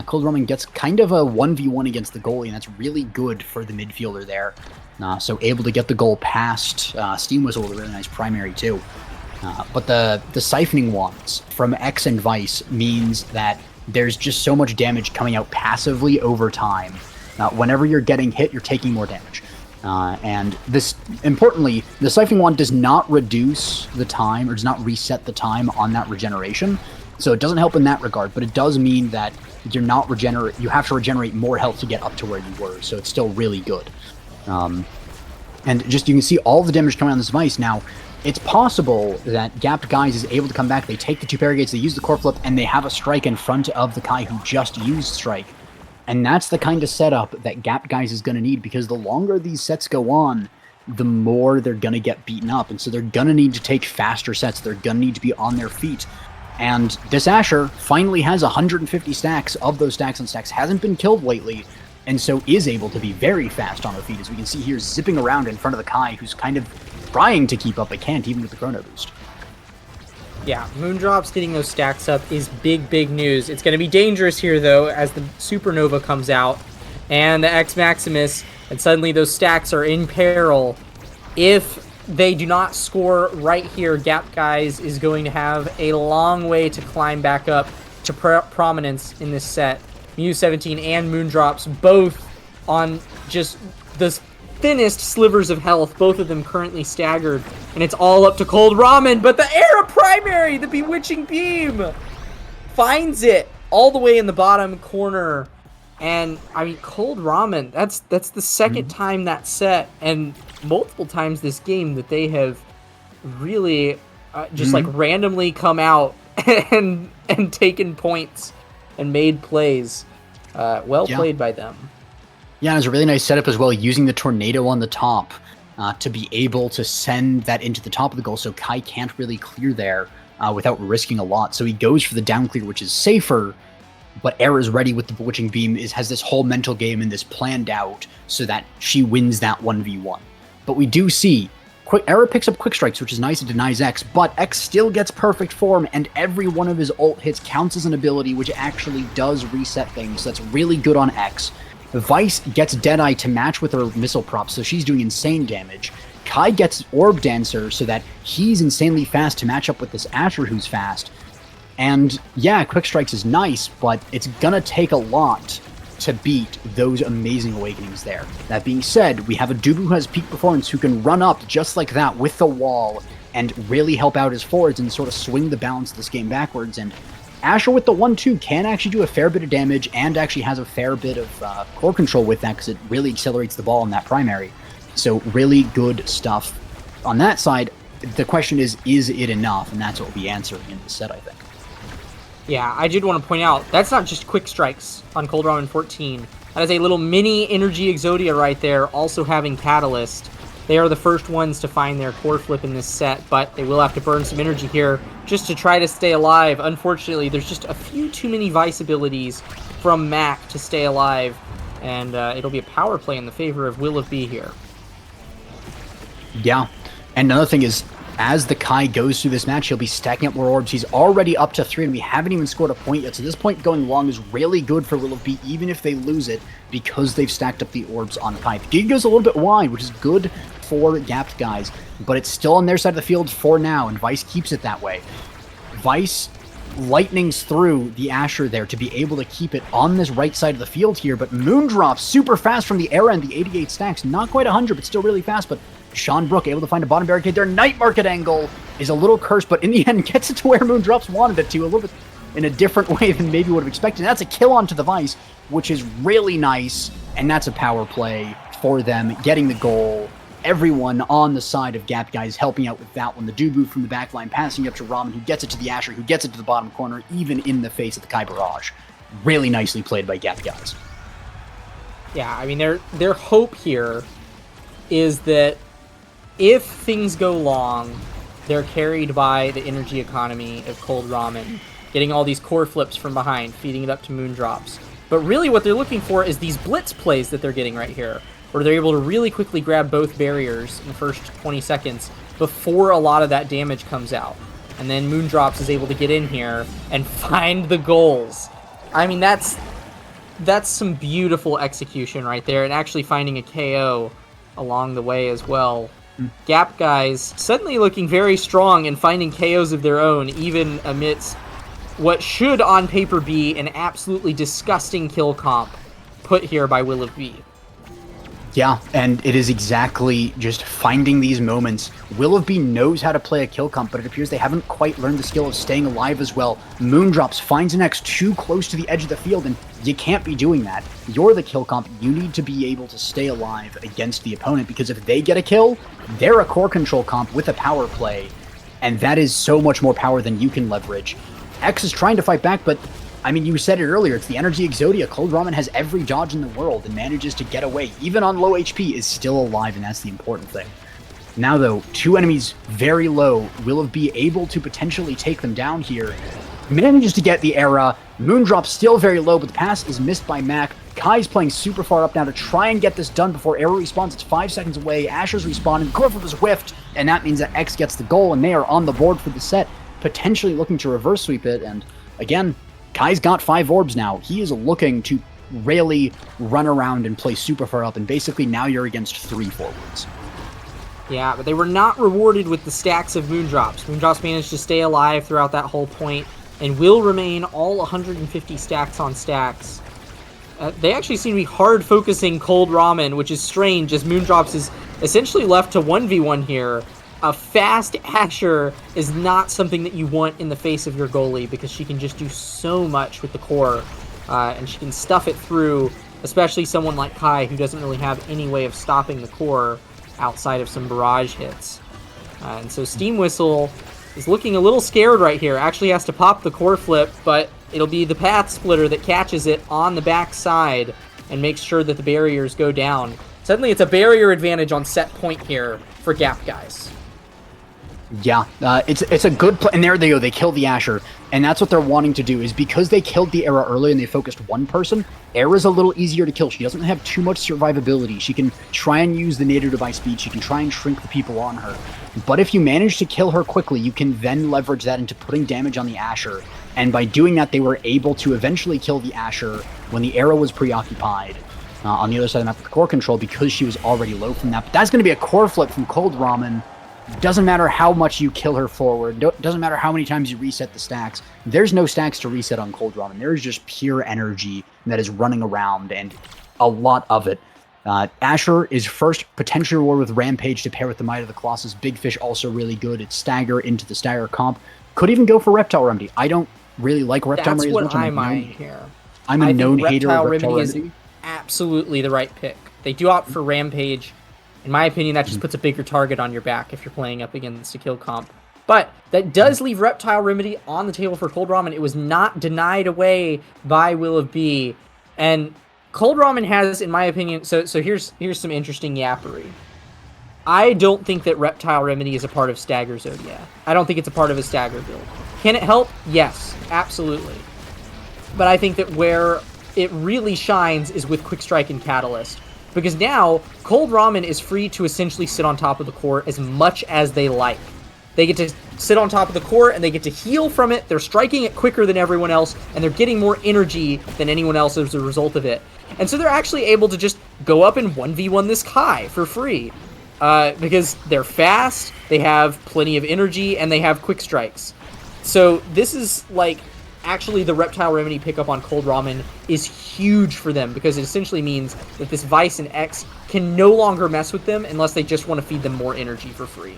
Cold Ramen gets kind of a 1v1 against the goalie, and that's really good for the midfielder there. So able to get the goal past Steam Whistle with a really nice primary too. But the siphoning wands from X and Vice means that there's just so much damage coming out passively over time. Whenever you're getting hit, you're taking more damage. And this, importantly, the siphoning wand does not reduce the time, or does not reset the time on that regeneration. So it doesn't help in that regard, but it does mean that you're not you have to regenerate more health to get up to where you were, so it's still really good. And just, you can see all the damage coming on this Vice. Now, it's possible that Gapped Guys is able to come back, they take the 2 Paragates, they use the core flip, and they have a strike in front of the Kai who just used strike. And that's the kind of setup that Gapped Guys is going to need, because the longer these sets go on, the more they're going to get beaten up. And so they're going to need to take faster sets, they're going to need to be on their feet. And this Asher finally has 150 stacks. Of those stacks on stacks, hasn't been killed lately, and so is able to be very fast on her feet, as we can see here zipping around in front of the Kai, who's kind of trying to keep up, but can't, even with the chrono boost. Yeah, Moondrops getting those stacks up is big, big news. It's going to be dangerous here, though, as the Supernova comes out and the X Maximus, and suddenly those stacks are in peril. If they do not score right here, Gap Guys is going to have a long way to climb back up to prominence in this set. Mew17 and Moondrops both on just the thinnest slivers of health, both of them currently staggered, and it's all up to Cold Ramen, but the Era primary, the Bewitching Beam, finds it all the way in the bottom corner. And I mean, Cold Ramen, that's the second time that set, and multiple times this game, that they have really just like randomly come out and taken points and made plays. Well played by them. Yeah, and it's a really nice setup as well, using the tornado on the top to be able to send that into the top of the goal, so Kai can't really clear there without risking a lot. So he goes for the down clear, which is safer, but Era's ready with the Bewitching Beam, has this whole mental game and this planned out so that she wins that 1v1. But we do see Era picks up quick strikes, which is nice. It denies X, but X still gets perfect form, and every one of his ult hits counts as an ability, which actually does reset things. So that's really good on X. Vice gets Deadeye to match with her missile props, so she's doing insane damage. Kai gets Orb Dancer so that he's insanely fast to match up with this Asher who's fast. And yeah, Quick Strikes is nice, but it's gonna take a lot to beat those amazing awakenings there. That being said, we have a Dubu who has peak performance who can run up just like that with the wall and really help out his forwards and sort of swing the balance of this game backwards. And Asher with the 1-2 can actually do a fair bit of damage and actually has a fair bit of core control with that because it really accelerates the ball in that primary. So really good stuff. On that side, the question is it enough? And that's what we'll be answering in this set, I think. Yeah, I did want to point out, that's not just quick strikes on Cold Ramen 14. That is a little mini Energy Exodia right there, also having Catalyst. They are the first ones to find their core flip in this set, but they will have to burn some energy here just to try to stay alive. Unfortunately, there's just a few too many Vice abilities from Mac to stay alive, and it'll be a power play in the favor of Will of B here. Yeah, and another thing is, as the Kai goes through this match, he'll be stacking up more orbs. He's already up to 3, and we haven't even scored a point yet. So this point going long is really good for Will of B, even if they lose it, because they've stacked up the orbs on Kai. The Gig goes a little bit wide, which is good for gapped guys, but it's still on their side of the field for now, and Vice keeps it that way. Vice lightnings through the Asher there to be able to keep it on this right side of the field here, but Moondrop super fast from the Era and the 88 stacks. Not quite 100, but still really fast, but Sean Brook able to find a bottom barricade there. Night Market angle is a little cursed, but in the end gets it to where Moondrops wanted it to, a little bit in a different way than maybe would have expected. And that's a kill onto the Vice, which is really nice, and that's a power play for them, getting the goal. Everyone on the side of Gap Guys helping out with that one. The Dubu from the back line passing up to Ramen, who gets it to the Asher, who gets it to the bottom corner, even in the face of the Kai Barrage. Really nicely played by Gap Guys. Yeah, I mean, their hope here is that if things go long, they're carried by the energy economy of Cold Ramen, getting all these core flips from behind, feeding it up to Moondrops. But really what they're looking for is these blitz plays that they're getting right here, where they're able to really quickly grab both barriers in the first 20 seconds before a lot of that damage comes out. And then Moondrops is able to get in here and find the goals. I mean, that's some beautiful execution right there, and actually finding a KO along the way as well. Gap Guys suddenly looking very strong and finding KOs of their own, even amidst what should on paper be an absolutely disgusting kill comp put here by Will of B. Yeah, and it is exactly just finding these moments. Will of B knows how to play a kill comp, but it appears they haven't quite learned the skill of staying alive as well. Moondrops finds an X too close to the edge of the field, and you can't be doing that. You're the kill comp. You need to be able to stay alive against the opponent, because if they get a kill, they're a core control comp with a power play, and that is so much more power than you can leverage. X is trying to fight back, but I mean, you said it earlier, it's the Energy Exodia. Cold Ramen has every dodge in the world and manages to get away. Even on low HP, is still alive, and that's the important thing. Now, though, 2 enemies very low. Will of B able to potentially take them down here. Manages to get the Era. Moondrop still very low, but the pass is missed by Mac. Kai's playing super far up now to try and get this done before Era respawns. It's 5 seconds away. Asher's respawning. Corford was whiffed, and that means that X gets the goal, and they are on the board for the set, potentially looking to reverse sweep it. And again, Kai's got 5 orbs now. He is looking to really run around and play super far up, and basically now you're against 3 forwards. Yeah, but they were not rewarded with the stacks of Moondrops. Moondrops managed to stay alive throughout that whole point, and will remain all 150 stacks on stacks. They actually seem to be hard focusing Cold Ramen, which is strange, as Moondrops is essentially left to 1v1 here. A fast Asher is not something that you want in the face of your goalie, because she can just do so much with the core, and she can stuff it through, especially someone like Kai, who doesn't really have any way of stopping the core outside of some barrage hits. And so Steam Whistle is looking a little scared right here. Actually has to pop the core flip, but it'll be the Path Splitter that catches it on the back side and makes sure that the barriers go down. Suddenly it's a barrier advantage on set point here for Gap Guys. Yeah, it's a good play, and there they go. They kill the Asher, and that's what they're wanting to do. Is because they killed the Era early and they focused one person. Era's a little easier to kill. She doesn't have too much survivability. She can try and use the native by speed. She can try and shrink the people on her. But if you manage to kill her quickly, you can then leverage that into putting damage on the Asher. And by doing that, they were able to eventually kill the Asher when the Era was preoccupied. On the other side of the map with core control because she was already low from that. But that's going to be a core flip from Cold Ramen. Doesn't matter how much you kill her forward. Doesn't matter how many times you reset the stacks. There's no stacks to reset on Cold Ramen. There is just pure energy that is running around, and a lot of it. Asher is first potentially rewarded with Rampage to pair with the Might of the Colossus. Big Fish also really good. It's Stagger into the Stagger comp. Could even go for Reptile Remedy. I don't really like Reptile Remedy as much. That's what I'm eyeing here. I'm a known hater of Reptile Remedy. Is absolutely the right pick. They do opt for Rampage. In my opinion, that just puts a bigger target on your back if you're playing up against a kill comp. But that does leave Reptile Remedy on the table for Cold Ramen. It was not denied away by Will of B. And Cold Ramen has, in my opinion, so here's some interesting yappery. I don't think that Reptile Remedy is a part of Stagger Zodiac. I don't think it's a part of a Stagger build. Can it help? Yes, absolutely. But I think that where it really shines is with Quick Strike and Catalyst. Because now, Cold Ramen is free to essentially sit on top of the core as much as they like. They get to sit on top of the core, and they get to heal from it. They're striking it quicker than everyone else, and they're getting more energy than anyone else as a result of it. And so they're actually able to just go up and 1v1 this Kai for free. Because they're fast, they have plenty of energy, and they have quick strikes. So this is, like, actually the Reptile Remedy pickup on Cold Ramen is huge for them because it essentially means that this Vice and X can no longer mess with them unless they just want to feed them more energy for free.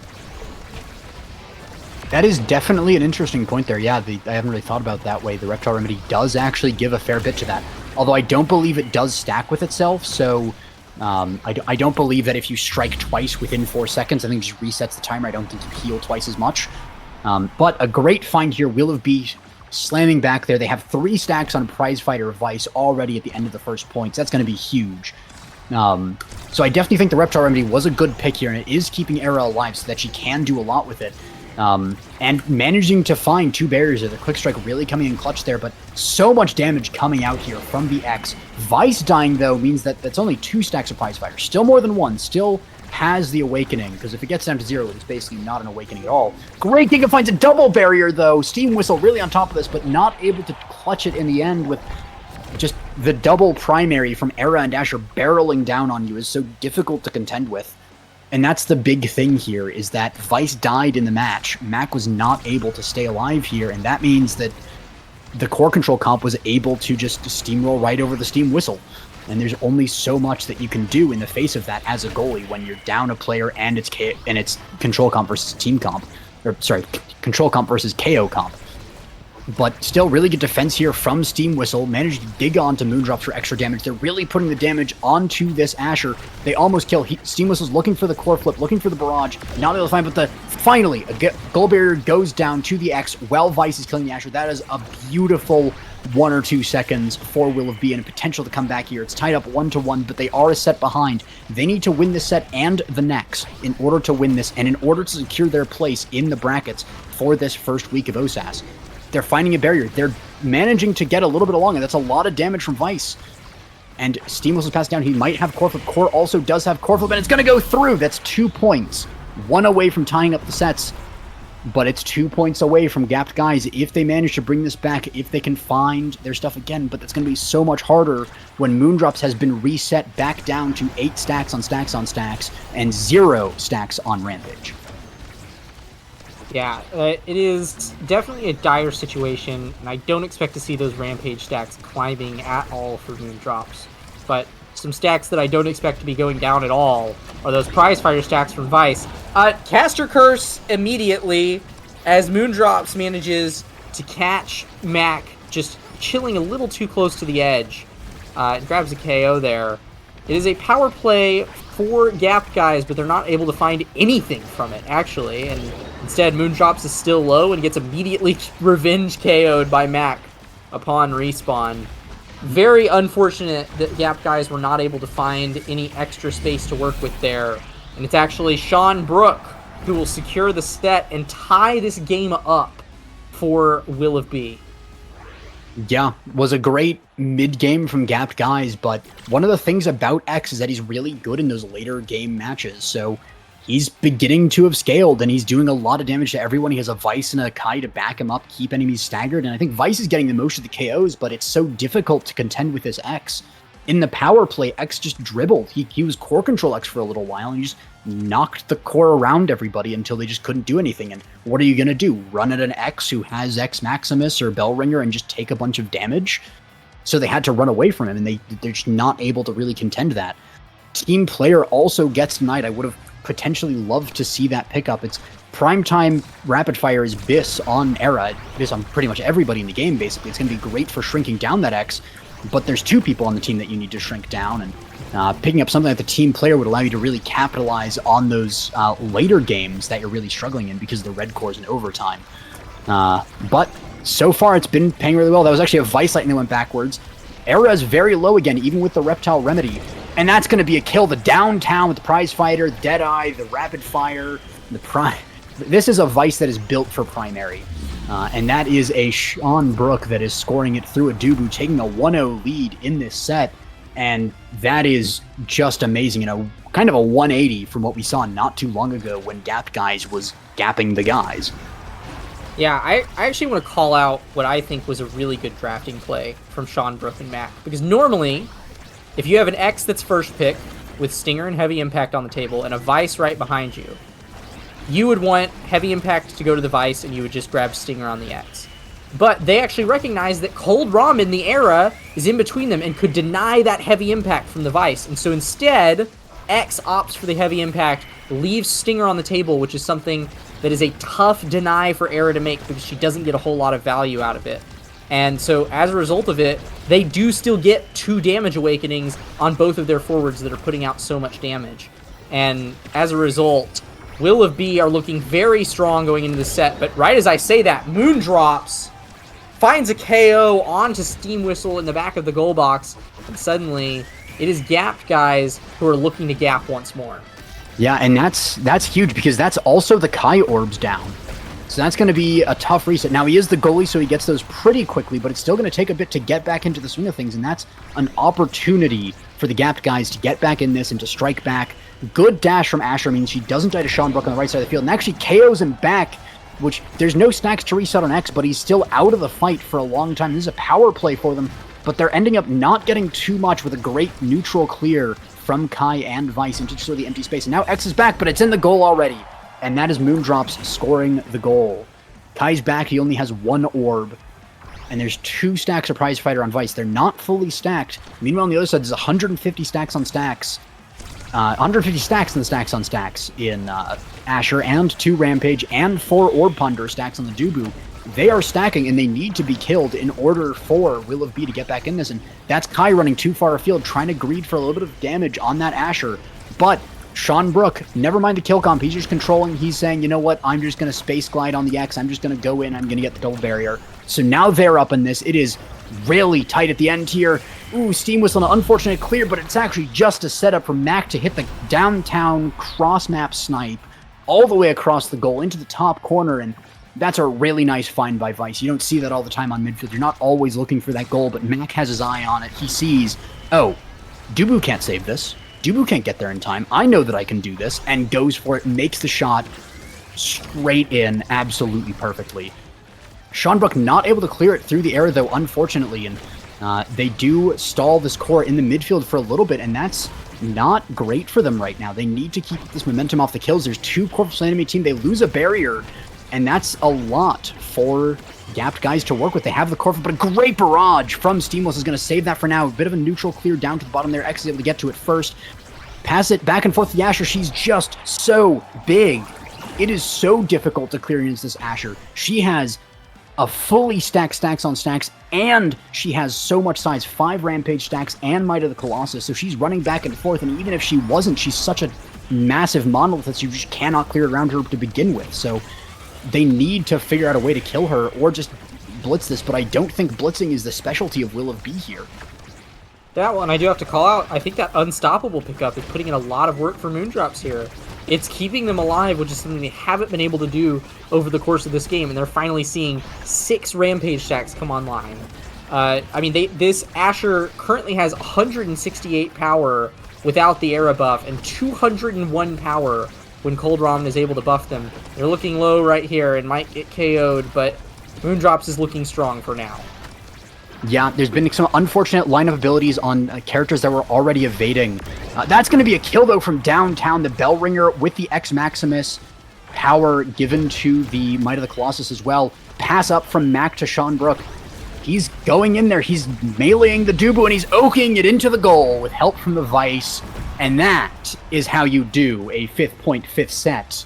That is definitely an interesting point there. Yeah, I haven't really thought about it that way. The Reptile Remedy does actually give a fair bit to that. Although I don't believe it does stack with itself, so I don't believe that if you strike twice within 4 seconds, I think it just resets the timer. I don't think you heal twice as much. But a great find here, Will of B slamming back there. They have 3 stacks on Prize Fighter Vice already at the end of the first points. That's going to be huge. So I definitely think the Reptile Remedy was a good pick here, and it is keeping Era alive so that she can do a lot with it. And managing to find 2 barriers there. The Quick Strike really coming in clutch there, but so much damage coming out here from the X. Vice dying, though, means that that's only 2 stacks of Prize Fighter. Still more than 1. Still has the Awakening, because if it gets down to 0, it's basically not an Awakening at all. Great Giga finds a double barrier, though. Steam Whistle really on top of this, but not able to clutch it in the end with just the double primary from Era and Asher barreling down on you is so difficult to contend with. And that's the big thing here, is that Vice died in the match. Mac was not able to stay alive here, and that means that the core control comp was able to just steamroll right over the Steam Whistle. And there's only so much that you can do in the face of that as a goalie when you're down a player and it's control comp versus team comp. Or, sorry, control comp versus KO comp. But still really good defense here from Steam Whistle. Managed to dig onto Moondrops for extra damage. They're really putting the damage onto this Asher. They almost kill. Steam Whistle's looking for the core flip, looking for the barrage. Not able to find, but finally, a goal barrier goes down to the X while Vice is killing the Asher. That is a beautiful 1 or 2 seconds for Will of B and a potential to come back here. It's tied up 1-1, but they are a set behind. They need to win this set and the next in order to win this and in order to secure their place in the brackets for this first week of OSAS. They're finding a barrier. They're managing to get a little bit along, and that's a lot of damage from Vice. And Steam Whistle's passed down. He might have core flip. Core also does have core flip, and it's going to go through. That's 2 points. 1 away from tying up the sets, but it's 2 points away from gapped guys. If they manage to bring this back, if they can find their stuff again, but that's going to be so much harder when Moondrops has been reset back down to 8 stacks on stacks on stacks and 0 stacks on Rampage. Yeah, it is definitely a dire situation, and I don't expect to see those Rampage stacks climbing at all for Moondrops. But some stacks that I don't expect to be going down at all are those Prize Fighter stacks from Vice. Caster Curse immediately as Moondrops manages to catch Mac just chilling a little too close to the edge. It grabs a KO there. It is a power play for Gap guys, but they're not able to find anything from it, actually. And instead, Moondrops is still low and gets immediately revenge KO'd by Mac upon respawn. Very unfortunate that Gap guys were not able to find any extra space to work with there. And it's actually Sean Brook who will secure the set and tie this game up for Will of B. Yeah, was a great mid-game from Gapped Guys, but one of the things about X is that he's really good in those later game matches, so he's beginning to have scaled, and he's doing a lot of damage to everyone. He has a Vice and a Kai to back him up, keep enemies staggered, and I think Vice is getting the most of the KOs, but it's so difficult to contend with this X. In the power play, X just dribbled. He was core control X for a little while, and he just knocked the core around everybody until they just couldn't do anything. And what are you going to do? Run at an X who has X Maximus or Bellringer and just take a bunch of damage? So they had to run away from him, and they're just not able to really contend that. Team player also gets denied. I would have potentially loved to see that pickup. It's primetime rapid fire is Biss on Era. Biss on pretty much everybody in the game, basically. It's going to be great for shrinking down that X, but there's two people on the team that you need to shrink down, and picking up something like the team player would allow you to really capitalize on those later games that you're really struggling in because of the red cores in overtime. But so far it's been paying really well. That was actually a Vice Lightning that went backwards. Era is very low again, even with the Reptile Remedy. And that's going to be a kill. The downtown with the Prize Fighter, Deadeye, the Rapid Fire, the Prime. This is a Vice that is built for primary. And that is a Sean Brook that is scoring it through a Dubu, taking a 1-0 lead in this set. And that is just amazing. You know, kind of a 180 from what we saw not too long ago when Gapped Guys was gapping the guys. Yeah, I actually want to call out what I think was a really good drafting play from Sean Brook and Mac. Because normally, if you have an X that's first pick with Stinger and Heavy Impact on the table and a Vice right behind you, you would want Heavy Impact to go to the Vice and you would just grab Stinger on the X. But they actually recognize that Cold Ramen, the Era, is in between them and could deny that Heavy Impact from the Vice. And so instead, X opts for the Heavy Impact, leaves Stinger on the table, which is something that is a tough deny for Era to make because she doesn't get a whole lot of value out of it. And so as a result of it, they do still get 2 damage awakenings on both of their forwards that are putting out so much damage. And as a result, Will of B are looking very strong going into the set, but right as I say that, Moondrops finds a KO onto Steam Whistle in the back of the goal box, and suddenly it is Gapped Guys who are looking to gap once more. Yeah, and that's huge because that's also the Kai orbs down. So that's going to be a tough reset. Now, he is the goalie, so he gets those pretty quickly, but it's still going to take a bit to get back into the swing of things, and that's an opportunity for the Gapped Guys to get back in this and to strike back. Good dash from Asher means she doesn't die to Sean Brook on the right side of the field, and actually KOs him back, which there's no stacks to reset on X, but he's still out of the fight for a long time. This is a power play for them, but they're ending up not getting too much with a great neutral clear from Kai and Vice into sort of the empty space. And now X is back, but it's in the goal already. And that is Moondrops scoring the goal. Kai's back, he only has 1 orb. And there's 2 stacks of Prize Fighter on Vice. They're not fully stacked. Meanwhile, on the other side, there's 150 stacks on stacks. 150 stacks in the stacks on stacks in Asher, and 2 Rampage, and 4 Orb Ponder stacks on the Dubu. They are stacking, and they need to be killed in order for Will of B to get back in this. And that's Kai running too far afield, trying to greed for a little bit of damage on that Asher. But Sean Brook, never mind the kill comp, he's just controlling. He's saying, you know what, I'm just going to space glide on the X. I'm just going to go in. I'm going to get the double barrier. So now they're up in this. It is really tight at the end here. Ooh, Steam Whistle, an unfortunate clear, but it's actually just a setup for Mac to hit the downtown cross-map snipe all the way across the goal into the top corner, and that's a really nice find by Vice. You don't see that all the time on midfield. You're not always looking for that goal, but Mac has his eye on it. He sees, oh, Dubu can't save this. Dubu can't get there in time. I know that I can do this, and goes for it, makes the shot straight in absolutely perfectly. Sean Brook not able to clear it through the air, though, unfortunately, and they do stall this core in the midfield for a little bit, and that's not great for them right now. They need to keep this momentum off the kills. There's 2 corpses on the enemy team. They lose a barrier, and that's a lot for Gapped Guys to work with. They have the core, but a great barrage from Steamless is going to save that for now. A bit of a neutral clear down to the bottom there. X is able to get to it first. Pass it back and forth to the Asher. She's just so big. It is so difficult to clear against this Asher. She has a fully stacked stacks on stacks, and she has so much size, 5 Rampage stacks and Might of the Colossus, so she's running back and forth, and even if she wasn't, she's such a massive monolith that you just cannot clear around her to begin with, so they need to figure out a way to kill her, or just blitz this, but I don't think blitzing is the specialty of Will of B here. That one I do have to call out. I think that Unstoppable pickup is putting in a lot of work for Moondrops here. It's keeping them alive, which is something they haven't been able to do over the course of this game, and they're finally seeing 6 Rampage stacks come online. I mean, this Asher currently has 168 power without the era buff, and 201 power when Cold Ramen is able to buff them. They're looking low right here and might get KO'd, but Moondrops is looking strong for now. Yeah, there's been some unfortunate line of abilities on characters that were already evading. That's going to be a kill, though, from downtown. The Bell Ringer with the X Maximus power given to the Might of the Colossus as well. Pass up from Mac to Sean Brook. He's going in there. He's meleeing the Dubu, and he's oaking it into the goal with help from the Vice. And that is how you do a 5th point, 5th set.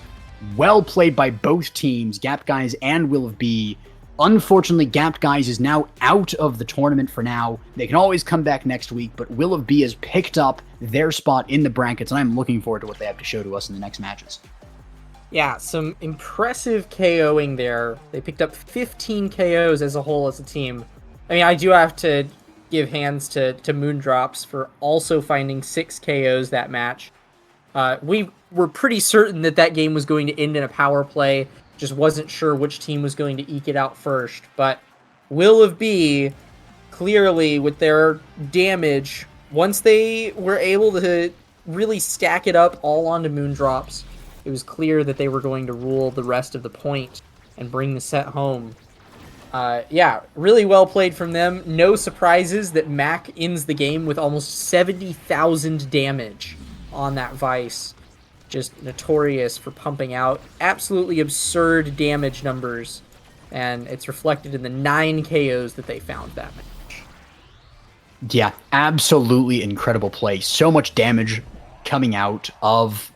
Well played by both teams, Gap Guys and Will of B. Unfortunately, Gap Guys is now out of the tournament for now. They can always come back next week, but Will of B has picked up their spot in the brackets, and I'm looking forward to what they have to show to us in the next matches. Yeah, some impressive KOing there. They picked up 15 KOs as a whole as a team. I mean, I do have to give hands to Moondrops for also finding 6 KOs that match. We were pretty certain that game was going to end in a power play. Just wasn't sure which team was going to eke it out first. But Will of B, clearly with their damage, once they were able to really stack it up all onto Moondrops, it was clear that they were going to rule the rest of the point and bring the set home. Yeah, really well played from them. No surprises that Mac ends the game with almost 70,000 damage on that Vice. Just notorious for pumping out absolutely absurd damage numbers, and it's reflected in the 9 KOs that they found that match. Yeah, absolutely incredible play. So much damage coming out of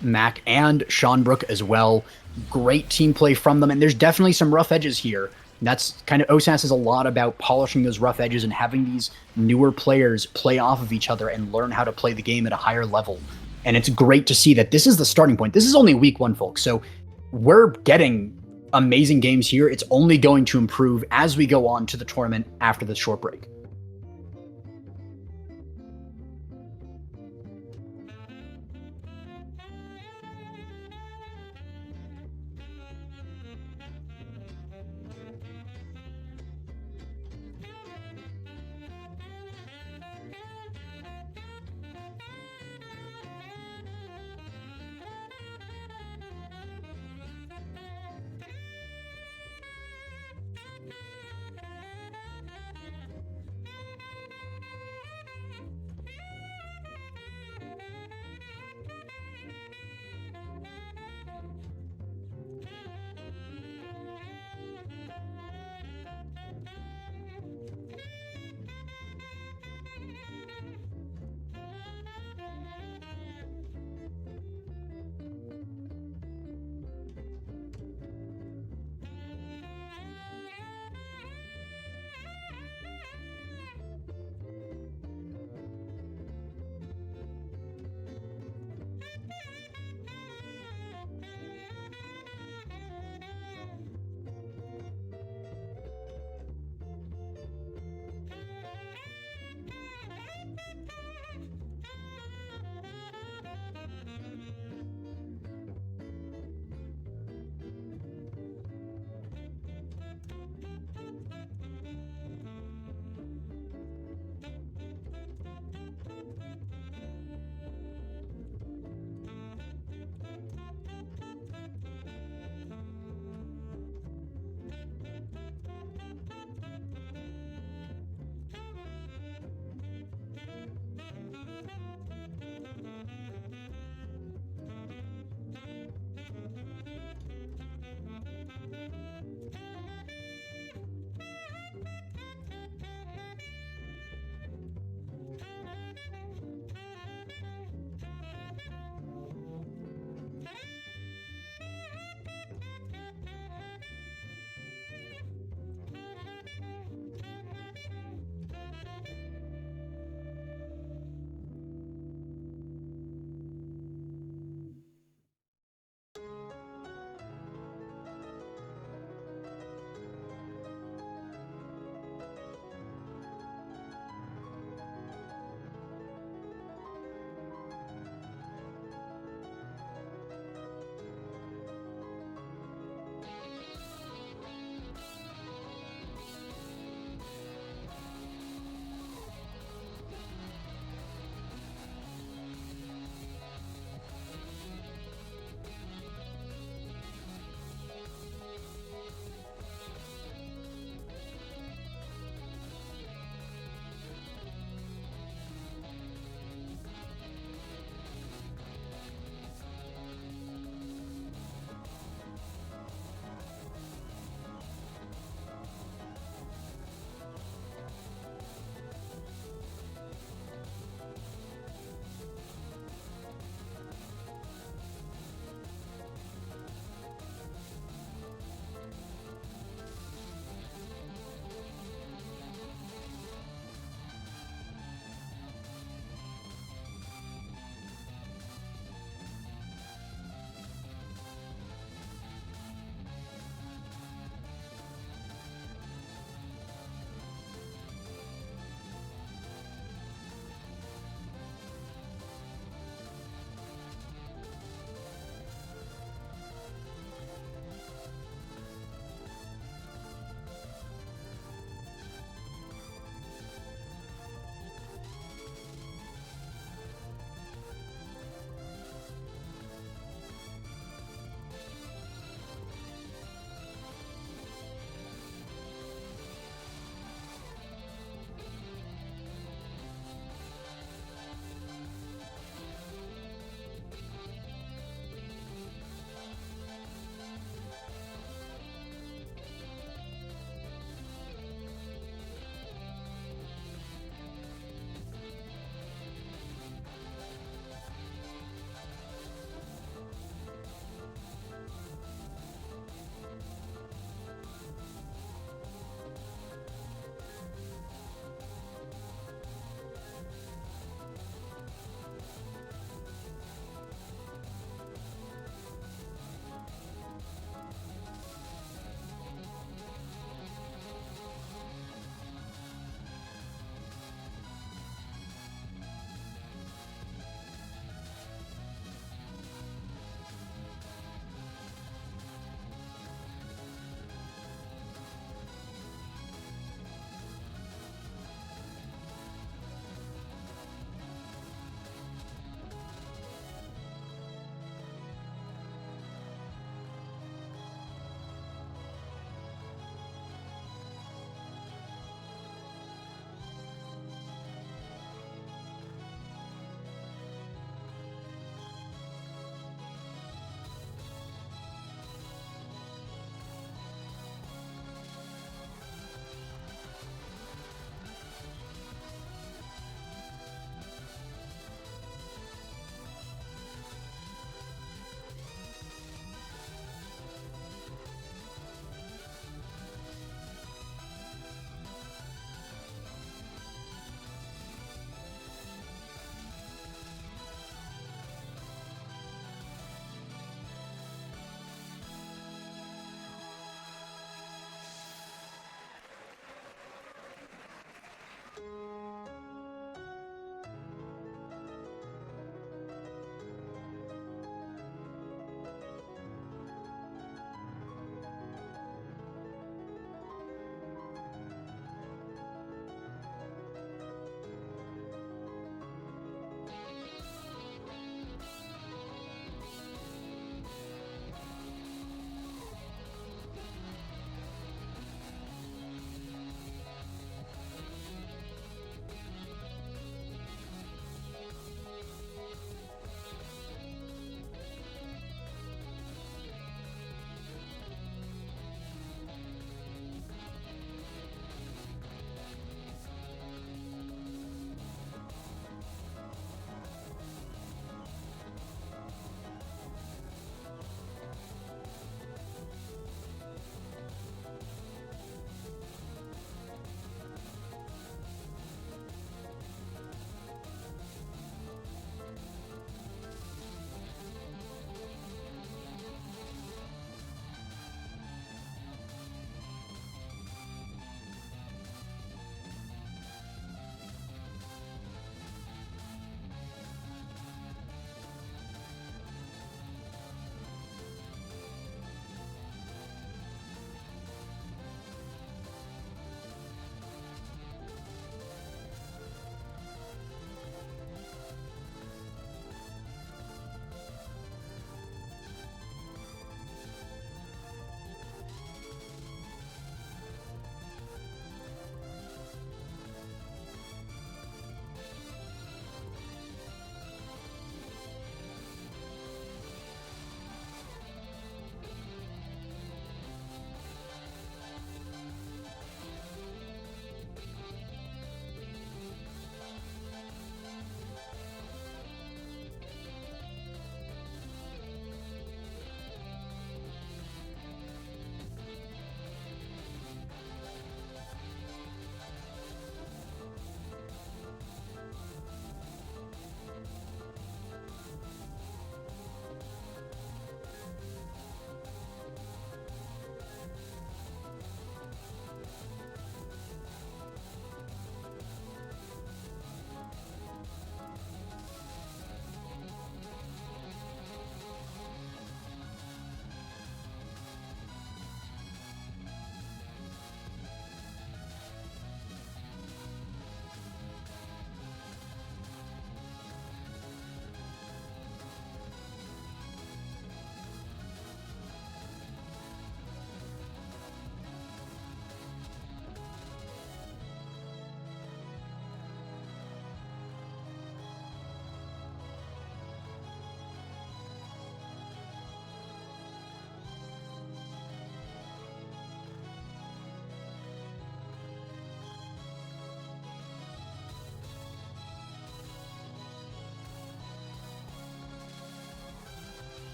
Mac and Sean Brook as well. Great team play from them, and there's definitely some rough edges here. That's kind of, OSAS is a lot about polishing those rough edges and having these newer players play off of each other and learn how to play the game at a higher level. And it's great to see that this is the starting point. This is only week 1, folks. So we're getting amazing games here. It's only going to improve as we go on to the tournament after this short break.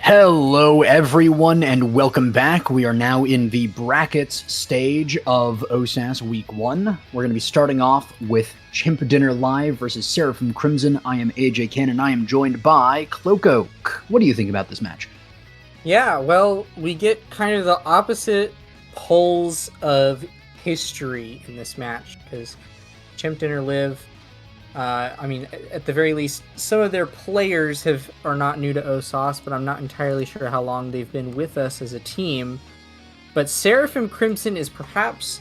Hello, everyone, and welcome back. We are now in the brackets stage of OSAS Week 1. We're going to be starting off with Chimp Dinner Live versus Seraphim Crimson. I am AJ Ken, and I am joined by Cloak. What do you think about this match? Yeah, well, we get kind of the opposite poles of history in this match, because Chimp Dinner Live, at the very least, some of their players are not new to OSAS, but I'm not entirely sure how long they've been with us as a team. But Seraphim Crimson is perhaps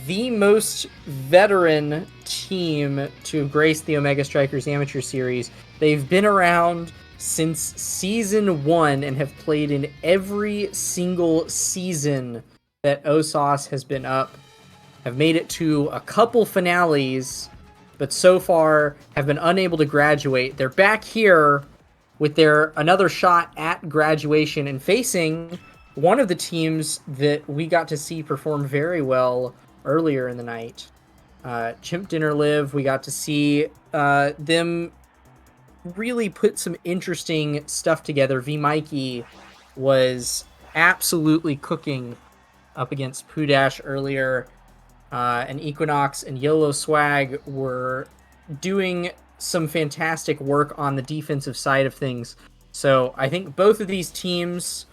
the most veteran team to grace the Omega Strikers Amateur Series. They've been around since Season 1 and have played in every single season that OSAS has been up. Have made it to a couple finales, but so far have been unable to graduate. They're back here with their another shot at graduation and facing one of the teams that we got to see perform very well earlier in the night. Chimp Dinner Live, we got to see them really put some interesting stuff together. V Mikey was absolutely cooking up against Poodash earlier. And Equinox and YOLO Swag were doing some fantastic work on the defensive side of things. So I think both of these teams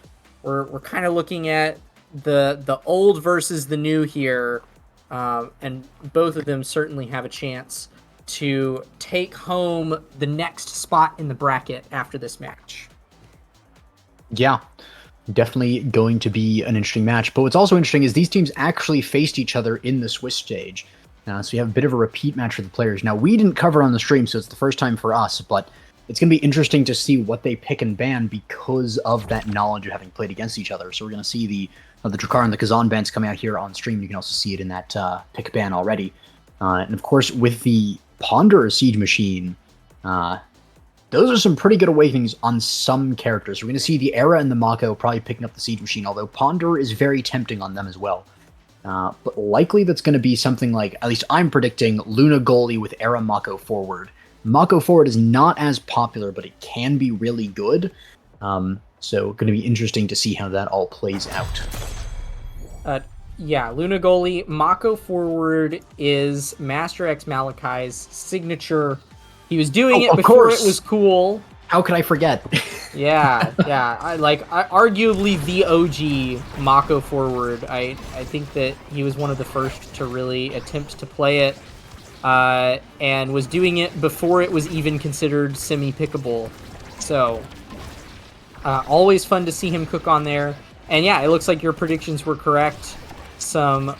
we're kind of looking at the old versus the new here, and both of them certainly have a chance to take home the next spot in the bracket after this match. Yeah, definitely going to be an interesting match. But what's also interesting is these teams actually faced each other in the Swiss stage. So you have a bit of a repeat match for the players. Now, we didn't cover on the stream, so it's the first time for us, but it's going to be interesting to see what they pick and ban because of that knowledge of having played against each other. So we're going to see the Drakkar and the Kazan bans coming out here on stream. You can also see it in that pick ban already. And of course, with the Ponder Siege Machine, those are some pretty good awakenings on some characters. We're going to see the Era and the Mako probably picking up the Siege Machine, although Ponder is very tempting on them as well. But likely that's going to be something like, at least I'm predicting, Luna Goalie with Era Mako forward. Mako forward is not as popular, but it can be really good. So going to be interesting to see how that all plays out. Yeah, Luna Goalie. Mako forward is Master X Malakai's signature. He was doing it before it was cool. How could I forget? Yeah. I arguably the OG Mako forward. I think that he was one of the first to really attempt to play it, and was doing it before it was even considered semi-pickable. So, always fun to see him cook on there. And yeah, it looks like your predictions were correct. Some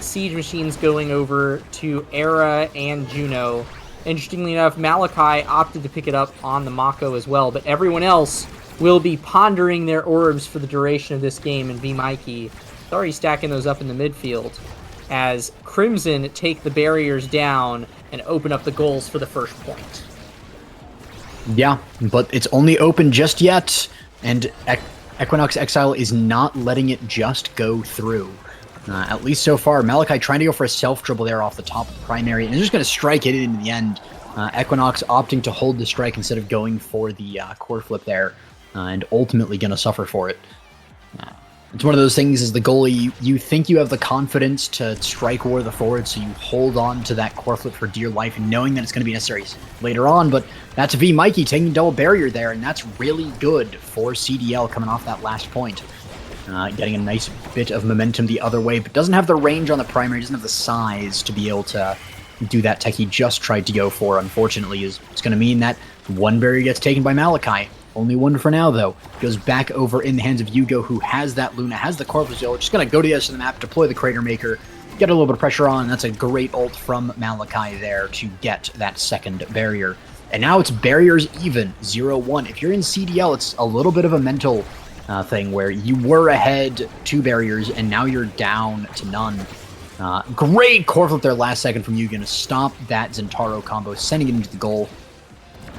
Siege Machines going over to Era and Juno. Interestingly enough, Malachi opted to pick it up on the Mako as well, but everyone else will be pondering their orbs for the duration of this game, and V Mikey is already stacking those up in the midfield as Crimson take the barriers down and open up the goals for the first point. Yeah, but it's only open just yet, and Equinox Exile is not letting it just go through. At least so far, Malachi trying to go for a self-dribble there off the top of the primary, and just going to strike it in the end. Equinox opting to hold the strike instead of going for the core flip there, and ultimately going to suffer for it. It's one of those things, as the goalie, you think you have the confidence to strike war the forward, so you hold on to that core flip for dear life, knowing that it's going to be necessary later on, but that's V Mikey taking double barrier there, and that's really good for CDL coming off that last point. Getting a nice bit of momentum the other way, but doesn't have the range on the primary, doesn't have the size to be able to do that tech he just tried to go for, unfortunately. It's going to mean that one barrier gets taken by Malachi. Only one for now, though. Goes back over in the hands of Yugo, who has that Luna, has the Corvus Zilla, just going to go to the edge of the map, deploy the Crater Maker, get a little bit of pressure on, and that's a great ult from Malachi there to get that second barrier. And now it's barriers even, 0-1. If you're in CDL, it's a little bit of a mental thing where you were ahead 2 barriers and now you're down to none. Great core flip there last second from Yugen to stop that Zentaro combo, sending it into the goal.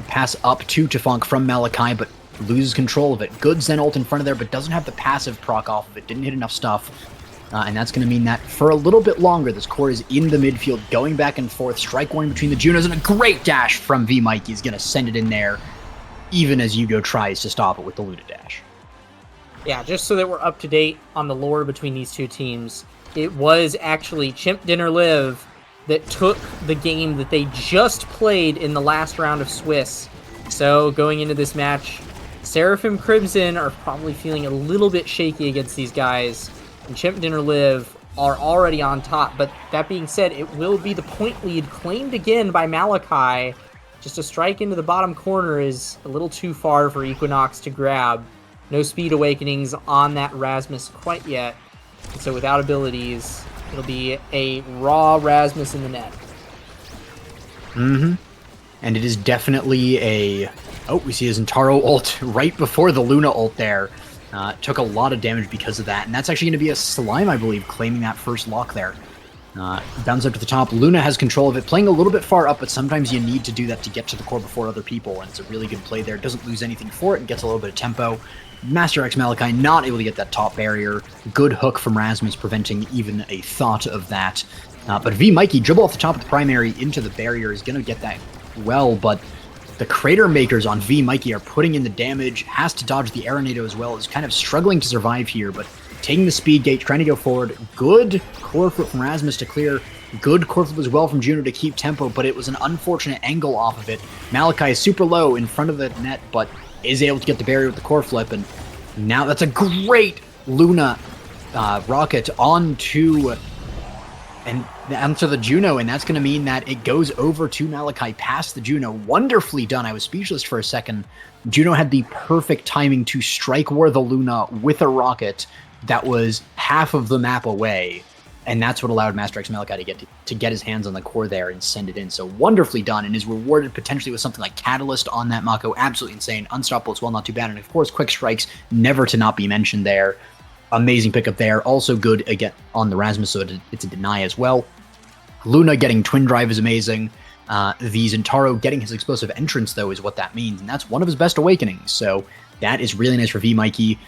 Pass up to Tefunk from Malachi, but loses control of it. Good Zen ult in front of there, but doesn't have the passive proc off of it. Didn't hit enough stuff. And that's going to mean that for a little bit longer, this core is in the midfield, going back and forth. Strike warning between the Junos, and a great dash from V Mikey is going to send it in there. even as Yugo tries to stop it with the Luna Dash. Yeah, just so that we're up to date on the lore between these two teams, it was actually Chimp Dinner Live that took the game that they just played in the last round of Swiss. So going into this match, Seraphim Crimson are probably feeling a little bit shaky against these guys, and Chimp Dinner Live are already on top. But that being said, it will be the point lead claimed again by Malachi. Just a strike into the bottom corner is a little too far for Equinox to grab. No speed awakenings on that Rasmus quite yet. And so without abilities, it'll be a raw Rasmus in the net. Mm-hmm. And it is definitely a... Oh, we see his Zentaro ult right before the Luna ult there. Took a lot of damage because of that. And that's actually going to be a Slime, I believe, claiming that first lock there. Bounce up to the top. Luna has control of it, playing a little bit far up, but sometimes you need to do that to get to the core before other people, and it's a really good play there. Doesn't lose anything for it and gets a little bit of tempo. Master X Malachi not able to get that top barrier. Good hook from Rasmus, preventing even a thought of that. But V Mikey dribble off the top of the primary into the barrier is going to get that well, but the Crater Makers on V Mikey are putting in the damage, has to dodge the Aeronado as well, is kind of struggling to survive here, but taking the speed gate, trying to go forward. Good core flip from Rasmus to clear. Good core flip as well from Juno to keep tempo, but it was an unfortunate angle off of it. Malachi is super low in front of the net, but is able to get the barrier with the core flip, and now that's a great Luna rocket onto the Juno, and that's going to mean that it goes over to Malachi past the Juno. Wonderfully done. I was speechless for a second. Juno had the perfect timing to strike War the Luna with a rocket that was half of the map away, and that's what allowed Master X Malachi to get his hands on the core there and send it in. So wonderfully done, and is rewarded potentially with something like Catalyst on that Mako. Absolutely insane. Unstoppable as well, not too bad. And of course, Quick Strikes, never to not be mentioned there. Amazing pickup there. Also good again on the Rasmus, so it's a deny as well. Luna getting Twin Drive is amazing. The Zentaro getting his explosive entrance, though, is what that means, and that's one of his best awakenings. So that is really nice for V Mikey.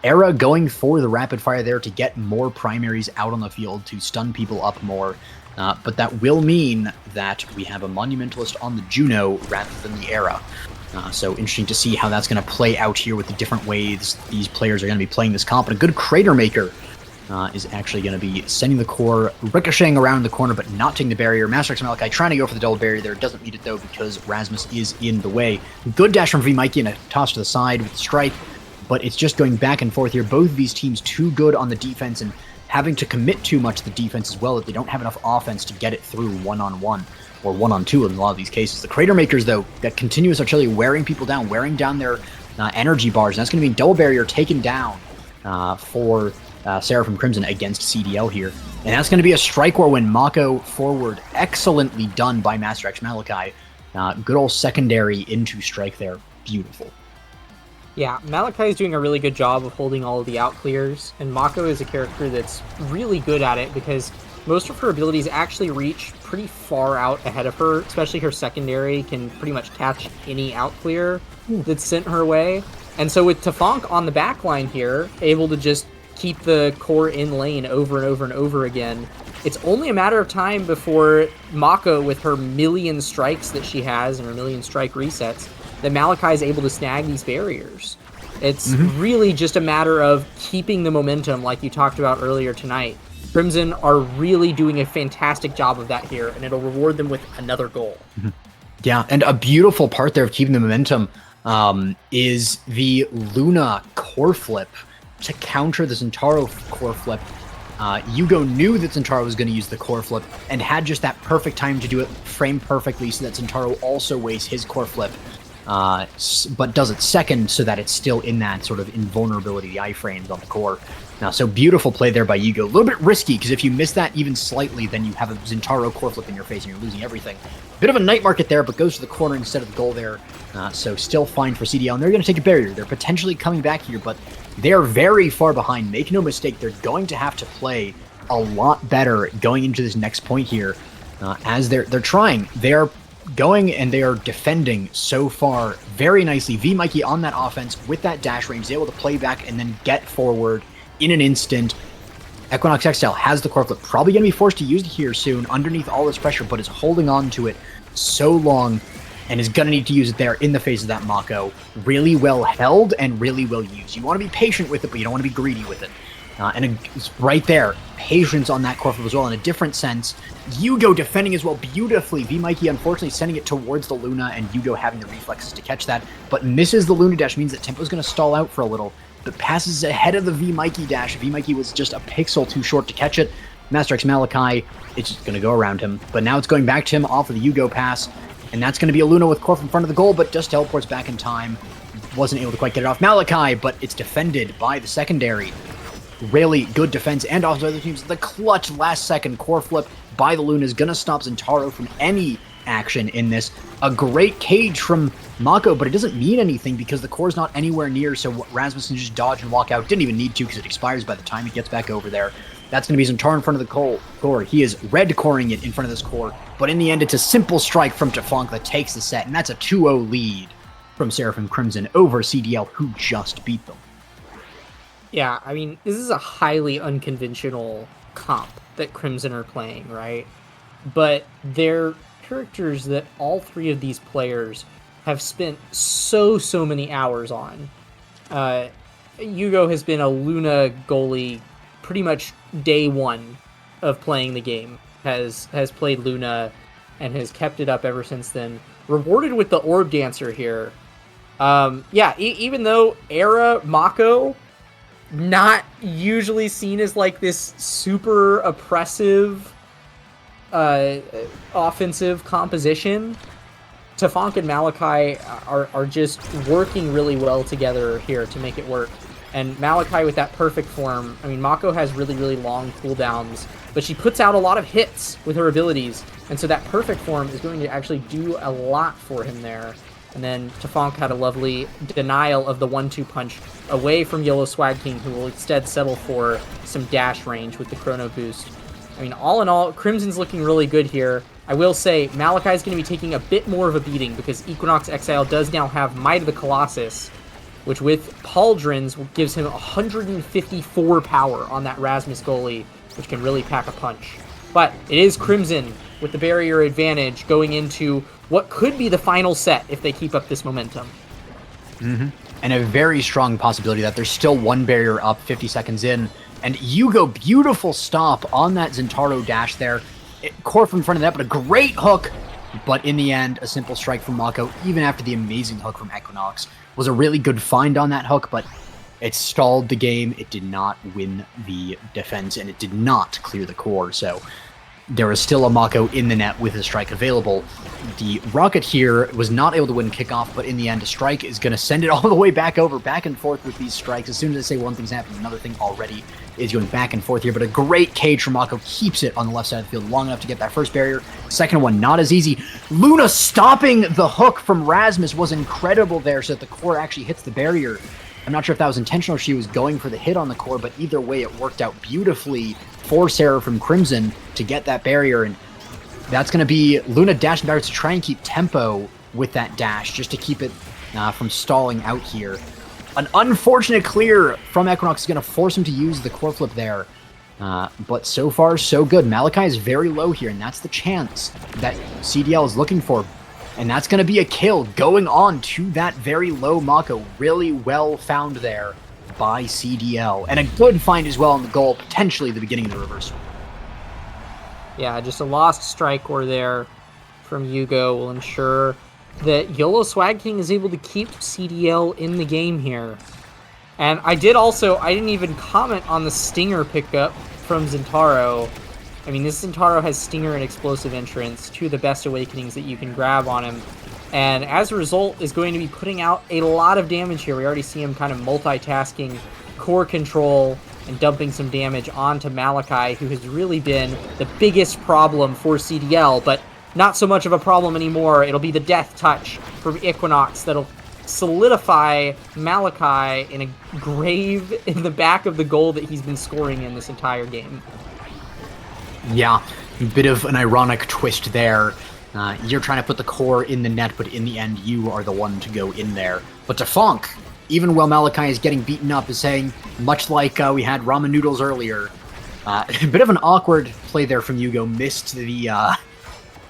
Era going for the rapid fire there to get more primaries out on the field to stun people up more. But that will mean that we have a Monumentalist on the Juno rather than the Era. So interesting to see how that's going to play out here with the different ways these players are going to be playing this comp. And a good Crater Maker is actually going to be sending the core, ricocheting around the corner, but not taking the barrier. Master X Malachi trying to go for the double barrier there. Doesn't need it, though, because Rasmus is in the way. Good dash from V Mikey and a toss to the side with the strike, but it's just going back and forth here. Both of these teams too good on the defense and having to commit too much to the defense as well, that they don't have enough offense to get it through one-on-one or one-on-two in a lot of these cases. The Crater Makers, though, that continuous artillery wearing people down, wearing down their energy bars, and that's going to be double barrier taken down for Seraphim Crimson against CDL here. And that's going to be a strike war when Mako forward. Excellently done by Master X Malachi. Good old secondary into strike there. Beautiful. Yeah, Malachi is doing a really good job of holding all of the out clears, and Mako is a character that's really good at it because most of her abilities actually reach pretty far out ahead of her, especially her secondary can pretty much catch any out clear that's sent her way. And so with Tafonk on the back line here, able to just keep the core in lane over and over and over again, it's only a matter of time before Mako, with her million strikes that she has and her million strike resets, that Malachi is able to snag these barriers. It's really just a matter of keeping the momentum like you talked about earlier tonight. Crimson are really doing a fantastic job of that here, and it'll reward them with another goal. Yeah, and a beautiful part there of keeping the momentum is the Luna core flip to counter the Zentaro core flip. Yugo knew that Zentaro was going to use the core flip and had just that perfect time to do it, framed perfectly so that Zentaro also wastes his core flip, but does it second so that it's still in that sort of invulnerability, the iframes on the core. Now, so beautiful play there by Yugo. A little bit risky, because if you miss that even slightly, then you have a Zentaro core flip in your face and you're losing everything. Bit of a night market there, but goes to the corner instead of the goal there. So still fine for CDL, and they're going to take a barrier. They're potentially coming back here, but they're very far behind. Make no mistake, they're going to have to play a lot better going into this next point here, as they're trying. They're going and they are defending so far very nicely. V Mikey on that offense with that dash range is able to play back and then get forward in an instant. Equinox Exile has the core flip, probably going to be forced to use it here soon underneath all this pressure, but is holding on to it so long. and is going to need to use it there in the face of that Mako. Really well held and really well used. You want to be patient with it, but you don't want to be greedy with it. It's right there, patience on that core flip as well. In a different sense, Yugo defending as well beautifully. V-Mikey unfortunately sending it towards the Luna, and Yugo having the reflexes to catch that, but misses the Luna dash, means that Tempo's going to stall out for a little, but passes ahead of the V-Mikey dash. V-Mikey was just a pixel too short to catch it. Master X Malachi, it's just going to go around him, but now it's going back to him off of the Yugo pass, and that's going to be a Luna with Corf in front of the goal, but just teleports back in time. Wasn't able to quite get it off Malachi, but it's defended by the secondary. Really good defense, and also other teams. The clutch last-second core flip by the Luna is going to stop Zentaro from any action in this. A great cage from Mako, but it doesn't mean anything because the core's not anywhere near, so Rasmussen just dodge and walk out. Didn't even need to because it expires by the time he gets back over there. That's going to be Zentaro in front of the core. He is red coring it in front of this core, but in the end, it's a simple strike from Tafonk that takes the set, and that's a 2-0 lead from Seraphim Crimson over CDL, who just beat them. Yeah, I mean, this is a highly unconventional comp that Crimson are playing, right? But they're characters that all three of these players have spent so many hours on. Yugo has been a Luna goalie pretty much day one of playing the game. Has played Luna and has kept it up ever since then. Rewarded with the Orb Dancer here. Even though Era Mako, not usually seen as like this super oppressive offensive composition, Tafonk and Malachi are just working really well together here to make it work. And Malachi with that perfect form, I mean, Mako has really long cooldowns, but she puts out a lot of hits with her abilities, and so that perfect form is going to actually do a lot for him there. And then Tafonk had a lovely denial of the 1-2 punch away from Yellow Swag King, who will instead settle for some dash range with the Chrono Boost. I mean, all in all, Crimson's looking really good here. I will say, Malachi's going to be taking a bit more of a beating because Equinox Exile does now have Might of the Colossus, which with Pauldrons gives him 154 power on that Rasmus goalie, which can really pack a punch. But it is Crimson with the barrier advantage going into what could be the final set if they keep up this momentum. Mm-hmm. And a very strong possibility that there's still one barrier up 50 seconds in. And Yugo, beautiful stop on that Zentaro dash there. Corf in front of that, but a great hook. But in the end, a simple strike from Mako, even after the amazing hook from Equinox. Was a really good find on that hook, but it stalled the game. It did not win the defense, and it did not clear the core. So there is still a Mako in the net with a strike available. The Rocket here was not able to win kickoff, but in the end, a strike is going to send it all the way back over, back and forth with these strikes. As soon as they say one thing's happening, another thing already is going back and forth here. But a great cage from Mako keeps it on the left side of the field long enough to get that first barrier. Second one, not as easy. Luna stopping the hook from Rasmus was incredible there so that the core actually hits the barrier. I'm not sure if that was intentional or she was going for the hit on the core, but either way, it worked out beautifully for Seraphim Crimson to get that barrier. And that's going to be Luna dashing backwards to try and keep tempo with that dash, just to keep it from stalling out here. An unfortunate clear from Equinox is going to force him to use the core flip there. But so far, so good. Malachi is very low here, and that's the chance that CDL is looking for. And that's going to be a kill going on to that very low Mako. Really well found there by CDL. And a good find as well on the goal, potentially the beginning of the reversal. Yeah, just a lost strike or there from Yugo will ensure that YOLO Swag King is able to keep CDL in the game here. And I didn't even comment on the Stinger pickup from Zentaro. I mean, this Zentaro has Stinger and Explosive Entrance, two of the best awakenings that you can grab on him. And as a result, is going to be putting out a lot of damage here. We already see him kind of multitasking core control and dumping some damage onto Malachi, who has really been the biggest problem for CDL, but not so much of a problem anymore. It'll be the death touch from Equinox that'll solidify Malachi in a grave in the back of the goal that he's been scoring in this entire game. Yeah, a bit of an ironic twist there. You're trying to put the core in the net, but in the end, you are the one to go in there. But Tafonk, even while Malachi is getting beaten up, is saying, much like we had ramen noodles earlier, a bit of an awkward play there from Yugo. Missed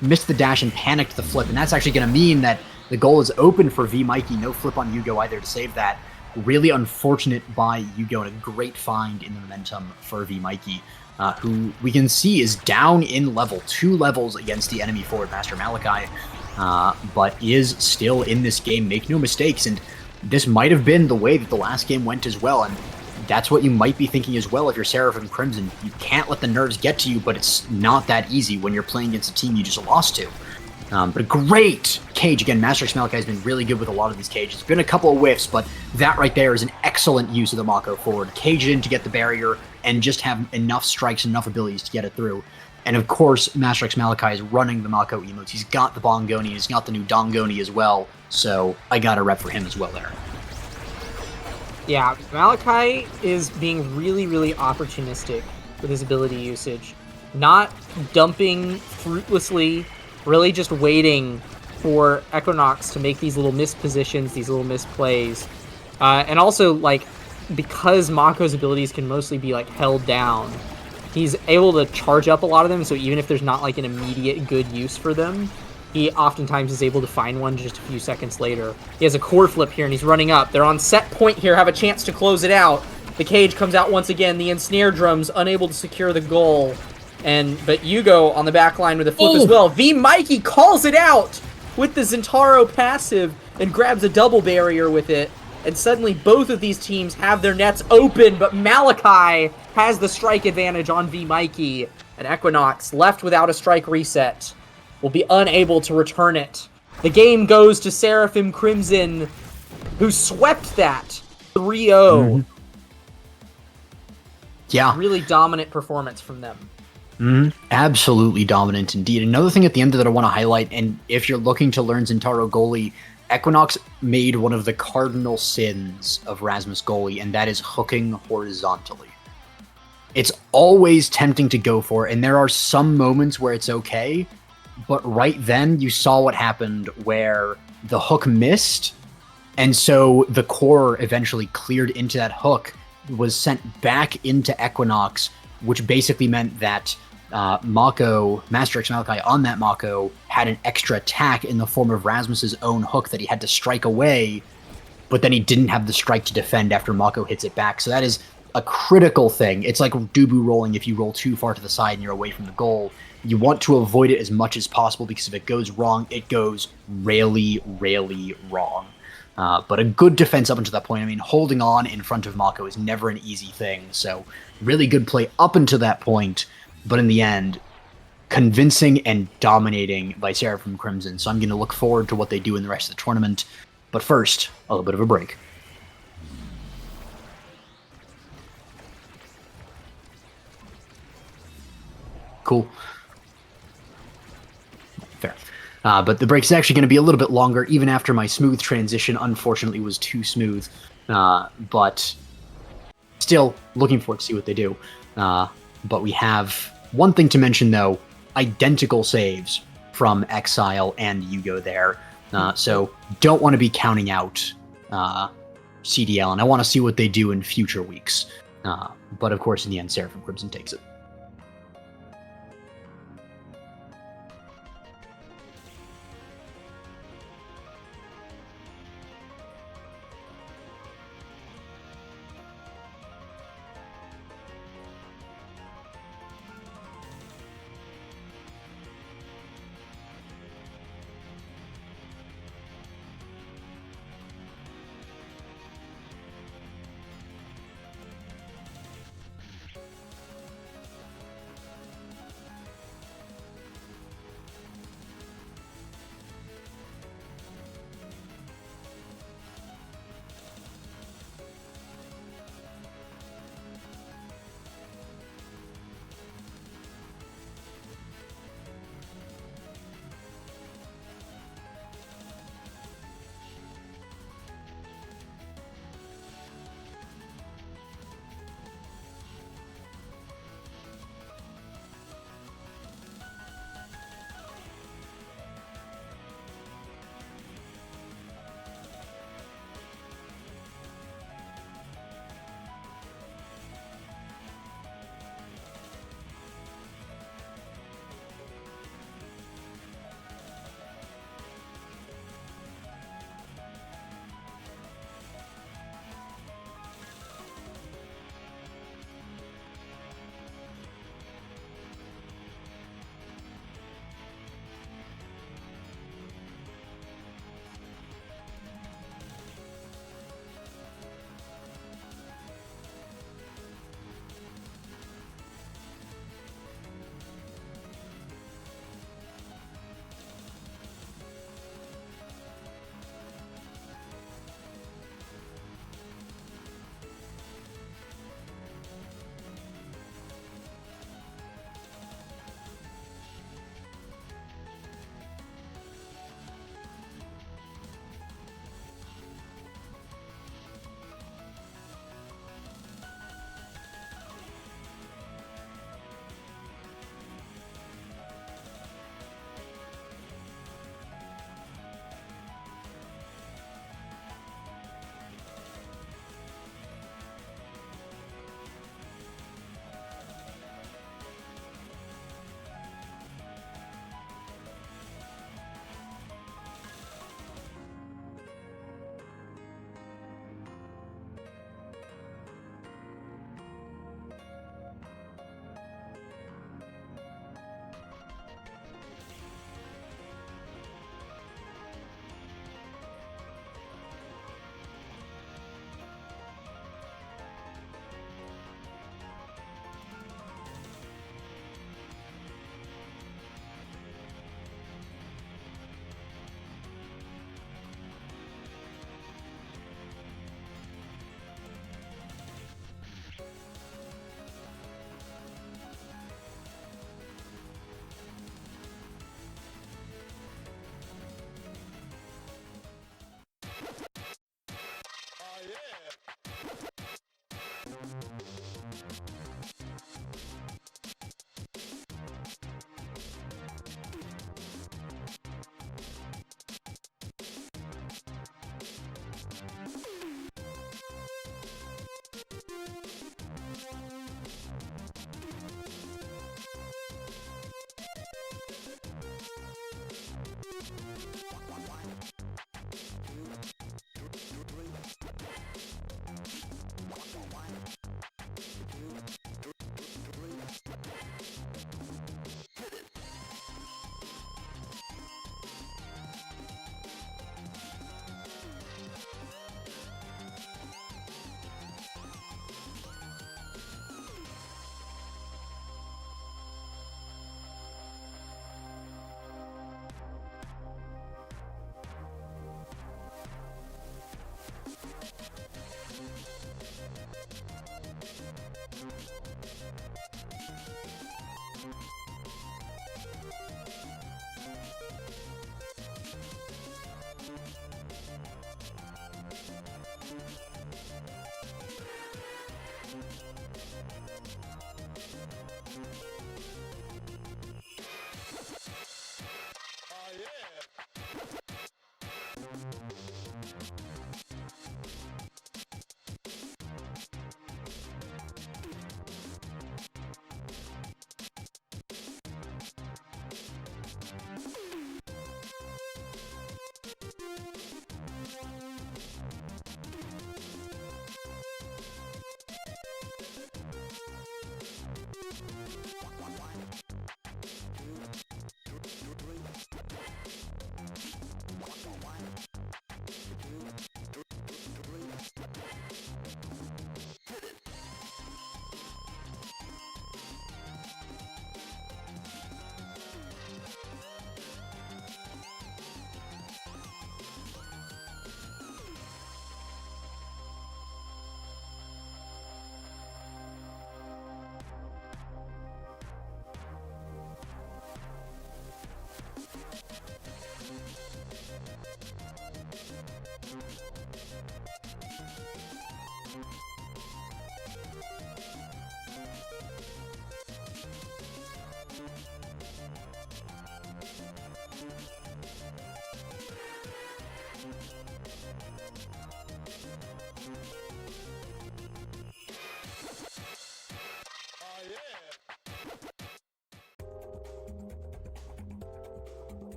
missed the dash and panicked the flip, and that's actually going to mean that the goal is open for V Mikey. No flip on Yugo either to save that. Really unfortunate by Yugo, and a great find in the momentum for V Mikey, who we can see is down in level, 2 levels against the enemy forward Master Malachi, but is still in this game. Make no mistakes, and this might have been the way that the last game went as well, and that's what you might be thinking as well if you're Seraphim Crimson. You can't let the nerves get to you, but it's not that easy when you're playing against a team you just lost to. But a great cage. Again, Master X Malachi has been really good with a lot of these cages. Been a couple of whiffs, but that right there is an excellent use of the Mako forward. Cage it in to get the barrier and just have enough strikes, enough abilities to get it through. And of course, Master X Malachi is running the Mako emotes. He's got the Bongoni, he's got the new Dongoni as well, so I got a rep for him as well there. Yeah, Malachi is being really, really opportunistic with his ability usage. Not dumping fruitlessly, really just waiting for Equinox to make these little missed positions, these little missed plays. And also, like, because Mako's abilities can mostly be, like, held down, he's able to charge up a lot of them, so even if there's not, like, an immediate good use for them, he oftentimes is able to find one just a few seconds later. He has a core flip here, and he's running up. They're on set point here, have a chance to close it out. The cage comes out once again. The ensnare drums unable to secure the goal. But Yugo on the back line with a flip as well. V Mikey calls it out with the Zentaro passive and grabs a double barrier with it. And suddenly both of these teams have their nets open, but Malachi has the strike advantage on V Mikey. And Equinox, left without a strike reset, will be unable to return it. The game goes to Seraphim Crimson, who swept that 3-0. Yeah. Really dominant performance from them. Absolutely dominant indeed. Another thing at the end that I want to highlight, and if you're looking to learn Zentaro goalie, Equinox made one of the cardinal sins of Rasmus goalie, and that is hooking horizontally. It's always tempting to go for it, and there are some moments where it's okay, but right then you saw what happened where the hook missed, and so the core eventually cleared into that hook, was sent back into Equinox, which basically meant that Mako, Master X Malachi on that Mako, had an extra attack in the form of Rasmus's own hook that he had to strike away, but then he didn't have the strike to defend after Mako hits it back. So that is a critical thing. It's like Dubu rolling. If you roll too far to the side and you're away from the goal, you want to avoid it as much as possible, because if it goes wrong, it goes really, really wrong. But a good defense up until that point. I mean, holding on in front of Mako is never an easy thing, so really good play up until that point, but in the end, convincing and dominating by Seraphim Crimson. So I'm going to look forward to what they do in the rest of the tournament. But first, a little bit of a break. Cool. Fair. But the break is actually going to be a little bit longer, even after my smooth transition, unfortunately, was too smooth. But still looking forward to see what they do. But we have one thing to mention, though. Identical saves from Exile and Yugo there. So don't want to be counting out CDL, and I want to see what they do in future weeks. But of course, in the end, Seraphim Crimson takes it.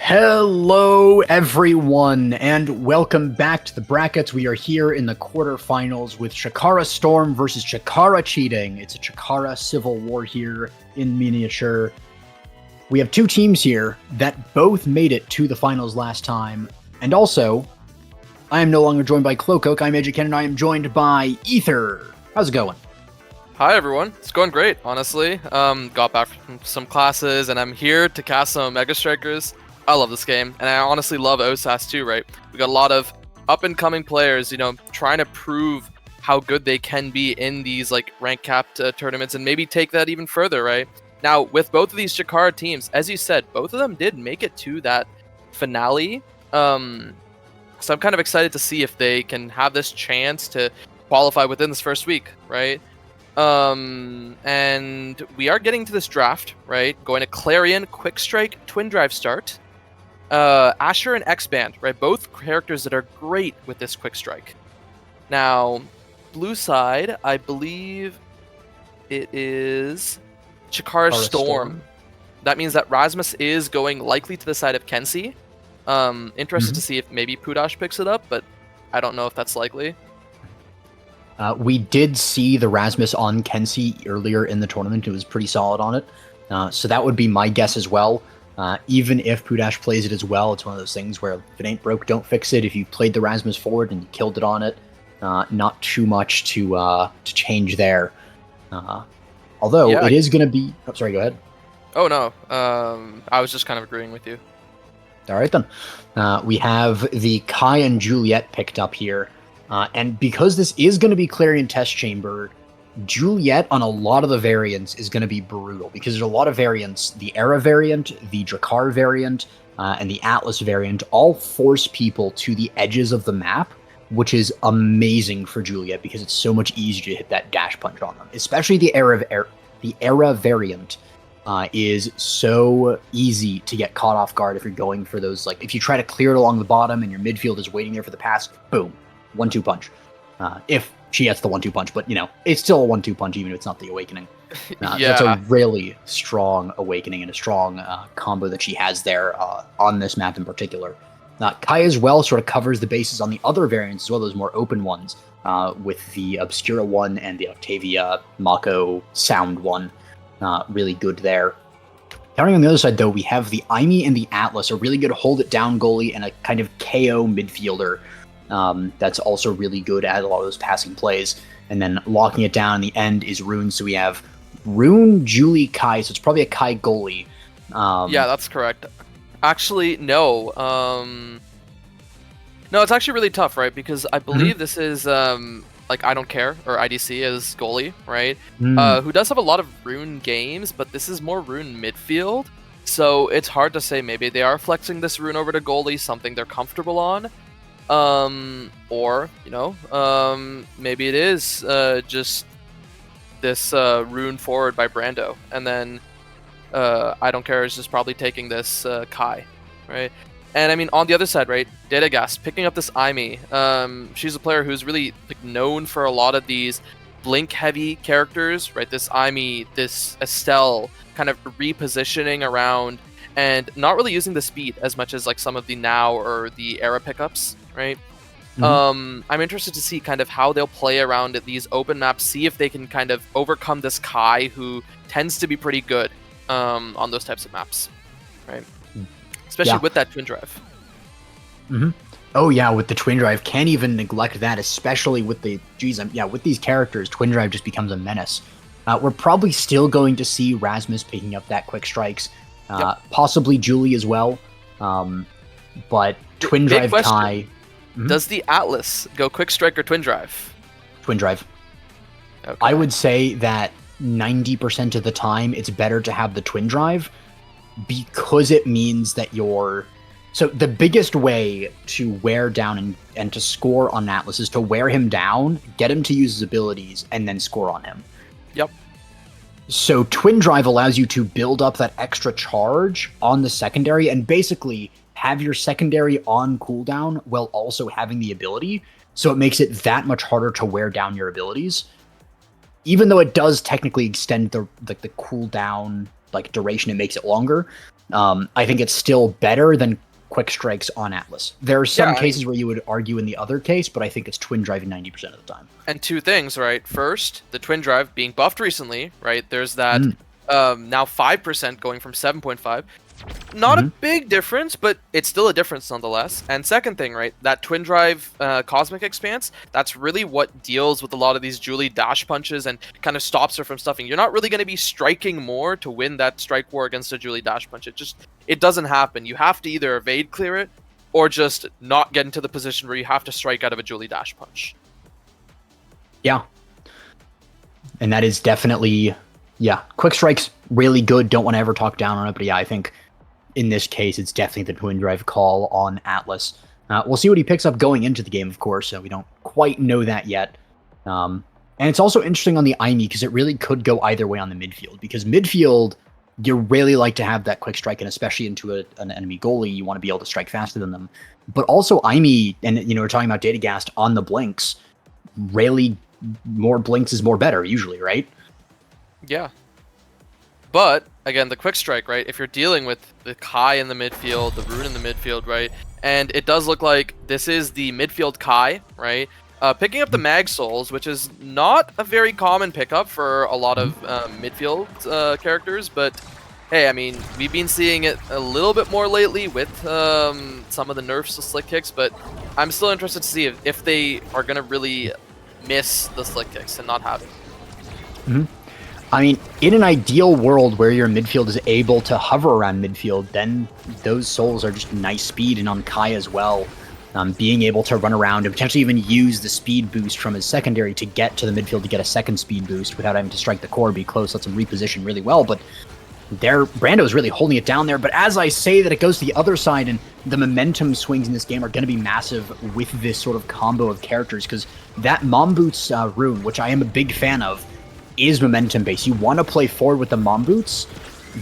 Hello, everyone, and welcome back to the brackets. We are here in the quarterfinals with Chikara Storm versus Chikara Cheating. It's a Chikara civil war here in miniature. We have two teams here that both made it to the finals last time. And also, I am no longer joined by Cloakoak. I'm Educan, and I am joined by Ether. How's it going? Hi everyone, it's going great, honestly. Got back from some classes, and I'm here to cast some Mega Strikers. I love this game, and I honestly love OSAS too, right? We got a lot of up-and-coming players, trying to prove how good they can be in these, rank-capped tournaments, and maybe take that even further, right? Now, with both of these Chikara teams, as you said, both of them did make it to that finale. So I'm kind of excited to see if they can have this chance to qualify within this first week, right? And we are getting to this draft, right? Going to Clarion, Quick Strike, Twin Drive start. Asher and X-Band, right? Both characters that are great with this Quick Strike. Now, blue side, I believe it is Chikara Storm. That means that Rasmus is going likely to the side of Kenzie. Interested to see if maybe Pudash picks it up, but I don't know if that's likely. We did see the Rasmus on Kenzie earlier in the tournament. It was pretty solid on it. So that would be my guess as well. Even if Pudash plays it as well, it's one of those things where if it ain't broke, don't fix it. If you played the Rasmus forward and you killed it on it, not too much to change there. Although it is going to be... Oh, sorry, go ahead. Oh, no. I was just kind of agreeing with you. All right, then. We have the Kai and Juliet picked up here. And because this is going to be Clarion Test Chamber, Juliet on a lot of the variants is going to be brutal because there's a lot of variants. The Era variant, the Drakkar variant, and the Atlas variant all force people to the edges of the map, which is amazing for Juliet because it's so much easier to hit that dash punch on them. Especially the Era variant is so easy to get caught off guard if you're going for those. Like if you try to clear it along the bottom and your midfield is waiting there for the pass, boom, 1-2 punch. If she gets the 1-2 punch, but it's still a 1-2 punch even if it's not the awakening. That's a really strong awakening and a strong combo that she has there on this map in particular. Kai as well sort of covers the bases on the other variants as well, those more open ones, with the Obscura one and the Octavia Mako Sound one. Really good there. Counting on the other side, though, we have the Aimi and the Atlas, a really good hold-it-down goalie and a kind of KO midfielder. That's also really good at a lot of those passing plays. And then locking it down in the end is Rune. So we have Rune, Julie, Kai. So it's probably a Kai goalie. Yeah, that's correct. Actually, no. No, it's actually really tough, right? Because I believe this is I Don't Care, or IDC as goalie, right? Who does have a lot of Rune games, but this is more Rune midfield. So it's hard to say. Maybe they are flexing this Rune over to goalie, something they're comfortable on. Or maybe it is just this Rune forward by Brando, and then I Don't Care is just probably taking this Kai, right? And I mean, on the other side, right, Datagast picking up this Aimi. She's a player who's really known for a lot of these blink-heavy characters, right? This Aimi, this Estelle, kind of repositioning around and not really using the speed as much as some of the Now or the Era pickups, right? I'm interested to see kind of how they'll play around at these open maps, see if they can kind of overcome this Kai, who tends to be pretty good on those types of maps, right? Especially with that Twin Drive. Oh yeah, with the Twin Drive, can't even neglect that, especially with the with these characters, Twin Drive just becomes a menace. We're probably still going to see Rasmus picking up that quick strikes, possibly Julie as well, but Twin Drive Kai. Does the Atlas go Quick Strike or Twin Drive? Twin Drive. Okay. I would say that 90% of the time it's better to have the Twin Drive because it means that you're... So the biggest way to wear down and to score on Atlas is to wear him down, get him to use his abilities, and then score on him. Yep. So Twin Drive allows you to build up that extra charge on the secondary and basically have your secondary on cooldown while also having the ability, so it makes it that much harder to wear down your abilities. Even though it does technically extend the cooldown duration, it makes it longer. I think it's still better than quick strikes on Atlas. There are some Yeah, I cases mean- where you would argue in the other case, but I think it's twin driving 90% of the time. And two things, right? First, the twin drive being buffed recently, right? There's that now 5% going from 7.5. Not a big difference, but it's still a difference nonetheless. And second thing, right? That twin drive cosmic expanse, that's really what deals with a lot of these Julie dash punches and kind of stops her from stuffing. You're not really going to be striking more to win that strike war against a Julie dash punch. It doesn't happen. You have to either evade clear it or just not get into the position where you have to strike out of a Julie dash punch. Yeah. And that is definitely, quick strike's really good. Don't want to ever talk down on it, but yeah, I think in this case, it's definitely the twin drive call on Atlas. We'll see what he picks up going into the game, of course, so we don't quite know that yet. And it's also interesting on the Aimi because it really could go either way on the midfield, because midfield, you really like to have that quick strike, and especially into an enemy goalie, you want to be able to strike faster than them. But also Aimi, and we're talking about Datagast on the blinks, really more blinks is more better usually, right? Yeah. But again, the quick strike, right? If you're dealing with the Kai in the midfield, the Rune in the midfield, right? And it does look like this is the midfield Kai, right? Picking up the Mag Souls, which is not a very common pickup for a lot of midfield characters, but hey, I mean, we've been seeing it a little bit more lately with some of the nerfs to slick kicks, but I'm still interested to see if they are going to really miss the slick kicks and not have it. I mean, in an ideal world where your midfield is able to hover around midfield, then those souls are just nice speed, and on Kai as well, being able to run around and potentially even use the speed boost from his secondary to get to the midfield to get a second speed boost without having to strike the core, be close, lets him reposition really well, but Brando is really holding it down there. But as I say that, it goes to the other side, and the momentum swings in this game are going to be massive with this sort of combo of characters, because that Mom Boots rune, which I am a big fan of, is momentum based. You want to play forward with the Mom Boots,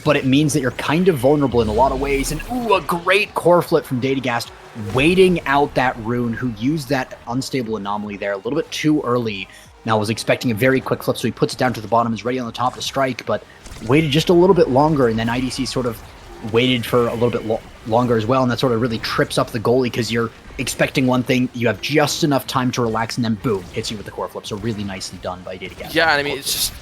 but it means that you're kind of vulnerable in a lot of ways. And a great core flip from Datagast, waiting out that rune, who used that unstable anomaly there a little bit too early. Now was expecting a very quick flip, so he puts it down to the bottom, is ready on the top to strike, but waited just a little bit longer, and then IDC sort of waited for a little bit longer as well, and that sort of really trips up the goalie, because you're expecting one thing, you have just enough time to relax, and then boom, hits you with the core flip. So really nicely done by Datagast. Yeah, and I mean, it's just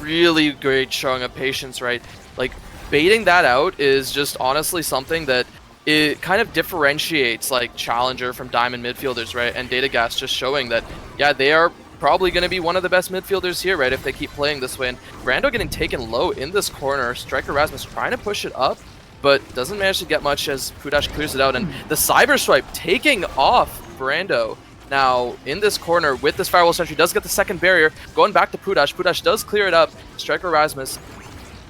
really great showing of patience, right? Like, baiting that out is just honestly something that it kind of differentiates, like, Challenger from Diamond midfielders, right? And Datagast just showing that, yeah, they are probably going to be one of the best midfielders here, right, if they keep playing this way. And Brando getting taken low in this corner, Striker Rasmus trying to push it up, but doesn't manage to get much as Pudash clears it out. And the Cyber Swipe taking off Brando. Now, in this corner, with this Firewall Sentry, does get the second barrier, going back to Pudash. Pudash does clear it up. Striker Rasmus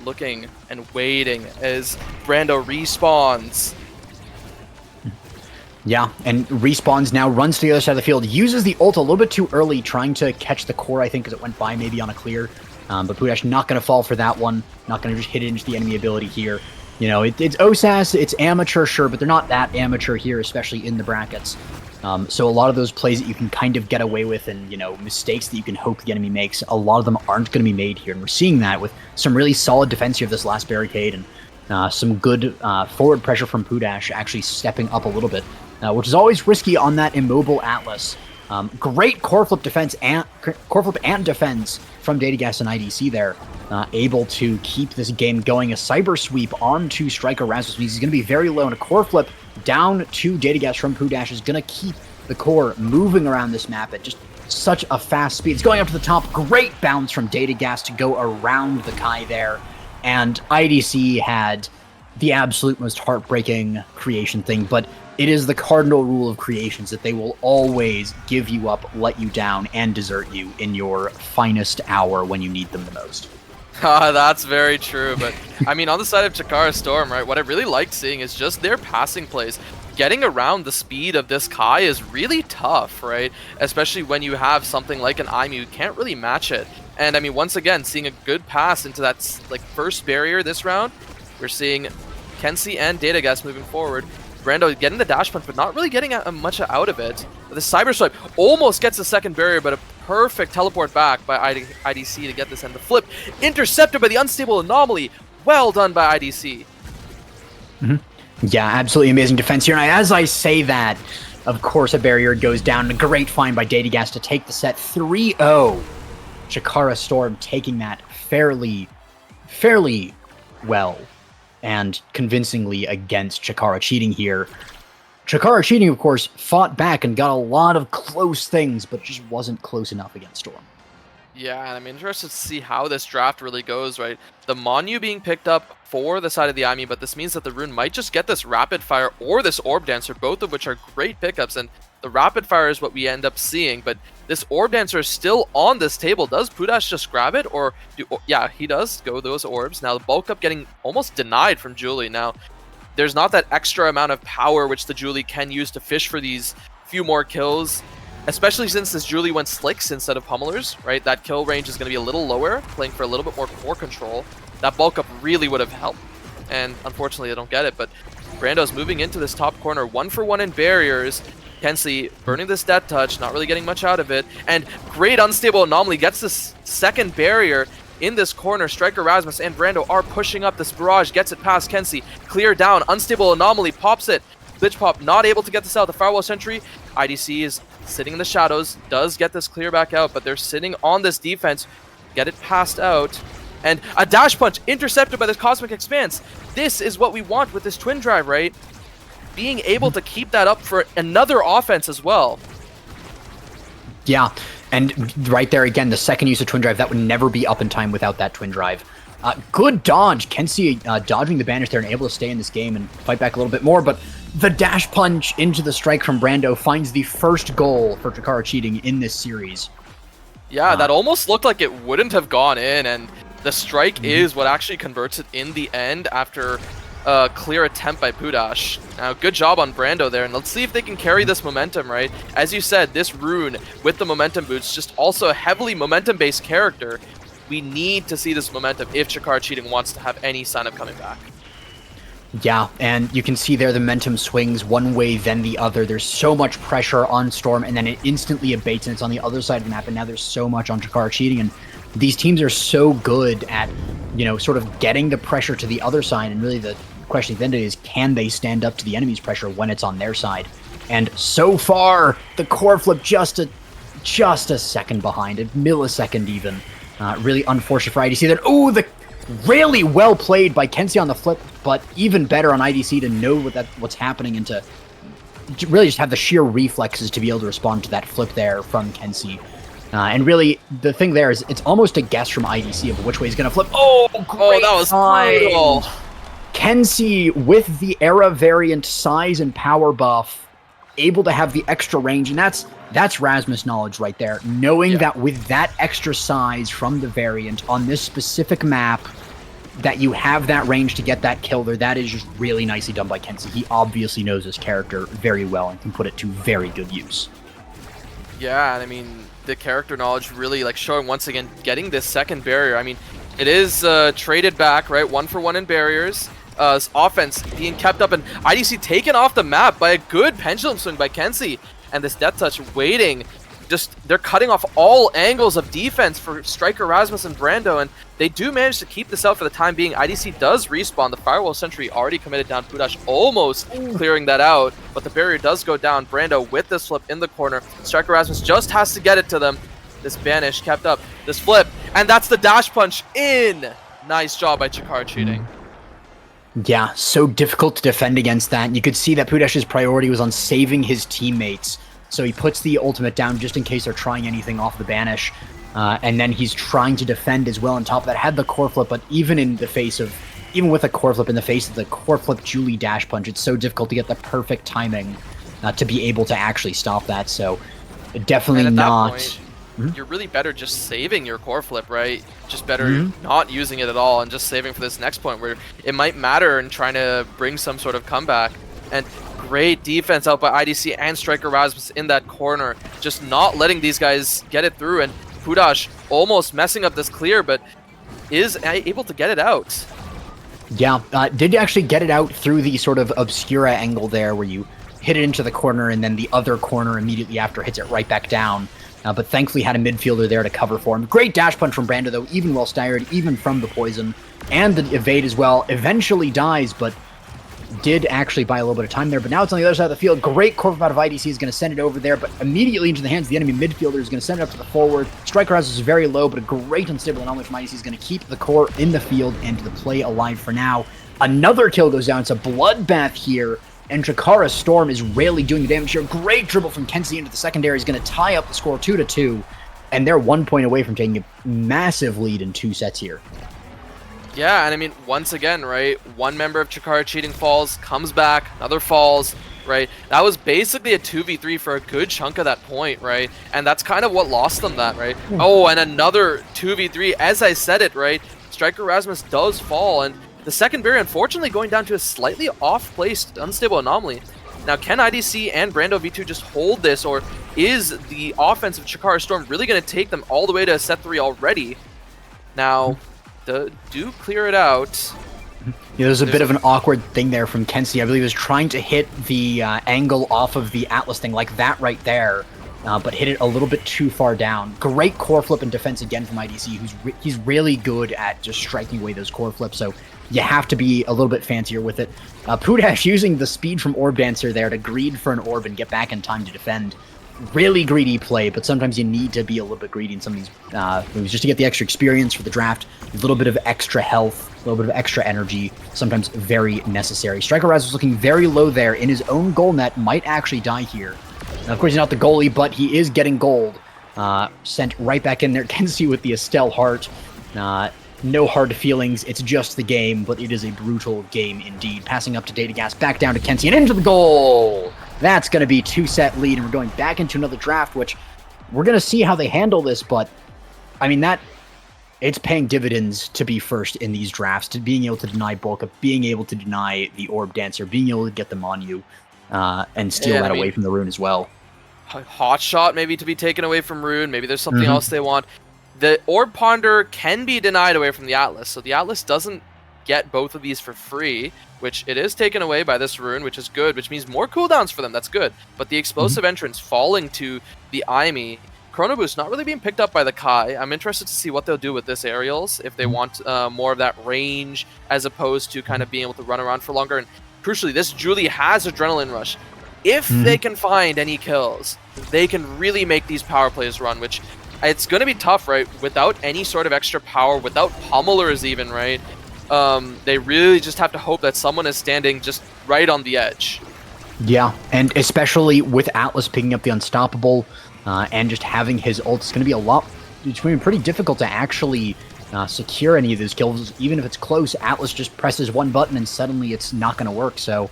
looking and waiting as Brando respawns. Yeah, and respawns now, runs to the other side of the field, uses the ult a little bit too early, trying to catch the core, I think, because it went by maybe on a clear. But Pudash not going to fall for that one, not going to just hit it into the enemy ability here. It's OSAS, it's amateur, sure, but they're not that amateur here, especially in the brackets. So a lot of those plays that you can kind of get away with, and mistakes that you can hope the enemy makes, a lot of them aren't going to be made here, and we're seeing that with some really solid defense here of this last barricade, and some good forward pressure from Pudash, actually stepping up a little bit, which is always risky on that immobile Atlas. Great core flip and defense from Datagast and IDC there, able to keep this game going. A cyber sweep onto Striker Rasmus means he's going to be very low, and a core flip down to Datagast from Pudash is going to keep the core moving around this map at just such a fast speed. It's going up to the top. Great bounce from Datagast to go around the Kai there, and IDC had the absolute most heartbreaking creation thing, but it is the cardinal rule of creations that they will always give you up, let you down, and desert you in your finest hour when you need them the most. That's very true, but I mean, on the side of Chikara Storm, right, what I really liked seeing is just their passing plays. Getting around the speed of this Kai is really tough, right? Especially when you have something like an Aimu, you can't really match it. And I mean, once again, seeing a good pass into that first barrier this round, we're seeing Kenzie and Datagast moving forward. Brando getting the dash punch, but not really getting much out of it. The Cyber Swipe almost gets the second barrier, but a perfect teleport back by IDC to get this, and the flip intercepted by the unstable anomaly. Well done by IDC. Yeah, absolutely amazing defense here. And as I say that, of course, a barrier goes down. A great find by Datagas to take the set 3-0. Chikara Storm taking that fairly well and convincingly against Chikara Cheating here. Chikara Cheating, of course, fought back and got a lot of close things, but just wasn't close enough against Storm. Yeah, and I'm interested to see how this draft really goes, right? The Monu being picked up for the side of the Ami, but this means that the Rune might just get this Rapid Fire or this Orb Dancer, both of which are great pickups, and the Rapid Fire is what we end up seeing, but this Orb Dancer is still on this table. Does Pudash just grab it, or yeah, he does go those orbs. Now the bulk up getting almost denied from Julie. Now, there's not that extra amount of power which the Julie can use to fish for these few more kills. Especially since this Julie went Slicks instead of Pummelers, right? That kill range is going to be a little lower, playing for a little bit more core control. That bulk up really would have helped. And unfortunately, I don't get it, but Brando's moving into this top corner, 1-for-1 in barriers. Kenzie burning this Death Touch, not really getting much out of it. And great Unstable Anomaly gets this second barrier in this corner. Striker Rasmus and Brando are pushing up. This barrage gets it past Kenzie. Clear down. Unstable Anomaly pops it. Glitch Pop not able to get this out. The Firewall Sentry. IDC is sitting in the shadows. Does get this clear back out, but they're sitting on this defense. Get it passed out. And a Dash Punch intercepted by this Cosmic Expanse. This is what we want with this Twin Drive, right? Being able to keep that up for another offense as well. Yeah, and right there again, the second use of Twin Drive, that would never be up in time without that Twin Drive. Good dodge. Kenzie dodging the banish there and able to stay in this game and fight back a little bit more, but the Dash Punch into the strike from Brando finds the first goal for Chikara Cheating in this series. Yeah, that almost looked like it wouldn't have gone in, and the strike is what actually converts it in the end after a clear attempt by Pudash. Now, good job on Brando there, and let's see if they can carry this momentum, right? As you said, this Rune with the momentum boots, just also a heavily momentum-based character. We need to see this momentum if Chikara Cheating wants to have any sign of coming back. Yeah, and you can see there the momentum swings one way, then the other. There's so much pressure on Storm, and then it instantly abates, and it's on the other side of the map, and now there's so much on Chikara Cheating, and these teams are so good at, you know, sort of getting the pressure to the other side, and really the question at the end of the day is, can they stand up to the enemy's pressure when it's on their side? And so far, the core flip just a second behind, a millisecond even. Really unfortunate for IDC. Then, oh, the really well played by Kenzie on the flip, but even better on IDC to know what's happening and to really just have the sheer reflexes to be able to respond to that flip there from Kenzie. And really, the thing there is it's almost a guess from IDC of which way he's going to flip. Oh, great that was brutal. Kenzie with the Era variant size and power buff, able to have the extra range, and that's Rasmus knowledge right there. Knowing that with that extra size from the variant on this specific map, that you have that range to get that kill there, that is just really nicely done by Kenzie. He obviously knows his character very well and can put it to very good use. Yeah, and I mean, the character knowledge really like showing once again, getting this second barrier. I mean, it is traded back, right? 1-for-1 in barriers. Offense being kept up, and IDC taken off the map by a good pendulum swing by Kenzie. And this Death Touch waiting. Just, they're cutting off all angles of defense for Striker Rasmus and Brando, and they do manage to keep this out for the time being. IDC does respawn. The Firewall Sentry already committed down. Pudash almost clearing that out, but the barrier does go down. Brando with this flip in the corner. Striker Rasmus just has to get it to them. This banish kept up. This flip, and that's the Dash Punch in. Nice job by Chikara Cheating. Yeah, so difficult to defend against that. You could see that Pudash's priority was on saving his teammates. So he puts the ultimate down just in case they're trying anything off the banish. And then he's trying to defend as well on top of that. Had the core flip, but even with a core flip in the face of the core flip Julie Dash Punch, it's so difficult to get the perfect timing to be able to actually stop that. So definitely not. Point, you're really better just saving your core flip, right? Just better not using it at all and just saving for this next point where it might matter and trying to bring some sort of comeback. And great defense out by IDC and Striker Rasmus in that corner, just not letting these guys get it through, and Pudash almost messing up this clear, but is able to get it out. Yeah, did actually get it out through the sort of Obscura angle there where you hit it into the corner and then the other corner immediately after hits it right back down. But thankfully had a midfielder there to cover for him. Great dash punch from Brando though, even while staggered, even from the poison. And the evade as well. Eventually dies, but did actually buy a little bit of time there, but now it's on the other side of the field. Great core flip out of IDC is going to send it over there, but immediately into the hands of the enemy midfielder is going to send it up to the forward. Striker House is very low, but a great unstable anomaly from IDC is going to keep the core in the field and the play alive for now. Another kill goes down. It's a bloodbath here, and Chikara Storm is rarely doing the damage here. Great dribble from Kenzie into the secondary is going to tie up the score 2-2, and they're 1 point away from taking a massive lead in 2 sets here. Yeah, and I mean, once again, right, one member of Chikara cheating falls, comes back, another falls, right? That was basically a 2v3 for a good chunk of that point, right? And that's kind of what lost them that, right? Oh, and another 2v3, as I said it, right? Striker Rasmus does fall, and the second barrier, unfortunately, going down to a slightly off-placed, unstable anomaly. Now, can IDC and Brando V2 just hold this, or is the offense of Chikara Storm really going to take them all the way to set 3 already? Now, do clear it out. Yeah, there's a bit of an awkward thing there from Kenzie. I believe he was trying to hit the angle off of the Atlas thing like that right there, but hit it a little bit too far down. Great core flip and defense again from IDC, he's really good at just striking away those core flips, so you have to be a little bit fancier with it. Pudash using the speed from Orb Dancer there to greed for an orb and get back in time to defend. Really greedy play, but sometimes you need to be a little bit greedy in some of these moves just to get the extra experience for the draft, a little bit of extra health, a little bit of extra energy, sometimes very necessary. Striker Raz was looking very low there in his own goal net, might actually die here. Now, of course, he's not the goalie, but he is getting gold. Sent right back in there. Kenzie with the Estelle Heart. No hard feelings, it's just the game, but it is a brutal game indeed. Passing up to Datagas, back down to Kenzie, and into the goal! That's going to be 2-set lead, and we're going back into another draft, which we're going to see how they handle this, but, I mean, it's paying dividends to be first in these drafts, to being able to deny Bulka, being able to deny the Orb Dancer, being able to get them on you, and steal that away from the Rune as well. Hot shot maybe to be taken away from Rune, maybe there's something else they want. The Orb Ponder can be denied away from the Atlas, so the Atlas doesn't get both of these for free, which it is taken away by this Rune, which is good, which means more cooldowns for them, that's good. But the explosive entrance falling to the Aimi, Chrono Boost not really being picked up by the Kai. I'm interested to see what they'll do with this Aerials, if they want more of that range, as opposed to kind of being able to run around for longer. And crucially, this Julie has Adrenaline Rush. If they can find any kills, they can really make these power plays run, which it's going to be tough, right? Without any sort of extra power, without pummelers even, right? They really just have to hope that someone is standing just right on the edge. Yeah, and especially with Atlas picking up the Unstoppable and just having his ult, it's going to be it's going to be pretty difficult to actually secure any of those kills. Even if it's close, Atlas just presses one button and suddenly it's not going to work. So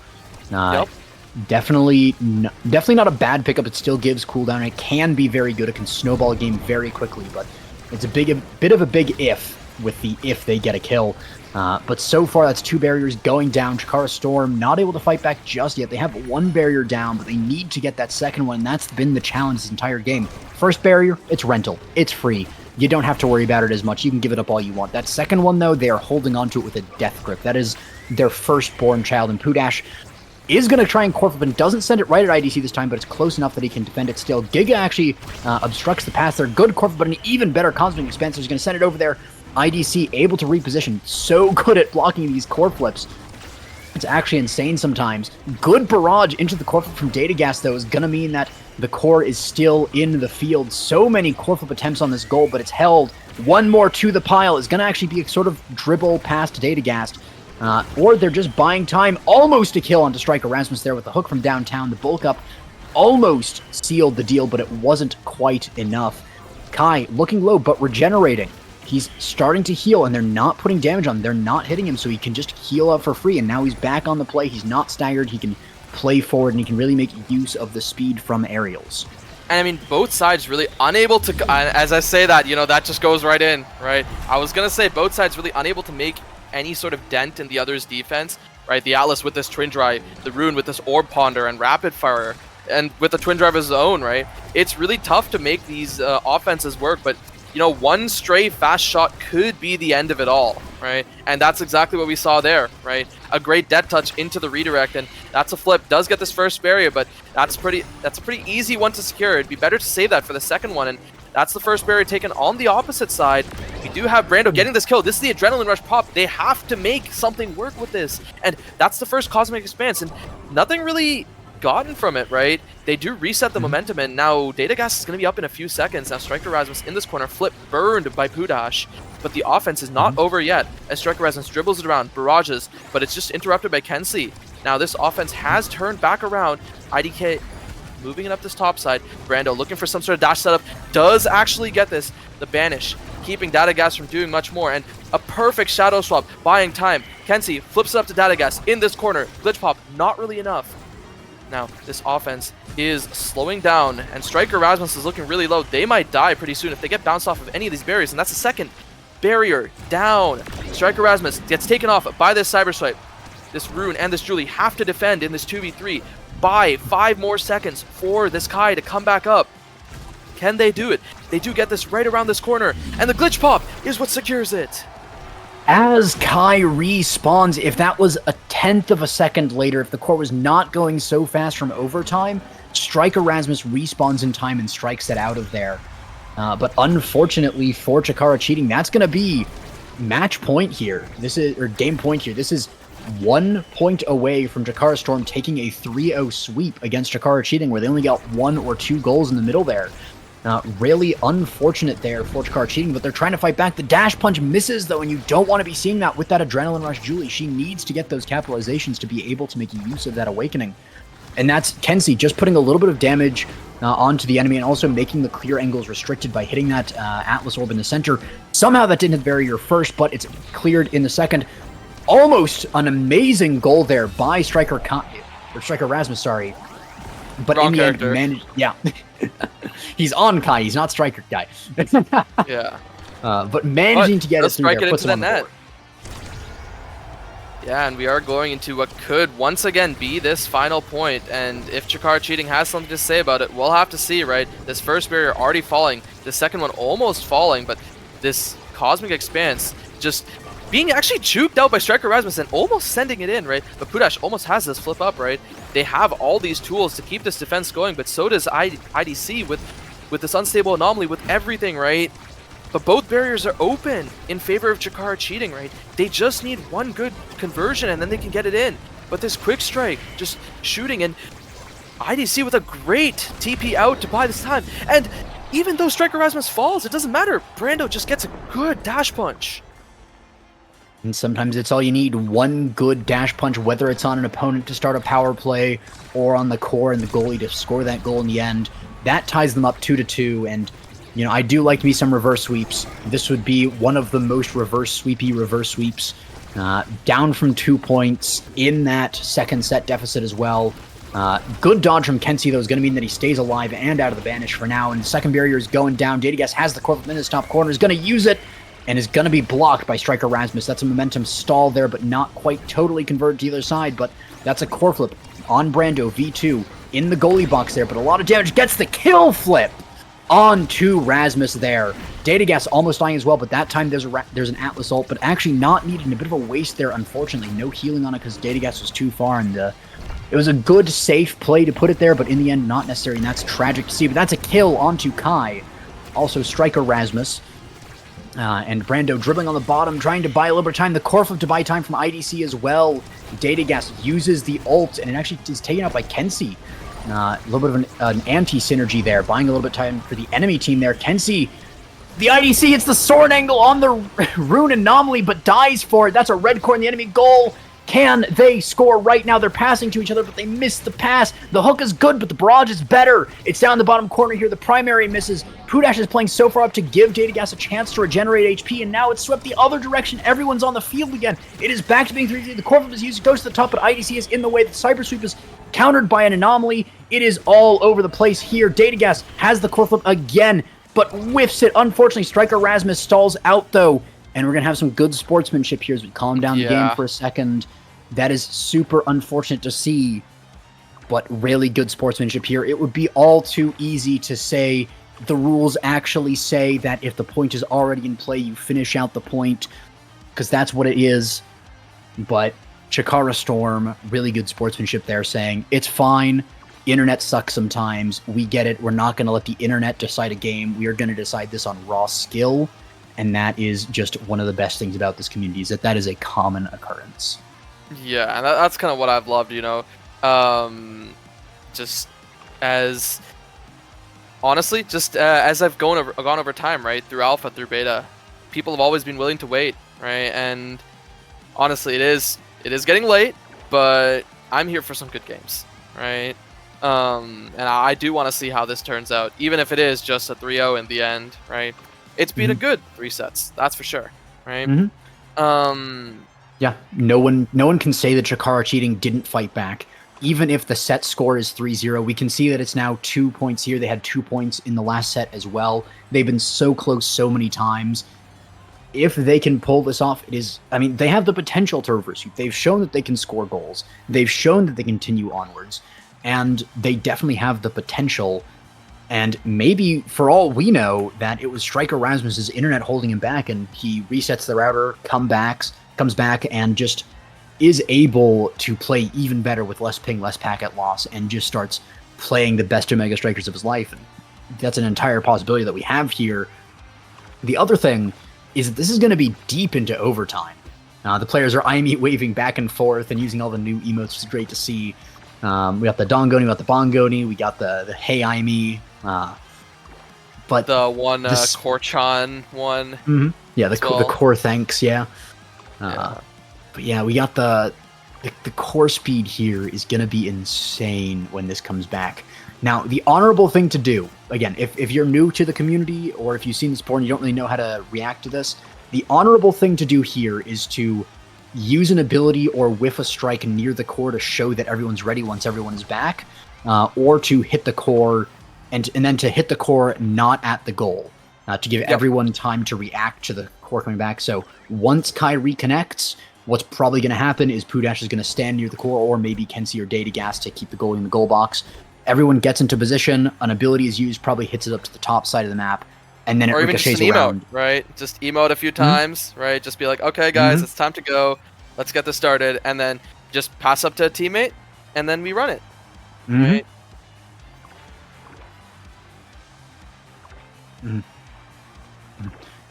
definitely not a bad pickup. It still gives cooldown. It can be very good. It can snowball a game very quickly, but it's a bit of a big if with the if they get a kill. But so far, that's 2 barriers going down. Chikara Storm not able to fight back just yet. They have 1 barrier down, but they need to get that second one, and that's been the challenge this entire game. First barrier, it's rental. It's free. You don't have to worry about it as much. You can give it up all you want. That second one, though, they are holding on to it with a death grip. That is their firstborn child, and Pudash is going to try and core flip and doesn't send it right at IDC this time, but it's close enough that he can defend it still. Giga actually obstructs the pass there. Good core flip, but an even better Cosmic Expanse is going to send it over there. IDC able to reposition. So good at blocking these core flips. It's actually insane sometimes. Good barrage into the core flip from Datagas, though, is going to mean that the core is still in the field. So many core flip attempts on this goal, but it's held. One more to the pile is going to actually be a sort of dribble past Datagast. Or they're just buying time. Almost a kill onto Striker Rasmus there with the hook from downtown. The bulk up almost sealed the deal, but it wasn't quite enough. Kai looking low, but regenerating. He's starting to heal, and they're not putting damage on him. They're not hitting him, so he can just heal up for free, and now he's back on the play. He's not staggered. He can play forward, and he can really make use of the speed from aerials. And I mean, both sides really unable to, as I say that, you know, that just goes right in, right? I was going to say both sides really unable to make any sort of dent in the other's defense, right? The Atlas with this Twin Drive, the Rune with this Orb Ponder and Rapid Fire, and with the Twin Drive of his own, right? It's really tough to make these offenses work, but you know, one stray fast shot could be the end of it all, right? And that's exactly what we saw there, right? A great death touch into the redirect, and that's a flip. Does get this first barrier, but that's a pretty easy one to secure. It'd be better to save that for the second one, and That's the first barrier taken on the opposite side. We do have Brando getting this kill. This is the Adrenaline Rush pop. They have to make something work with this. And that's the first Cosmic Expanse. And nothing really gotten from it, right? They do reset the momentum, and now Data Gas is going to be up in a few seconds. Now Striker Rasmus in this corner, flip burned by Pudash, but the offense is not over yet as Striker Rasmus dribbles it around, barrages, but it's just interrupted by Kenzie. Now this offense has turned back around. IDK moving it up this top side. Brando looking for some sort of dash setup, does actually get this. The Banish keeping Data Gas from doing much more, and a perfect shadow swap, buying time. Kenzie flips it up to Data Gas in this corner. Glitch pop, not really enough. Now, this offense is slowing down, and Striker Rasmus is looking really low. They might die pretty soon if they get bounced off of any of these barriers, and that's the second barrier down. Striker Rasmus gets taken off by this Cyber Swipe. This Rune and this Julie have to defend in this 2v3. Buy 5 more seconds for this Kai to come back up. Can they do it? They do get this right around this corner, and the Glitch Pop is what secures it. As Kai respawns, if that was a 10th of a second later, if the core was not going so fast from overtime, Striker Rasmus respawns in time and strikes it out of there. But unfortunately for Chikara Cheating, that's going to be match point here. Or game point here. This is 1 point away from Chikara Storm taking a 3-0 sweep against Chikara Cheating, where they only got 1 or 2 goals in the middle there. Really unfortunate there for Chikara Cheating, but they're trying to fight back. The dash punch misses, though, and you don't want to be seeing that with that Adrenaline Rush Julie. She needs to get those capitalizations to be able to make use of that awakening. And that's Kenzie just putting a little bit of damage onto the enemy and also making the clear angles restricted by hitting that Atlas Orb in the center. Somehow that didn't hit the barrier first, but it's cleared in the second. Almost an amazing goal there by Striker Rasmus, sorry. But Wrong in the character. end, managed, yeah. He's on Kai, he's not Striker Guy. Yeah. But managing to get it through strike there it puts into him the on the net. board. Yeah, and we are going into what could once again be this final point, and if Chikara Cheating has something to say about it, we'll have to see, right? This first barrier already falling, the second one almost falling, but this Cosmic Expanse just being actually juked out by Striker Rasmus and almost sending it in, right? But Pudash almost has this flip up, right? They have all these tools to keep this defense going, but so does IDC with this unstable anomaly, with everything, right? But both barriers are open in favor of Chikara Cheating, right? They just need one good conversion and then they can get it in. But this quick strike, just shooting, and IDC with a great TP out to buy this time. And even though Striker Rasmus falls, it doesn't matter. Brando just gets a good dash punch. And sometimes it's all you need, one good dash punch, whether it's on an opponent to start a power play or on the core and the goalie to score that goal in the end. That ties them up 2-2, and you know, I do like me some reverse sweeps. This would be one of the most reverse sweeps. Down from 2 points in that second set deficit as well. Good dodge from Kenzie, though, is going to mean that he stays alive and out of the banish for now. And the second barrier is going down. Datagas has the core in his top corner, is going to use it, and is going to be blocked by Striker Rasmus. That's a momentum stall there, but not quite totally converted to either side. But that's a core flip on Brando, V2, in the goalie box there. But a lot of damage, gets the kill flip onto Rasmus there. Datagas almost dying as well, but that time there's an Atlas ult, but actually not needed. A bit of a waste there, unfortunately. No healing on it because Datagas was too far, and it was a good, safe play to put it there, but in the end, not necessary, and that's tragic to see. But that's a kill onto Kai. Also, Striker Rasmus. And Brando dribbling on the bottom, trying to buy a little bit of time. The core flip to buy time from IDC as well. Datagas uses the ult, and it actually is taken out by Kenzie. A little bit of an anti-synergy there, buying a little bit of time for the enemy team there. Kenzie, the IDC hits the sword angle on the Rune Anomaly, but dies for it. That's a red core in the enemy goal. Can they score right now? They're passing to each other, but they miss the pass. The hook is good, but the barrage is better. It's down the bottom corner here. The primary misses. Pudash is playing so far up to give Datagas a chance to regenerate HP, and now it's swept the other direction. Everyone's on the field again. It is back to being 3-3. The core flip is used, goes to the top, but IDC is in the way. The Cyber Sweep is countered by an anomaly. It is all over the place here. Datagas has the core flip again, but whiffs it. Unfortunately, Striker Rasmus stalls out, though, and we're going to have some good sportsmanship here as we calm down the game for a second. That is super unfortunate to see, but really good sportsmanship here. It would be all too easy to say the rules actually say that if the point is already in play, you finish out the point, because that's what it is. But Chikara Storm, really good sportsmanship there, saying it's fine. internet sucks sometimes. We get it. We're not going to let the internet decide a game. We are going to decide this on raw skill. And that is just one of the best things about this community, is that that is a common occurrence. Yeah, and that's kind of what I've loved, you know. Just as honestly, just as I've gone over time, right, through alpha, through beta, people have always been willing to wait, right? And honestly, it is getting late, but I'm here for some good games, right? And I do want to see how this turns out, even if it is just a 3-0 in the end, right? It's been a good 3 sets, that's for sure, right? Yeah, no one can say that Chikara Cheating didn't fight back. Even if the set score is 3-0, we can see that it's now 2 points here. They had 2 points in the last set as well. They've been so close so many times. If they can pull this off, it is... I mean, they have the potential to reverse sweep. They've shown that they can score goals. They've shown that they continue onwards. And they definitely have the potential. And maybe, for all we know, that it was Striker Rasmus's internet holding him back, and he resets the router, comes back, and just is able to play even better with less ping, less packet loss, and just starts playing the best Omega Strikers of his life. And that's an entire possibility that we have here. The other thing is that this is going to be deep into overtime. The players are IME waving back and forth and using all the new emotes, which is great to see. We got the Dongoni, we got the Bongoni, we got the Hey IME. But the one Korchan one. Yeah, the core thanks, yeah. But yeah, we got the core speed here is going to be insane when this comes back. Now, the honorable thing to do, again, if you're new to the community or if you've seen this before and you don't really know how to react to this, the honorable thing to do here is to use an ability or whiff a strike near the core to show that everyone's ready once everyone is back, or to hit the core and then to hit the core not at the goal, to give everyone time to react to the core coming back. So once Kai reconnects, what's probably going to happen is Poodash is going to stand near the core, or maybe Kenzie or Datagas to keep the goalie in the goal box. Everyone gets into position, an ability is used, probably hits it up to the top side of the map, and then it ricochets around. Emote, right? Just emote a few times, right? Just be like, okay, guys, it's time to go. Let's get this started, and then just pass up to a teammate, and then we run it, right?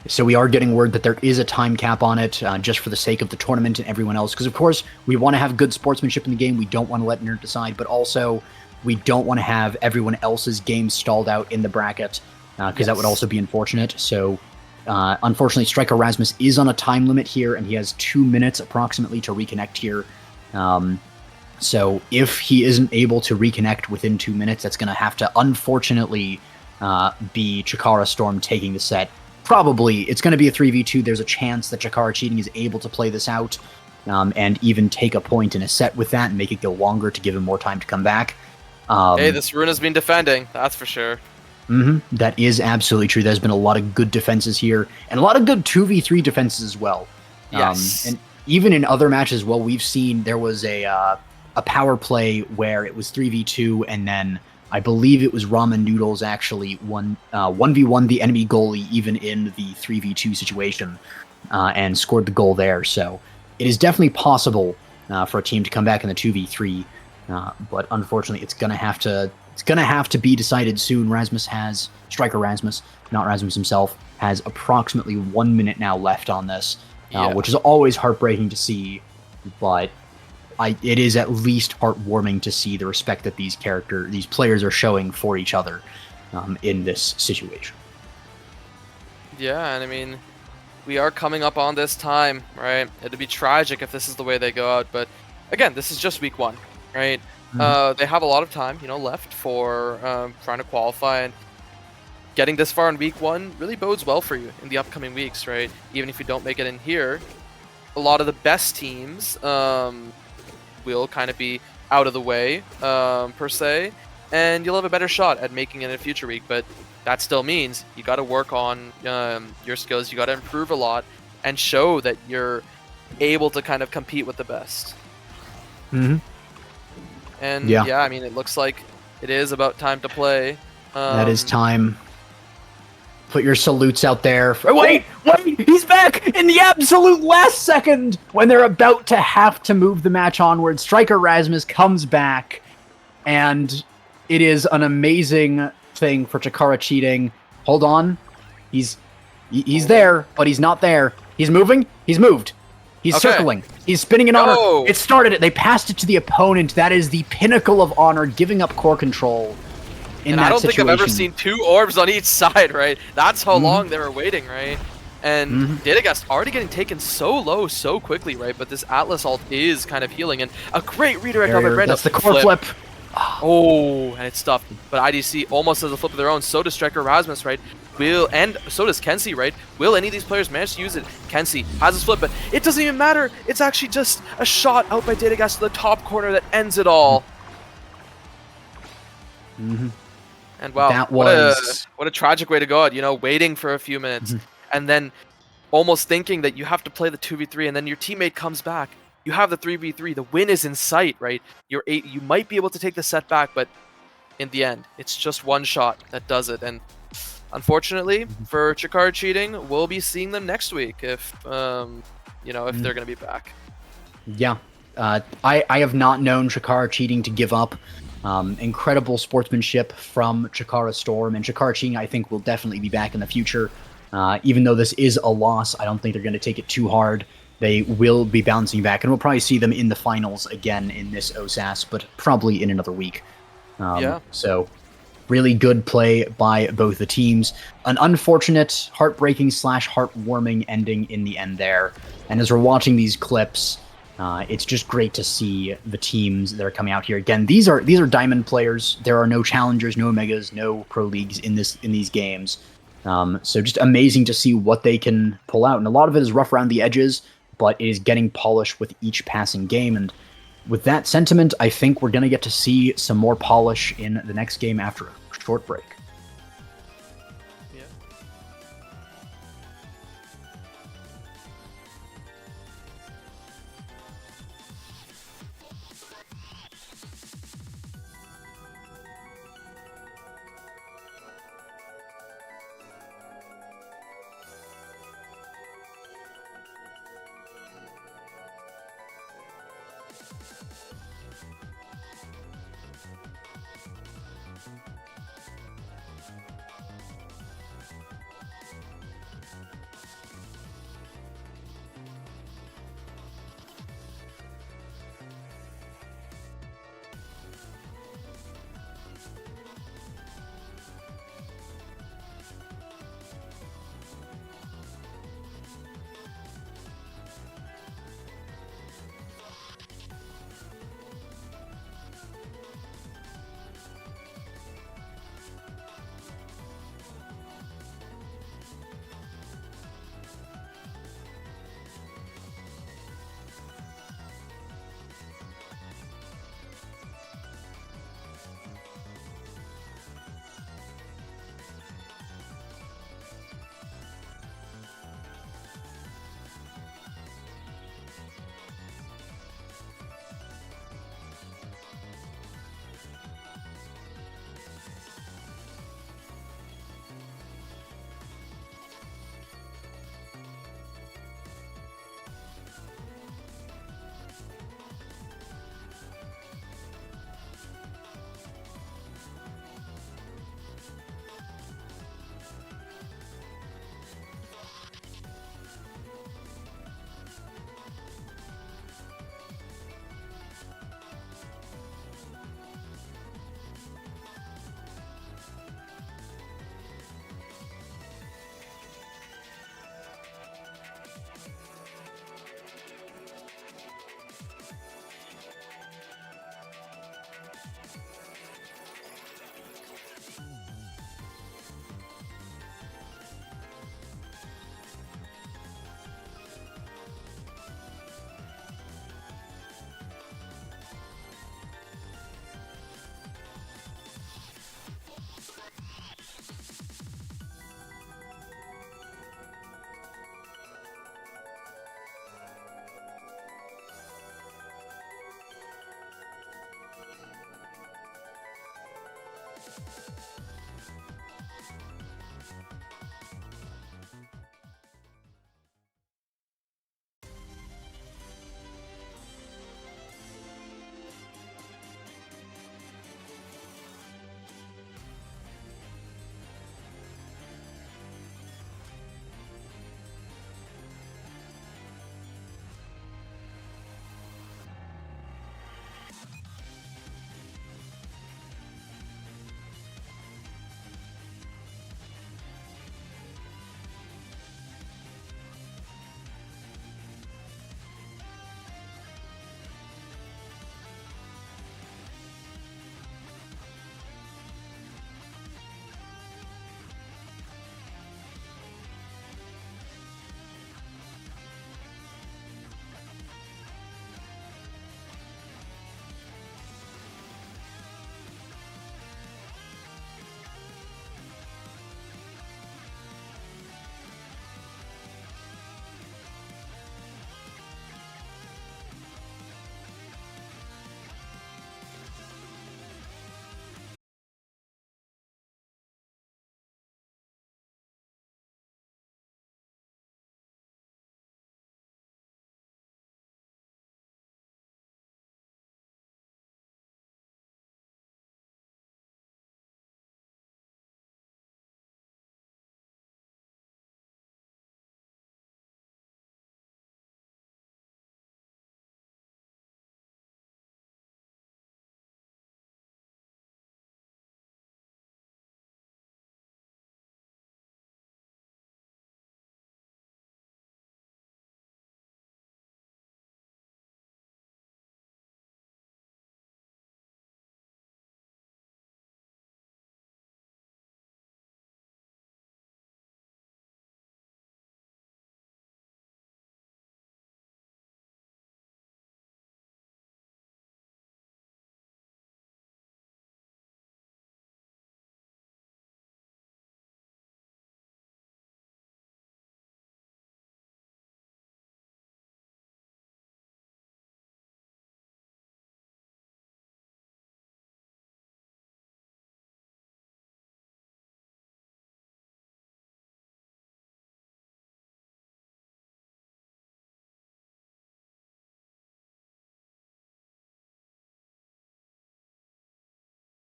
So we are getting word that there is a time cap on it, just for the sake of the tournament and everyone else. Because, of course, we want to have good sportsmanship in the game. We don't want to let Nerd decide. But also, we don't want to have everyone else's game stalled out in the bracket, because that would also be unfortunate. So, unfortunately, Striker Rasmus is on a time limit here, and he has 2 minutes approximately to reconnect here. So if he isn't able to reconnect within 2 minutes, that's going to have to, unfortunately, be Chikara Storm taking the set. Probably, it's going to be a 3v2. There's a chance that Chikara Cheating is able to play this out, and even take a point in a set with that and make it go longer to give him more time to come back. Hey, this Rune has been defending, that's for sure. That is absolutely true. There's been a lot of good defenses here, and a lot of good 2v3 defenses as well. Yes. And even in other matches, well, we've seen there was a power play where it was 3v2, and then I believe it was Ramen Noodles actually 1v1 the enemy goalie even in the 3v2 situation, and scored the goal there. So it is definitely possible for a team to come back in the 2v3, but unfortunately it's gonna have to be decided soon. Striker Rasmus, not Rasmus himself, has approximately 1 minute now left on this, which is always heartbreaking to see, but it is at least heartwarming to see the respect that these players are showing for each other in this situation. Yeah, and I mean, we are coming up on this time, right? It'd be tragic if this is the way they go out, but again, this is just week 1, right? They have a lot of time, left for trying to qualify, and getting this far in week 1 really bodes well for you in the upcoming weeks, right? Even if you don't make it in here, a lot of the best teams will kind of be out of the way, per se, and you'll have a better shot at making it in a future week. But that still means you got to work on your skills. You got to improve a lot and show that you're able to kind of compete with the best. And yeah, I mean, it looks like it is about time to play. That is time. Put your salutes out there. Wait! He's back in the absolute last second when they're about to have to move the match onward. Striker Rasmus comes back, and It is an amazing thing for Chikara cheating. Hold on. He's there, but he's not there. He's moving. He's moved. He's Okay. circling. He's spinning in honor. No. It started it. They passed it to the opponent. That is the pinnacle of honor, giving up core control in And that I don't situation. think I've ever seen 2 orbs on each side, right? That's how long they were waiting, right? And Datagast already getting taken so low so quickly, right? But this Atlas ult is kind of healing, and a great redirect on Barrier. Brando. That's the core flip. Oh, and it's stuffed. But IDC almost has a flip of their own. So does Striker Rasmus, right? And so does Kenzie, right? Will any of these players manage to use it? Kenzie has his flip, but it doesn't even matter. It's actually just a shot out by Datagast to the top corner that ends it all. And wow, That was what a tragic way to go out. You know, waiting for a few minutes and then almost thinking that you have to play the 2v3, and then your teammate comes back. You have the 3v3. The win is in sight, right? You might be able to take the set back, but in the end, it's just one shot that does it. And unfortunately for Chikara cheating, we'll be seeing them next week if if they're gonna be back. Yeah. I have not known Chikara cheating to give up. Incredible sportsmanship from Chikara Storm, and Chikara cheating, I think, will definitely be back in the future. Even though this is a loss, I don't think they're going to take it too hard. They will be bouncing back, and we'll probably see them in the finals again in this OSAS, but probably in another week. So, really good play by both the teams. An unfortunate, heartbreaking / heartwarming ending in the end there. And as we're watching these clips, it's just great to see the teams that are coming out here. Again, these are Diamond players. There are no challengers, no Omegas, no Pro Leagues in these games. So just amazing to see what they can pull out. And a lot of it is rough around the edges, but it is getting polished with each passing game. And with that sentiment, I think we're going to get to see some more polish in the next game after a short break.